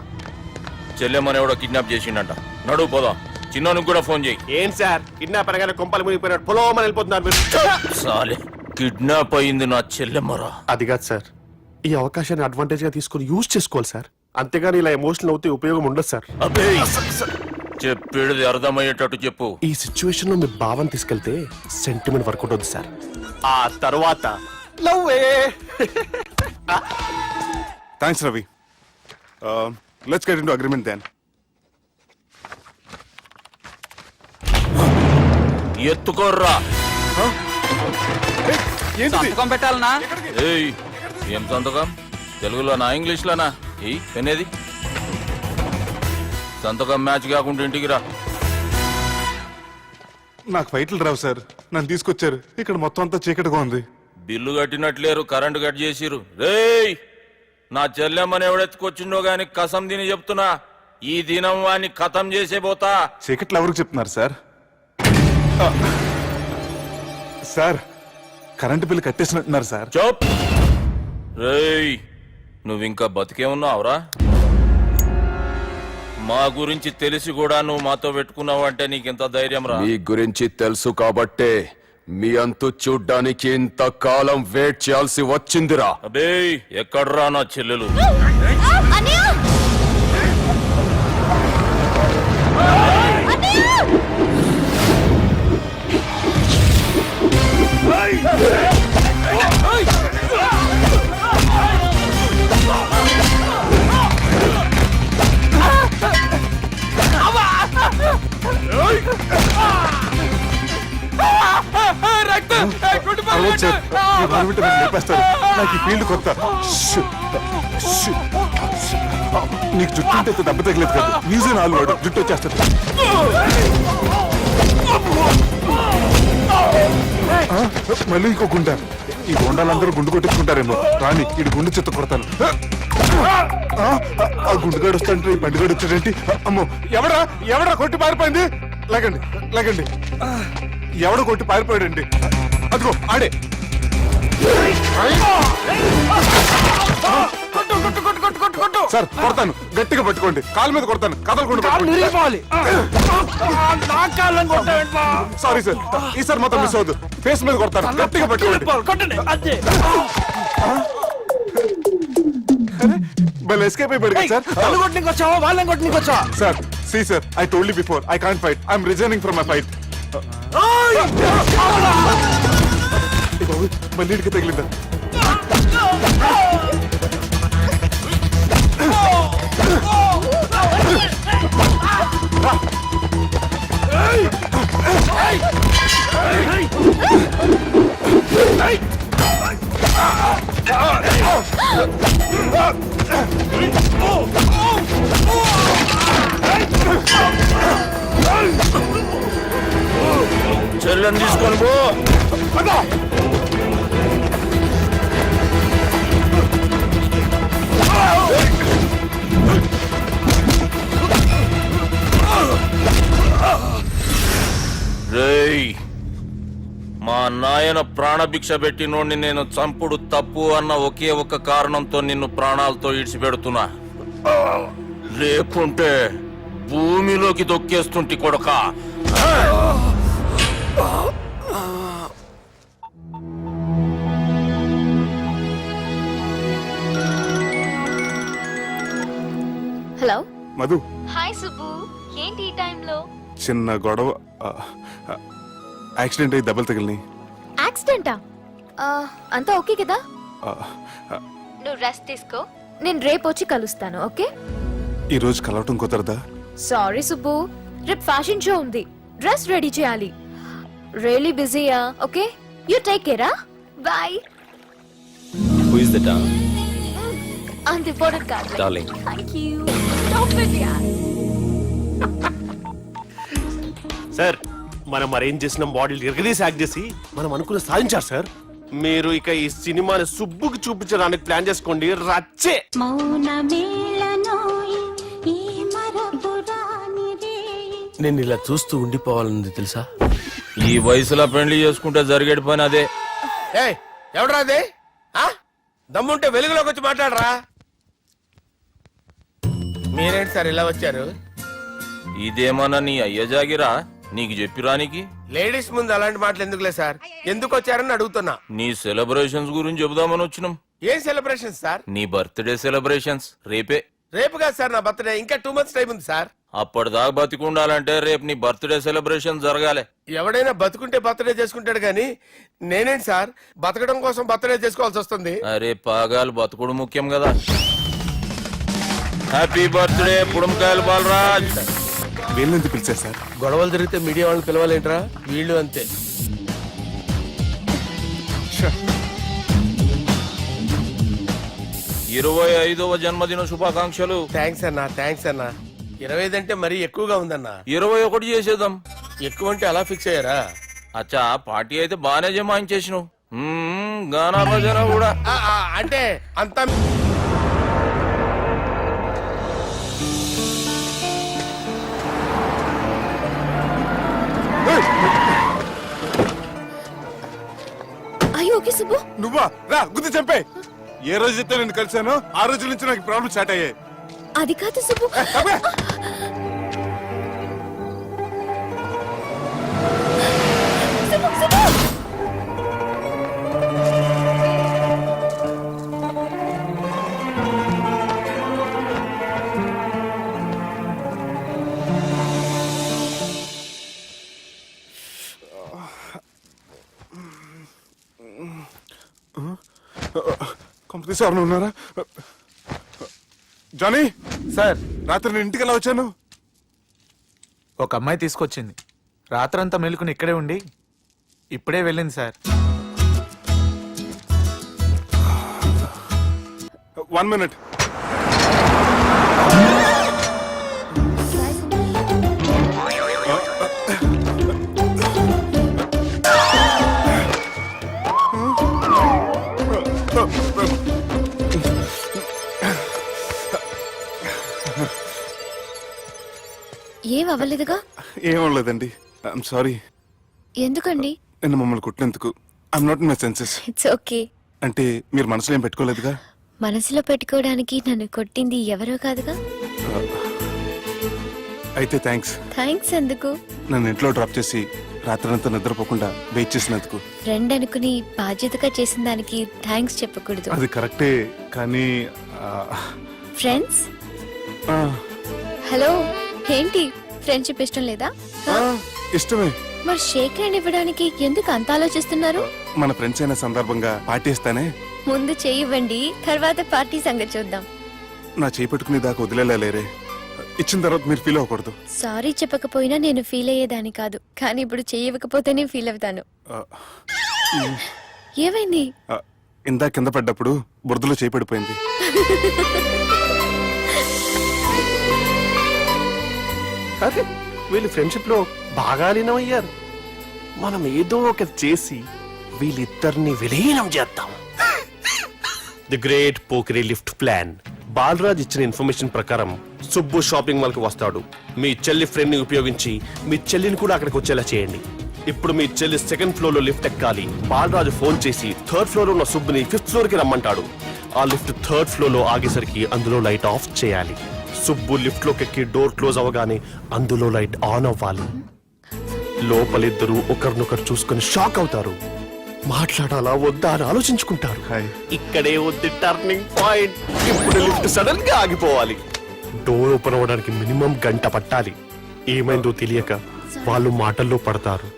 S7: చెల్లెమ్మని ఎవడో కిడ్నాప్ చేసిండంట. నడువు పోదాం. చిన్నోనికి కూడా ఫోన్ చేయి.
S13: ఏంటి సార్ కిడ్నాపర్ గానే కొంపలు మునిగిపోయినట్టు పొలోమని వెళ్ళిపోతున్నారు మీరు?
S7: సాలే, కిడ్నాప్ అయింది నా చెల్లెమ్మరా.
S12: అది కాదు సార్, ఈ అవకాశాన్ని అడ్వాంటేజ్ గా తీసుకుని యూజ్ చేసుకోవాలి సార్. అంతేగాని ఇలా ఎమోషనల్ అవుతే ఉపయోగం ఉండదు సార్.
S7: అబ్బే, చెప్పేది అర్థమయ్యేటట్టు చెప్పు.
S12: ఈ సిచ్యువేషన్ లో మీ భావం తీసుకెళ్తే సెంటిమెంట్ వర్కౌట్ అవుతుంది సార్. ఆ తర్వాత లవ్వే.
S5: Thanks Ravi. Let's get into agreement then.
S7: ఎత్తుకోర్రా.
S4: సంతకం పెట్టాలనా?
S7: ఏయ్, ఏం సంతకం? తెలుగులోనా ఇంగ్లీష్లోనా? ఈ పెనేది సంతకం మ్యాచ్ కాకుండా ఇంటికి రా.
S5: నాకు ఫైట్లు రావు సార్, నన్ను తీసుకొచ్చారు. ఇక్కడ మొత్తం అంతా చీకటిగా ఉంది.
S7: బిల్లు కట్టినట్లేరు, కరెంటు కట్ చేసిరు. రేయ్, నా చెల్లెమ్మని ఎవడెత్తుకొచ్చిండో గాని కసం తిని చెప్తున్నా, ఈ దినం వాణ్ణి ఖతం చేసే పోతా.
S5: చీకట్లు ఎవరికి చెప్తున్నారు సార్? సార్ కరెంటు బిల్లు కట్టేసినట్టున్నారు సార్.
S7: చోప్. రేయ్, నువ్వింకా బతికే ఉన్నావురా? మా గురించి తెలిసి కూడా నువ్వు మాతో పెట్టుకున్నావంటే నీకెంత ధైర్యం రా?
S12: మీ గురించి తెలుసు కాబట్టే మీ అంతు చూడ్డానికి ఇంతకాలం వెయిట్ చేయాల్సి వచ్చిందిరా.
S7: అబే, ఎక్కడ్రా నా చెల్లెలు?
S5: అరవద్దు సార్, ఈ గవర్నమెంట్ నన్ను లేపేస్తారు. నాకు ఈ ఫీల్డ్ కొత్త. Shoe, shoe, shoe. నీకు జుట్టు ఉంటే దెబ్బ తగలేదు కదా, ఈజీ నాలుగు వాడు జుట్టు వచ్చేస్తుంది. మళ్ళీ ఇంకో గుండా. ఈ గుండాలందరూ గుండు కొట్టించుకుంటారేమో. రాని ఇటు గుండు చెత్త కొడతాను. ఆ గుండుగాడు వస్తాంటే ఈ బండిగాడు వచ్చాడేంటి? అమ్మో, ఎవడా ఎవడా కొట్టి పారిపోయింది? లేకండి లేకండి, ఎవడు కొట్టి పారిపోయాడండి? అదిగో ఆడే. సార్ కొడతాను, గట్టిగా పట్టుకోండి. కాలు మీద కొడతాను, కదలకుండా. సారీ సార్, ఈసారి మొత్తం మిస్ అవుతుంది. ఫేస్ మీద కొడతాను, గట్టిగా పట్టుకోండి. Well, escape అయిపోయాడు సార్.
S3: వాళ్ళని కొట్టుకొచ్చావా?
S5: Sir, see sir, I told you before, I can't fight. I'm resigning from my fight. మళ్ళీ ఇడికి తగిలిందా?
S3: Hey!
S7: చెల్లెని తీసుకొని పో. రేయ్, మా నాయన ప్రాణభిక్ష పెట్టినోడిని నేను చంపుడు తప్పు అన్న ఒకే ఒక్క కారణంతో నిన్ను ప్రాణాలతో ఇడిచిపెడుతున్నా. లేకుంటే భూమిలోకి దొక్కేస్తుంటి కొడక.
S6: హలో
S5: మధు,
S6: హాయ్ సుబ్బు, ఏంటి ఈ టైంలో?
S5: చిన్న గొడవ, యాక్సిడెంట్ అయ్యి దెబ్బలు తగిలినాయి.
S6: యాక్సిడెంటా? అంతా ఓకే కదా? నువ్వు రెస్ట్ తీసుకో, నేను రేపు వచ్చి కలుస్తాను. ఓకే?
S5: ఈ రోజు కలవటం కుదరదా?
S6: సారీ సుబ్బు, రేపు ఫ్యాషన్ షో ఉంది, డ్రెస్ రెడీ చేయాలి. రియలీ బిజీయా? Okay, you take care. Bye.
S4: Who is the darling?
S6: అంత ఇంపార్టెంట్ కాదు.
S4: Darling.
S6: Thank you. Stop it యార్.
S12: సార్, మనం అరేంజ్ చేసిన మోడల్ ఎరగదీసి యాక్ట్ చేసి మనం అనుకున్న సాధించారు సార్. మీరు ఇక ఈ సినిమాని సుబ్బుకి చూపించడానికి ప్లాన్ చేసుకోండి. రచ్చే. నేను ఇలా చూస్తూ ఉండిపోవాలని తెలుసా?
S7: ఈ వయసులో పెళ్లి చేసుకుంటే జరిగేటి పని అదే.
S3: ఎవడరా అదే? దమ్ముంటే వెలుగులోకి వచ్చి మాట్లాడరా. మీరేంటి సార్ ఇలా వచ్చారు?
S7: ఇదేమన్నా నీ అయ్య జాగిరా నీకు చెప్పిరానికి?
S3: లేడీస్ ముందు అలాంటి మాటలు ఎందుకులే సార్, ఎందుకు వచ్చారని అడుగుతున్నా.
S7: నీ సెలబ్రేషన్స్ గురించి చెబుదామని వచ్చినాం.
S3: ఏం సెలబ్రేషన్ సార్?
S7: నీ బర్త్డే సెలబ్రేషన్స్ రేపే.
S3: రేపు కాదు సార్ నా బర్త్డే, ఇంకా 2 months టైం ఉంది సార్.
S7: అప్పటిదాకా బతికుండాలంటే రేపు నీ బర్త్డే సెలబ్రేషన్ జరగాలి.
S3: ఎవడైనా బతుకుంటే బర్త్డే చేసుకుంటాడు గానీ నేనేంటి సార్ బతకడం కోసం బర్త్డే చేసుకోవాల్సి వస్తుంది?
S7: అరే పాగాలు బతుకుడు ముఖ్యం కదా. హ్యాపీ బర్త్డే పుడంకాయలు బాలరాజ్.
S5: వీళ్ళెందుకు పిలిచారు సార్?
S3: గొడవలు జరిగితే మీడియా వాళ్ళని పిలవాలేంట్రా? వీళ్ళు అంతే.
S7: 25వ జన్మదిన శుభాకాంక్షలు.
S3: థ్యాంక్స్ అన్నా, థ్యాంక్స్ అన్నా. 25 అంటే మరీ ఎక్కువగా ఉందన్నా.
S7: 21 చేసేద్దాం.
S3: ఎక్కువ అంటే అలా ఫిక్స్ అయ్యారా?
S7: అచ్చా, పార్టీ అయితే బానే జమాయించేసినావు. గానా భజన కూడా.
S3: అంటే అంతా
S6: అయ్యో ఓకే సుబ్బు.
S5: నువ్వా? రా గుద్ది చంపే. ఏ రోజైతే నేను కలిసానో ఆ రోజు నుంచి నాకు ప్రాబ్లం స్టార్ట్ అయ్యాయి.
S6: అది కాదు సుబ్బు. సుబ్బు, సుబ్బు.
S5: కంపెనీస్ ఎవరైనా ఉన్నారా? జానీ
S9: సార్,
S5: రాత్రి నేను ఇంటికి ఎలా వచ్చాను?
S9: ఒక అమ్మాయి తీసుకొచ్చింది. రాత్రంతా మెలుకుని ఇక్కడే ఉండి ఇప్పుడే వెళ్ళింది సార్.
S5: 1 minute.
S6: ఏం అవ్వలేదుగా?
S5: ఏం లేదండి. I'm sorry.
S6: ఎందుకండి?
S5: నిన్న మమ్మల్ని కుట్టినందుకు I'm not in my senses.
S6: It's okay.
S5: అంటే మీరు మనసులో ఏం పెట్టుకోలేదుగా?
S6: మనసులో పెట్టుకోవడానికి నన్ను కొట్టింది ఎవరో కాదుగా.
S5: అయితే థ్యాంక్స్.
S6: థ్యాంక్స్ ఎందుకు?
S5: నన్ను ఇంట్లో డ్రాప్ చేసి రాత్రంతా నిద్రపోకుండా వెయిట్ చేసినందుకు.
S6: ఫ్రెండ్ అనుకుని బాధ్యతగా చేసిన దానికి థ్యాంక్స్ చెప్పకూడదు.
S5: అది కరెక్టే, కానీ
S6: ఫ్రెండ్స్ హలో, ఏంటి ఫ్రెండ్షిప్ ఇష్టం లేదా?
S5: ఇష్టమే.
S6: మరి షేక్ హ్యాండ్ ఇవ్వడానికి ఎందుకు అంత ఆలోచిస్తున్నారు?
S5: మన ఫ్రెండ్స్ అయిన సందర్భంగా పార్టీ ఇస్తానే.
S6: ముందు చెయ్యివ్వండి, తర్వాత పార్టీ సంగతి చూద్దాం.
S5: నా చేయి పట్టుకునే దాకా వదిలేలేరే. ఇచ్చిన తర్వాత మీరు ఫీల్ అవ్వకూడదు.
S6: సారీ చెప్పకపోయినా నేను ఫీల్ అయ్యేదాన్ని కాదు, కానీ ఇప్పుడు చెయ్యకపోతేనే ఫీల్ అవుతాను. ఏమైంది?
S5: ఇందా కింద పడ్డప్పుడు బురదలో చేయి పడిపోయింది.
S12: అరే, వీళ్ళు ఫ్రెండ్షిప్ లో బాగా లీనమయ్యారు. మనం ఏదో ఒకటి చేసి వీళ్ళిద్దరిని విలీనం చేద్దాం. The great Pokiri lift plan. Balraj ఇచ్చిన ఇన్ఫర్మేషన్ ప్రకారం సుబ్బు షాపింగ్ మాల్ కి వస్తాడు. మీ చెల్లి ఫ్రెండ్ ని ఉపయోగించి మీ చెల్లిని కూడా అక్కడికి వచ్చేలా చేయండి. ఇప్పుడు మీ చెల్లి సెకండ్ ఫ్లోర్ లో లిఫ్ట్ ఎక్కాలి. బాలరాజు ఫోన్ చేసి థర్డ్ ఫ్లోర్ లో ఉన్న సుబ్బుని ఫిఫ్త్ ఫ్లోర్ కి రమ్మంటాడు. ఆ లిఫ్ట్ థర్డ్ ఫ్లోర్ లో ఆగేసరికి అందులో లైట్ ఆఫ్ చేయాలి. సుబ్బు లిఫ్ట్ లోకి ఎక్కి డోర్ క్లోజ్ అవ్వగానే అందులో లైట్ ఆన్ అవ్వాలి. లోపలిద్దరూ ఒకరినొకరు చూసుకుని షాక్ అవుతారు. మాట్లాడాలా వద్దా అని ఆలోచించుకుంటారు. ఇక్కడే ఉంది టర్నింగ్ పాయింట్. ఇప్పుడు లిఫ్ట్ సడన్ గా ఆగిపోవాలి. డోర్ ఓపెన్ అవ్వడానికి మినిమం గంట పట్టాలి. ఏమైందో తెలియక వాళ్ళు మాటల్లో పడతారు.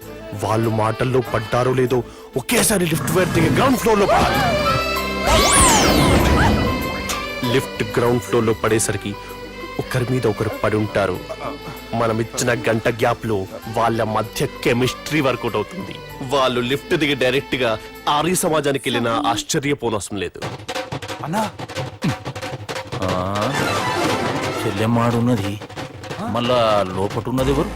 S12: వాళ్ళు మాటల్లో పడ్డారో లేదో ఒకేసారి లిఫ్ట్ వైర్ దిగి గ్రౌండ్ ఫ్లోర్ లో పడాలి. లిఫ్ట్ గ్రౌండ్ ఫ్లోర్ లో పడేసరికి ఒకరి మీద ఒకరు పడి ఉంటారు. మనం ఇచ్చిన గంట గ్యాప్ లో వాళ్ళ మధ్య కెమిస్ట్రీ వర్కౌట్ అవుతుంది. వాళ్ళు లిఫ్ట్ దిగి డైరెక్ట్ గా ఆర్య సమాజానికి వెళ్ళినా ఆశ్చర్యపోనవసరం లేదు.
S5: అన్నా
S7: చెల్లెమ్మాడున్నది, మళ్ళా లోపటున్నది ఎవరు?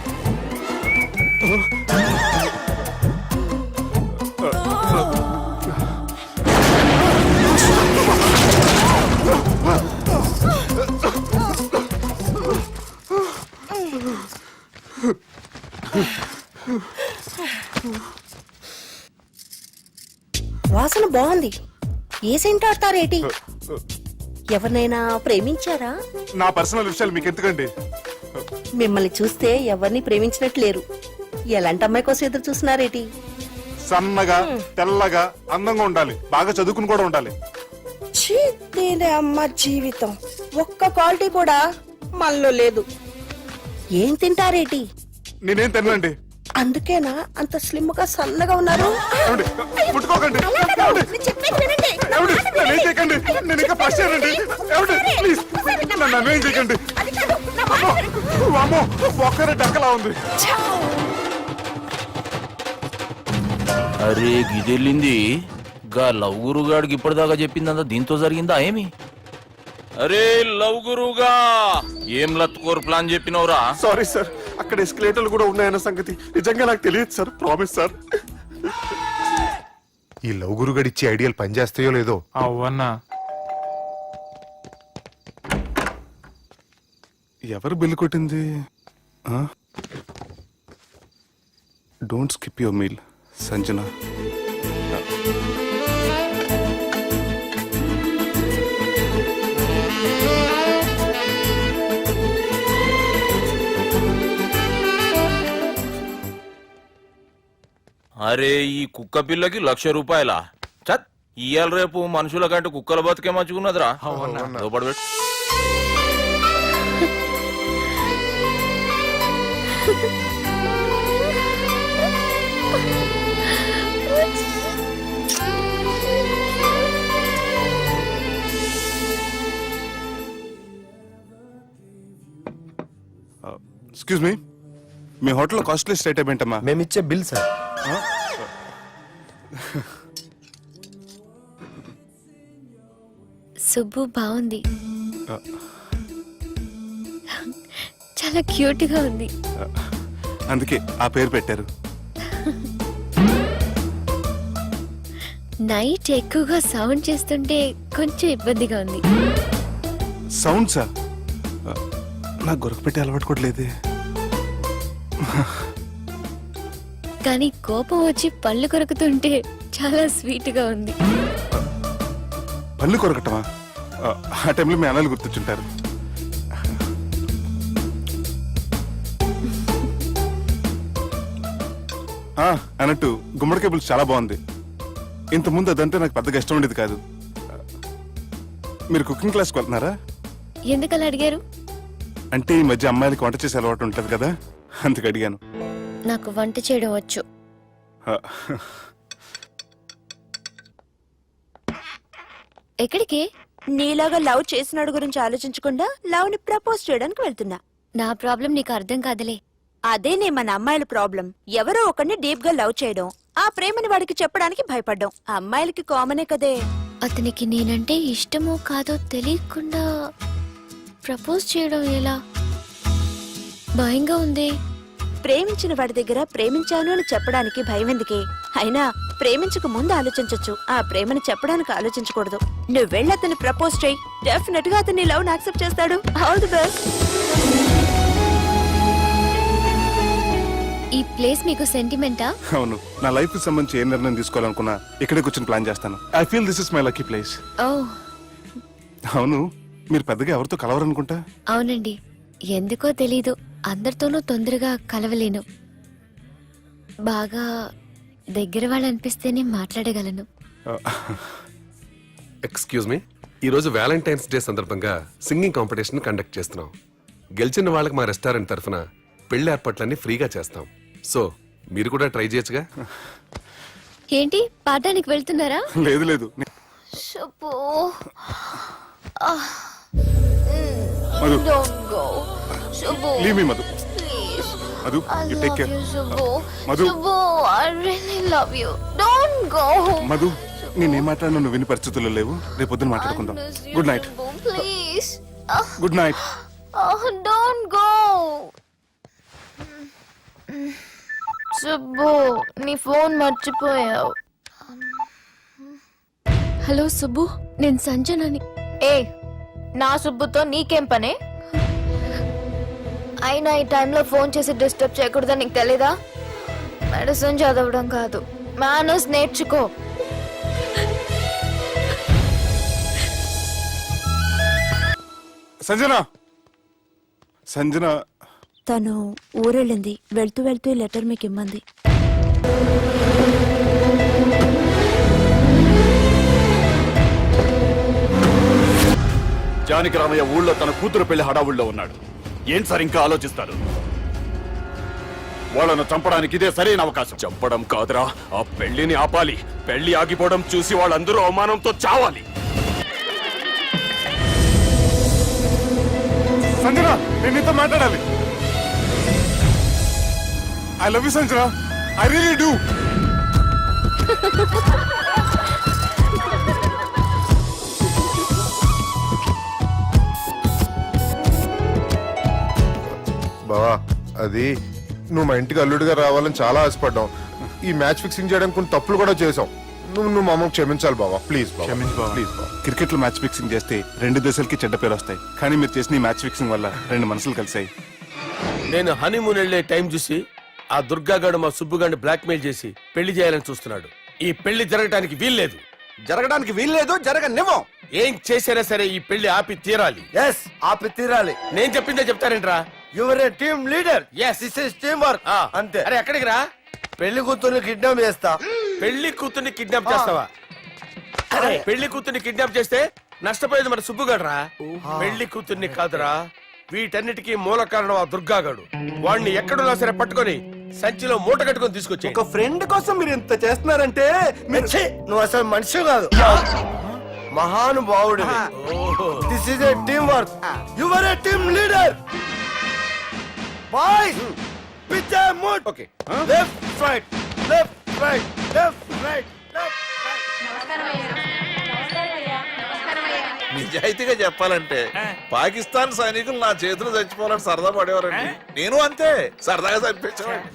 S6: వాసన బాగుంది. ఏ సెంట్ ఆడతారేటి? ఎవరినైనా ప్రేమించారా?
S5: నా పర్సనల్ విషయాలు మీకు ఎందుకండి?
S6: మిమ్మల్ని చూస్తే ఎవరిని ప్రేమించినట్లేరు. ఎలాంటి అమ్మాయి కోసం ఎదురు చూస్తున్నారేటి?
S5: సన్నగా తెల్లగా అందంగా ఉండాలి. బాగా చదువుకుని కూడా ఉండాలి.
S6: దీని అమ్మ జీవితం ఒక్క క్వాలిటీ కూడా మనలో లేదు. ఏం తింటారేటి?
S5: నేనేం తినండి.
S6: అందుకేనా అంత స్లిమ్ గా సన్నగా ఉన్నారు?
S5: ముట్టుకోకండి. నేనేం చేయకండి. నేను ఇంకా ఫస్ట్ ఇయర్ అండి. ప్లీజ్ నన్ను ఏం చేయకండి. ఒక్కరే డక్కలా ఉంది.
S7: అరే గిదెళ్ళింది. గా లవ్ గురుగాడికి ఇప్పటిదాకా చెప్పిందంతా దీంతో జరిగిందా ఏమి? అరే లవ్ గురుగా ఏం లత్కోర్ ప్లాన్ చెప్పినవురా?
S12: సారీ సార్, అక్కడ ఎస్కలేటర్లు కూడా ఉన్నాయన్న సంగతి నిజంగా నాకు తెలియదు సార్. Promise sir.
S14: ఈ లవ్ గురుగడి ఇచ్చే ఐడియాలు పనిచేస్తాయో లేదో.
S5: అవ్వన్నా ఎవరు బిల్లు కొట్టింది? Don't skip your meal Sanjana.
S7: అరే ఈ కుక్క పిల్లకి 1,00,000 రూపాయలా? చత్ ఇయ్యాల రేపు మనుషుల కంటే కుక్కల బతికే మంచుకున్నదిరా. లోపడబెట్టు.
S5: ఎక్స్క్యూజ్ మీ, మీ హోటల్లో కాస్ట్లీ స్టేట్ ఏంటమ్మా?
S14: మేమిచ్చే బిల్ సార్.
S6: సుబ్బు బాగుంది. చాలా క్యూట్ గా ఉంది.
S5: అందుకే ఆ పేరు పెట్టారు.
S6: నైట్ ఎక్కువగా సౌండ్ చేస్తుంటే కొంచెం ఇబ్బందిగా ఉంది.
S5: సౌండ్సా? నాకు గొరక పెట్టే అలవాటు కూడా లేదే.
S6: కానీ కోపం వచ్చి పళ్ళు కొరుకుతుంటే చాలా స్వీట్ గా ఉంది.
S5: పళ్ళు కొరకటమా? ఆ టైంలో మీ అన్నలు గుర్తొచ్చుంటారు. అన్నట్టు గుమ్మడికాయ పులుసు చాలా బాగుంది. ఇంతకుముందు అదంటే నాకు పెద్దగా ఇష్టం ఉండేది కాదు. మీరు కుకింగ్ క్లాస్కి వెళ్తున్నారా?
S6: ఎందుకలా అడిగారు?
S5: అంటే ఈ మధ్య అమ్మాయిలకి వంట చేసే అలవాటు ఉంటుంది కదా, అందుకు అడిగాను.
S6: నాకు వంట చేయడం వచ్చు. ఎక్కడికి? నీలాగా లవ్ చేసినాడు గురించి ఆలోచించకుండా లవ్ ని ప్రపోజ్ చేయడానికి వెళ్తున్నా. నా ప్రాబ్లం నీకు అర్థం కాదులే. అదేనే మన అమ్మాయిల ప్రాబ్లం. ఎవరో ఒకరిని డీప్ గా లవ్ చేయడం, ఆ ప్రేమని వాడికి చెప్పడానికి భయపడ్డం అమ్మాయిలకి కామనే కదే. అతనికి నేనంటే ఇష్టమో కాదో తెలియకుండా ప్రపోజ్ చేయడం ఎలా? భయంగా ఉంది. ప్రేమించిన వాడి దగ్గర ప్రేమించాను అని చెప్పడానికి భయం ఎందుకే? అయినా ప్రేమించక ముందు ఆలోచించొచ్చు, ఆ ప్రేమని చెప్పడానికి ఆలోచించకూడదు. నువ్వు వెళ్ళి అతన్ని ప్రపోజ్ చేయి, డెఫినెట్ గా అతన్ని లవ్ యాక్సెప్ట్ చేస్తాడు. All the best. ఈ ప్లేస్ మీకు సెంటిమెంటా?
S14: అవును, నా లైఫ్ కి సంబంధించి ఏ నిర్ణయం తీసుకోవాలనుకున్నా ఇక్కడే కూర్చొని ప్లాన్ చేస్తాను. I feel this is my lucky place.
S6: ఓ
S14: అవును, మీరు పెద్దగా ఎవరితో కలవరనుకుంటా?
S6: అవునండి, ఎందుకో తెలీదు, అందరితోనూ తొందరగా కలవలేను. బాగా దగ్గర వాళ్ళు అనిపిస్తేనే మాట్లాడగలను.
S12: ఎక్స్క్యూజ్ మీ, ఈ రోజు వ్యాలంటైన్స్ డే సందర్భంగా సింగింగ్ కాంపిటీషన్ కండక్ట్ చేస్తున్నాం. గెలిచిన వాళ్ళకి మా రెస్టారెంట్ తరఫున పెళ్లి ఏర్పాట్లన్నీ ఫ్రీగా చేస్తాం. సో మీరు కూడా ట్రై చేయొచ్చుగా.
S6: ఏంటి పాడడానికి వెళ్తున్నారా?
S14: లేదు లేదు.
S6: Shubhu.
S14: Madhu,
S6: Don't go. Shubhu.
S14: Leave me Madhu.
S6: Please.
S14: Madhu,
S6: I
S14: you take
S6: love
S14: care.
S6: you, Shubhu.
S14: Madhu.
S6: Shubhu, I really love you. Don't go.
S14: Madhu, నేనేం మాట్లాడినా నువ్వు విని పరిస్థితుల్లో లేవు. రేపు పొద్దున మాట్లాడుకుందాం.
S6: I miss you,
S14: good night.
S6: Shubhu, please.
S14: Good night.
S6: Don't go. Subbu, నీ ఫోన్ మర్చిపోయావు. హలో సుబ్బు, నేను సంజనని. ఏ, నా సుబ్బుతో నీకేం పనే? అయినా ఈ టైంలో ఫోన్ చేసి డిస్టర్బ్ చేయకూడదని నీకు తెలీదా? మెడిసిన్ చదవడం కాదు, మేనర్స్ నేర్చుకో.
S14: సంజన, సంజన
S6: తను ఊరెళ్ళింది. వెళ్తూ వెళ్తూ ఈ లెటర్ మీకు ఇమ్మంది.
S9: జానకి రామయ్య ఊళ్ళో తన కూతురు పెళ్లి హడావుల్లో ఉన్నాడు. ఏం సార్ ఇంకా ఆలోచిస్తారు? వాళ్ళను చంపడానికి ఇదే సరైన అవకాశం.
S12: చంపడం కాదురా, ఆ పెళ్లిని ఆపాలి. పెళ్లి ఆగిపోవడం చూసి వాళ్ళందరూ అవమానంతో చావాలి.
S14: సంజన, నేను నీతో మాట్లాడాలి. I love you Sanjana, I really do.
S15: బావా, అది నువ్వు మా ఇంటికి అల్లుడిగా రావాలని చాలా ఆశపడ్డాం. ఈ మ్యాచ్ ఫిక్సింగ్ చేయడానికి కొన్ని తప్పులు కూడా చేసాం. నువ్వు మా అమ్మకు క్షమించాలి బావా, ప్లీజ్.
S14: క్షమించు బావ.
S15: ప్లీజ్ బావా.
S14: క్రికెట్ లో మ్యాచ్ ఫిక్సింగ్ చేస్తే 2 దేశాలకి చెడ్డ పేరు వస్తాయి. కానీ మీరు చేసిన ఈ మ్యాచ్ ఫిక్సింగ్ వల్ల 2 మనసులు కలిసాయి.
S3: నేను హనీమూన్ వెళ్లే టైం చూసి ఆ దుర్గాగాడు మా సుబ్బుగాడిని బ్లాక్మెయిల్ చేసి పెళ్లి చేయాలని చూస్తున్నాడు. ఈ పెళ్లి జరగటానికి వీల్లేదు.
S9: జరగడానికి వీల్లేదు, జరగనివ్వం.
S3: ఏం చేసినా సరే ఈ పెళ్లి ఆపి తీరాలి.
S9: ఎస్, ఆపి తీరాలి.
S3: నేను చెప్పిందే చెప్తారేంట్రా?
S9: Your A team leader.
S3: Yes.
S9: This is team work. అంతే.
S3: అరే ఎక్కడికి రా?
S9: పెళ్లి కూతుర్ని కిడ్నాప్ చేస్తా.
S3: పెళ్లి కూతుర్ని కిడ్నాప్ చేస్తావా? అరే పెళ్లి కూతుర్ని కిడ్నాప్ చేస్తే నష్టపోయేది మన సుబ్బుగాడురా. పెళ్లి కూతుర్ని కాదురా, వీటన్నిటికీ మూల కారణం ఆ దుర్గాగాడు. వాడిని ఎక్కడున్నా సరే పట్టుకొని సంచిలో మూట కట్టుకొని తీసుకొచ్చి.
S9: ఒక ఫ్రెండ్ కోసం మీరు ఇంత చేస్తున్నారంటే నువ్వు అసలు మనిషి కాదు, మహానుభావుడు. This is a team work. Your A team leader. Boys, pitch A mood. Okay, left right, left right, left right, left right.
S1: నిజాయితీగా చెప్పాలంటే పాకిస్తాన్ సైనికులు నా చేతులు చచ్చిపోవాలని సరదా పడేవారండి. నేను అంతే సరదాగా చంపించేవాడిని.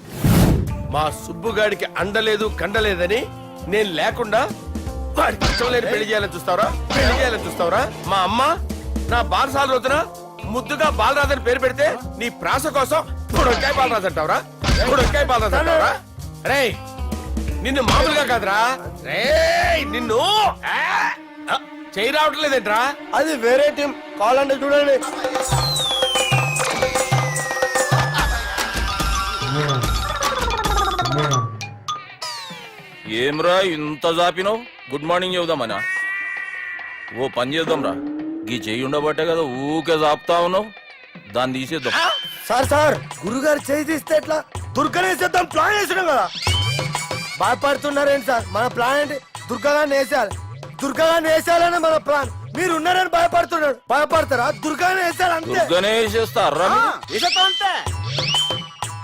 S3: మా సుబ్బుగాడికి అండలేదు కండలేదని నేను లేకుండా వాడికి ఇష్టం లేని పెళ్లి చేయాలని చూస్తావరా? పెళ్లి చేయాలని చూస్తావరా? మా అమ్మ నా బాలసాల రోజున ముద్దుగా బాలరాజు పేరు పెడితే నీ ప్రాస కోసం ఇప్పుడు బాలరాజు అంటావరా? ఇప్పుడు బాలరాజు అంటావరా? రే నిన్ను మామూలుగా కాదురా, రే నిన్ను చేయి రావట్లేదేంట్రా?
S9: అది వేరే టీం, కావాలంటే చూడండి.
S7: ఏమ్రా ఇంత జాపినావు? Good morning చెబుదామనా? ఓ పని చేద్దాం రా, గీ చెయ్యి ఉండబట్టే కదా ఊకే జాపుతా ఉన్నావు. దాన్ని తీసేద్దాం.
S9: సార్ గురుగారు చేయి తీస్తే ఎట్లా? దుర్గనేసేద్దాం ప్లాన్ వేసినాం కదా. భయపడుతున్నారేంటి సార్? మన ప్లాన్ ఏంటి? దుర్గాన్ని వేసేయాలి. దుర్గాన్ని వేసేయాలని మన ప్లాన్. మీరు ఉన్నారని భయపడుతున్నాడు. భయపడతారా? దుర్గాన్ని వేసేయాలి అంతే.
S7: దుర్గనే వేసేస్తారా?
S9: వేసేద్దాం అంతే.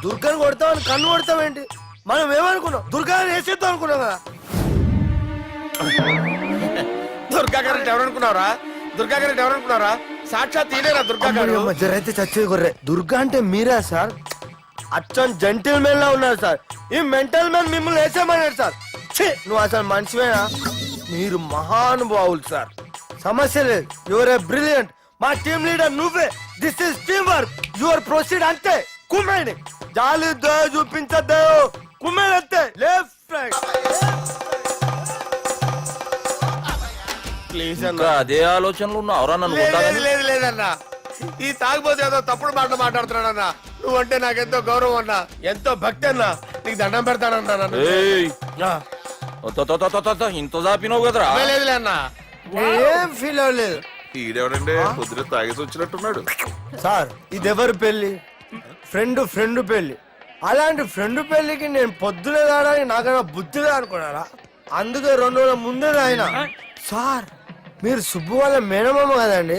S9: దుర్గాని కొడతామని కన్ను కొడతామేంటి? మనం ఏమనుకున్నాం? దుర్గాన్ని వేసేద్దాం అనుకున్నాం కదా.
S3: దుర్గా గారు ఎవరనుకున్నారా? దుర్గా గారు ఎవరనుకున్నారా? సాక్షాత్ తీరేరా దుర్గా గారు.
S9: జరైతే చచ్చేది గొర్రె. దుర్గా అంటే మీరా సార్?
S3: అచ్చం జెంటిల్ మెన్ లా ఉన్నారు సార్. ఈ మెంటల్ మెన్ మిమ్మల్ని వేసేమన్నాడు సార్. ఛీ, నువ్వు అసలు మనిషివేనా? మీరు మహానుభావులు సార్, సమస్య లేదు. Your a brilliant. మా టీమ్ లీడర్ నువ్వే. This is team work. Your proceed అంతే. కుమ్మేని జాలి చూపించద్దు. కుమ్మేని అంతే. Left right. ప్లీజ్
S7: ఇంకా అదే ఆలోచనలు ఉన్నావురా నన్ను కొట్టాలని?
S3: లేదు లేదన్నా, ఈ తాగుబోతు ఏదో తప్పుడు మాట మాట్లాడుతున్నాడన్నా. నువ్వంటే నాకెంతో గౌరవం అన్నా, ఎంతో భక్తి అన్నా. నీకు దండం పెడతానన్నా.
S7: ఏయ్, ఇంత చాపినావు కదరా.
S3: లేదులే అన్నా, ఏం ఫీల్ అవ్వలేదు.
S1: ఈడెవడండి పొద్దున తాగేసి వచ్చినట్టున్నాడు.
S3: సార్ ఇది ఎవరు పెళ్లి? ఫ్రెండ్ పెళ్లి. అలాంటి ఫ్రెండ్ పెళ్లికి నేను పొద్దునే రావడానికి నాకన్నా బుద్ధిగా అనుకున్నారా? అందుకే 2 రోజుల ముందే ఆయన. సార్ మీరు సుబ్బు వాళ్ళ మేనమామ కదండి?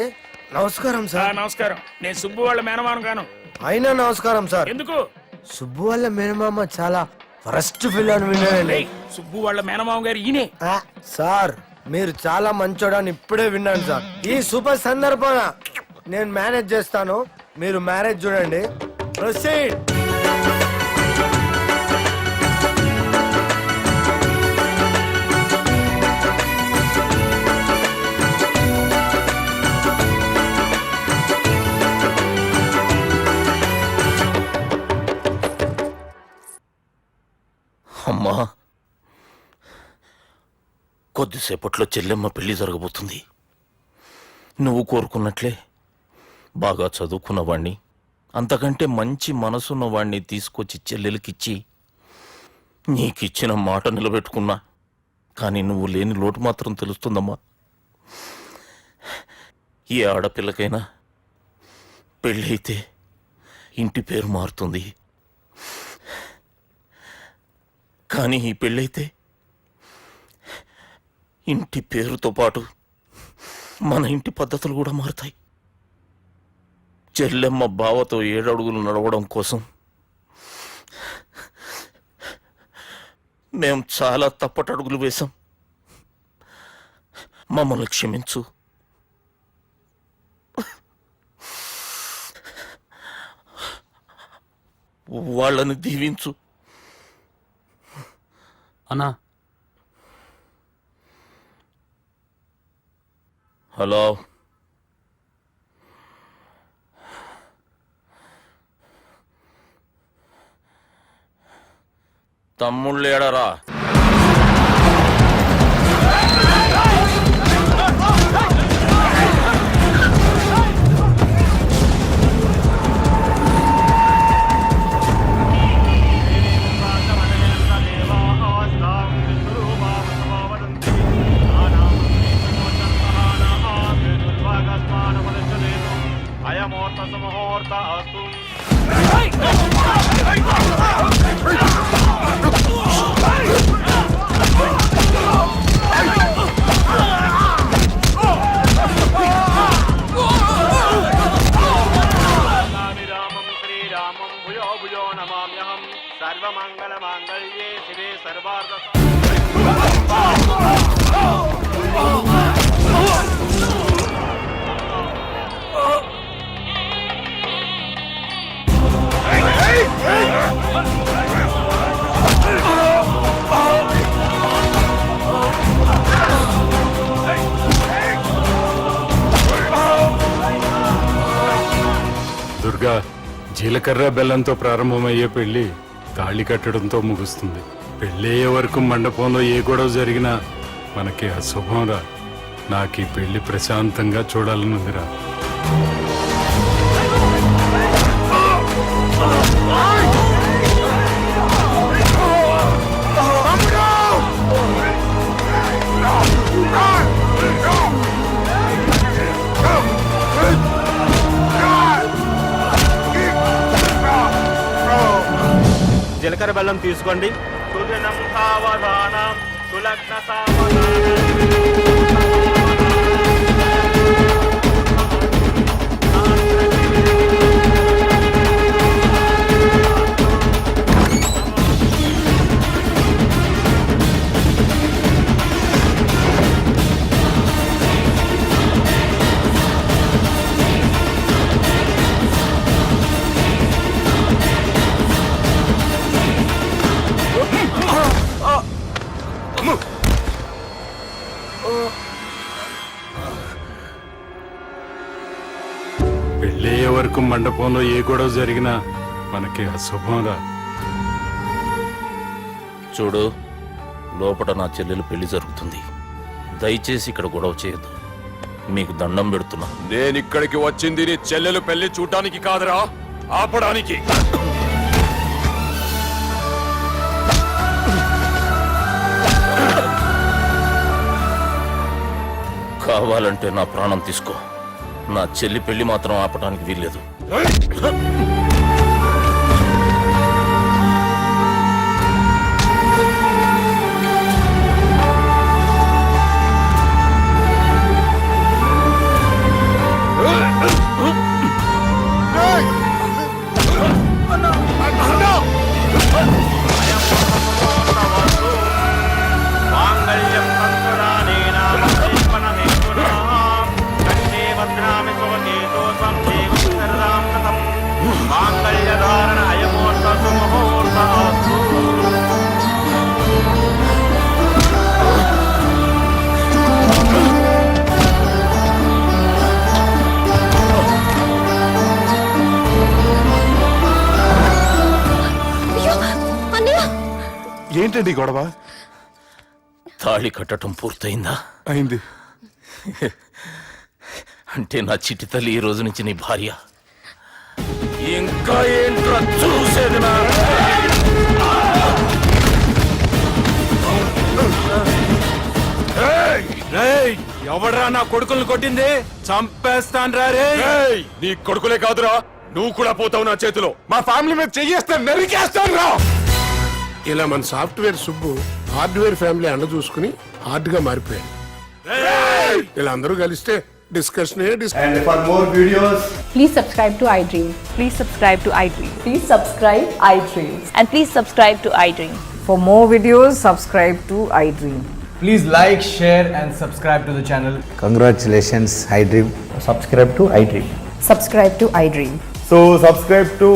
S3: నమస్కారం సార్.
S11: నమస్కారం. నేను సుబ్బు వాళ్ళ మేనమాను గాను.
S3: అయినా నమస్కారం సార్.
S11: ఎందుకు?
S3: సుబ్బు వాళ్ళ మేనమామ చాలా ఫస్ట్ ఫిల్ అని విన్నానండి.
S11: సుబ్బు వాళ్ళ మేనమామ గారు ఈయనే.
S3: సార్ మీరు చాలా మంచోడని ఇప్పుడే విన్నాను సార్. ఈ శుభ సందర్భాన నేను మేనేజ్ చేస్తాను, మీరు మ్యారేజ్ చూడండి. ప్రొసీడ్.
S7: అమ్మా, కొద్దిసేపట్లో చెల్లెమ్మ పెళ్లి జరగబోతుంది. నువ్వు కోరుకున్నట్లే బాగా చదువుకున్నవాణ్ణి, అంతకంటే మంచి మనసున్నవాణ్ణి తీసుకొచ్చి చెల్లెలకిచ్చి నీకిచ్చిన మాట నిలబెట్టుకున్నా. కానీ నువ్వు లేని లోటు మాత్రం తెలుస్తుందమ్మా. ఏ ఆడపిల్లకైనా పెళ్ళి అయితే ఇంటి పేరు మారుతుంది. కానీ ఈ పెళ్ళైతే ఇంటి పేరుతో పాటు మన ఇంటి పద్ధతులు కూడా మారుతాయి. చెల్లెమ్మ బావతో 7 అడుగులు నడవడం కోసం మేం చాలా తప్పటడుగులు వేశాం. మమ్మల్ని క్షమించు. వాళ్ళని దీవించు.
S9: అన్నా,
S7: హలో, తమ్ముళ్ళు ఏడరా?
S9: దుర్గా, జీలకర్ర బెల్లంతో ప్రారంభమయ్యే పెళ్లి తాళి కట్టడంతో ముగుస్తుంది. పెళ్ళయ్యే వరకు మండపంలో ఏ గొడవ జరిగినా మనకి అశుభంరా. నాకు ఈ పెళ్లి ప్రశాంతంగా చూడాలనుందిరా.
S3: జీలకర్ర బెల్లం తీసుకోండి.
S9: వరకు మండపంలో ఏ గొడవ జరిగినా మనకి అశుభంరా.
S7: చూడు, లోపల నా చెల్లెలు పెళ్లి జరుగుతుంది. దయచేసి ఇక్కడ గొడవ చేయొద్దు. మీకు దండం పెడుతున్నా.
S12: నేను ఇక్కడికి వచ్చింది నీ చెల్లెలు పెళ్లి చూడటానికి కాదురా, ఆపడానికి.
S7: కావాలంటే నా ప్రాణం తీసుకో, నా చెల్లి పెళ్లి మాత్రం ఆపడానికి వీల్లేదు.
S5: ఏంటండి గొడవ?
S7: తాళి కట్టడం పూర్తయిందా?
S5: అయింది.
S7: అంటే నా చిట్టి తల్లి ఈ రోజు నుంచి నీ భార్య. ఇంకా ఏంట్రా చూసేది? నా
S12: ఎవడరా నా కొడుకుల్ని కొట్టింది? చంపేస్తాను రా రే. నీ కొడుకులే కాదురా, నువ్వు కూడా పోతావు నా చేతిలో.
S5: మా ఫ్యామిలీ మీద చెయ్యేస్తాను, నరికేస్తాను రా.
S2: ఇలా మన సాఫ్ట్వేర్ సుబ్బు హార్డ్వేర్ ఫ్యామిలీ అండ చూసుకుని హార్డ్ గా మారిపోయాడు. వీళ్ళందరూ కలిస్తే discussion.
S16: And for more videos,
S10: Please subscribe to iDream. Please subscribe to iDream.
S6: Please subscribe iDream. And please subscribe to iDream.
S4: For more videos, subscribe to iDream.
S16: please like, share and subscribe to the channel.
S8: Congratulations iDream.
S16: Subscribe to iDream.
S6: Subscribe to iDream.
S16: So subscribe to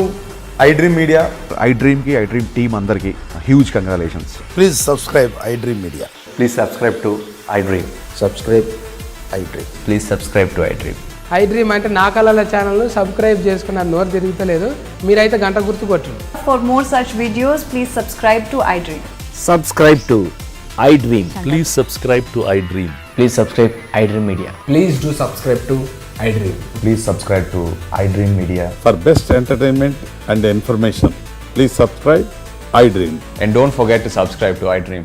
S16: iDream Media. iDream ki iDream team andarki huge congratulations.
S8: Please subscribe iDream media.
S16: Please subscribe to iDream.
S8: Subscribe iDream.
S16: Please subscribe to iDream.
S11: iDream అంటే నా కళల channel subscribe చేసుకున్న నోరు తిరుగుతలేదు. మీరైతే గంట గుర్తు కొట్టండి.
S6: For more such videos, please subscribe to iDream.
S9: Subscribe to iDream. Please subscribe to iDream.
S16: Please subscribe iDream Media.
S11: Please do subscribe to iDream.
S16: Please subscribe to iDream Media.
S9: For best entertainment and information please subscribe iDream.
S16: And don't forget to subscribe to iDream.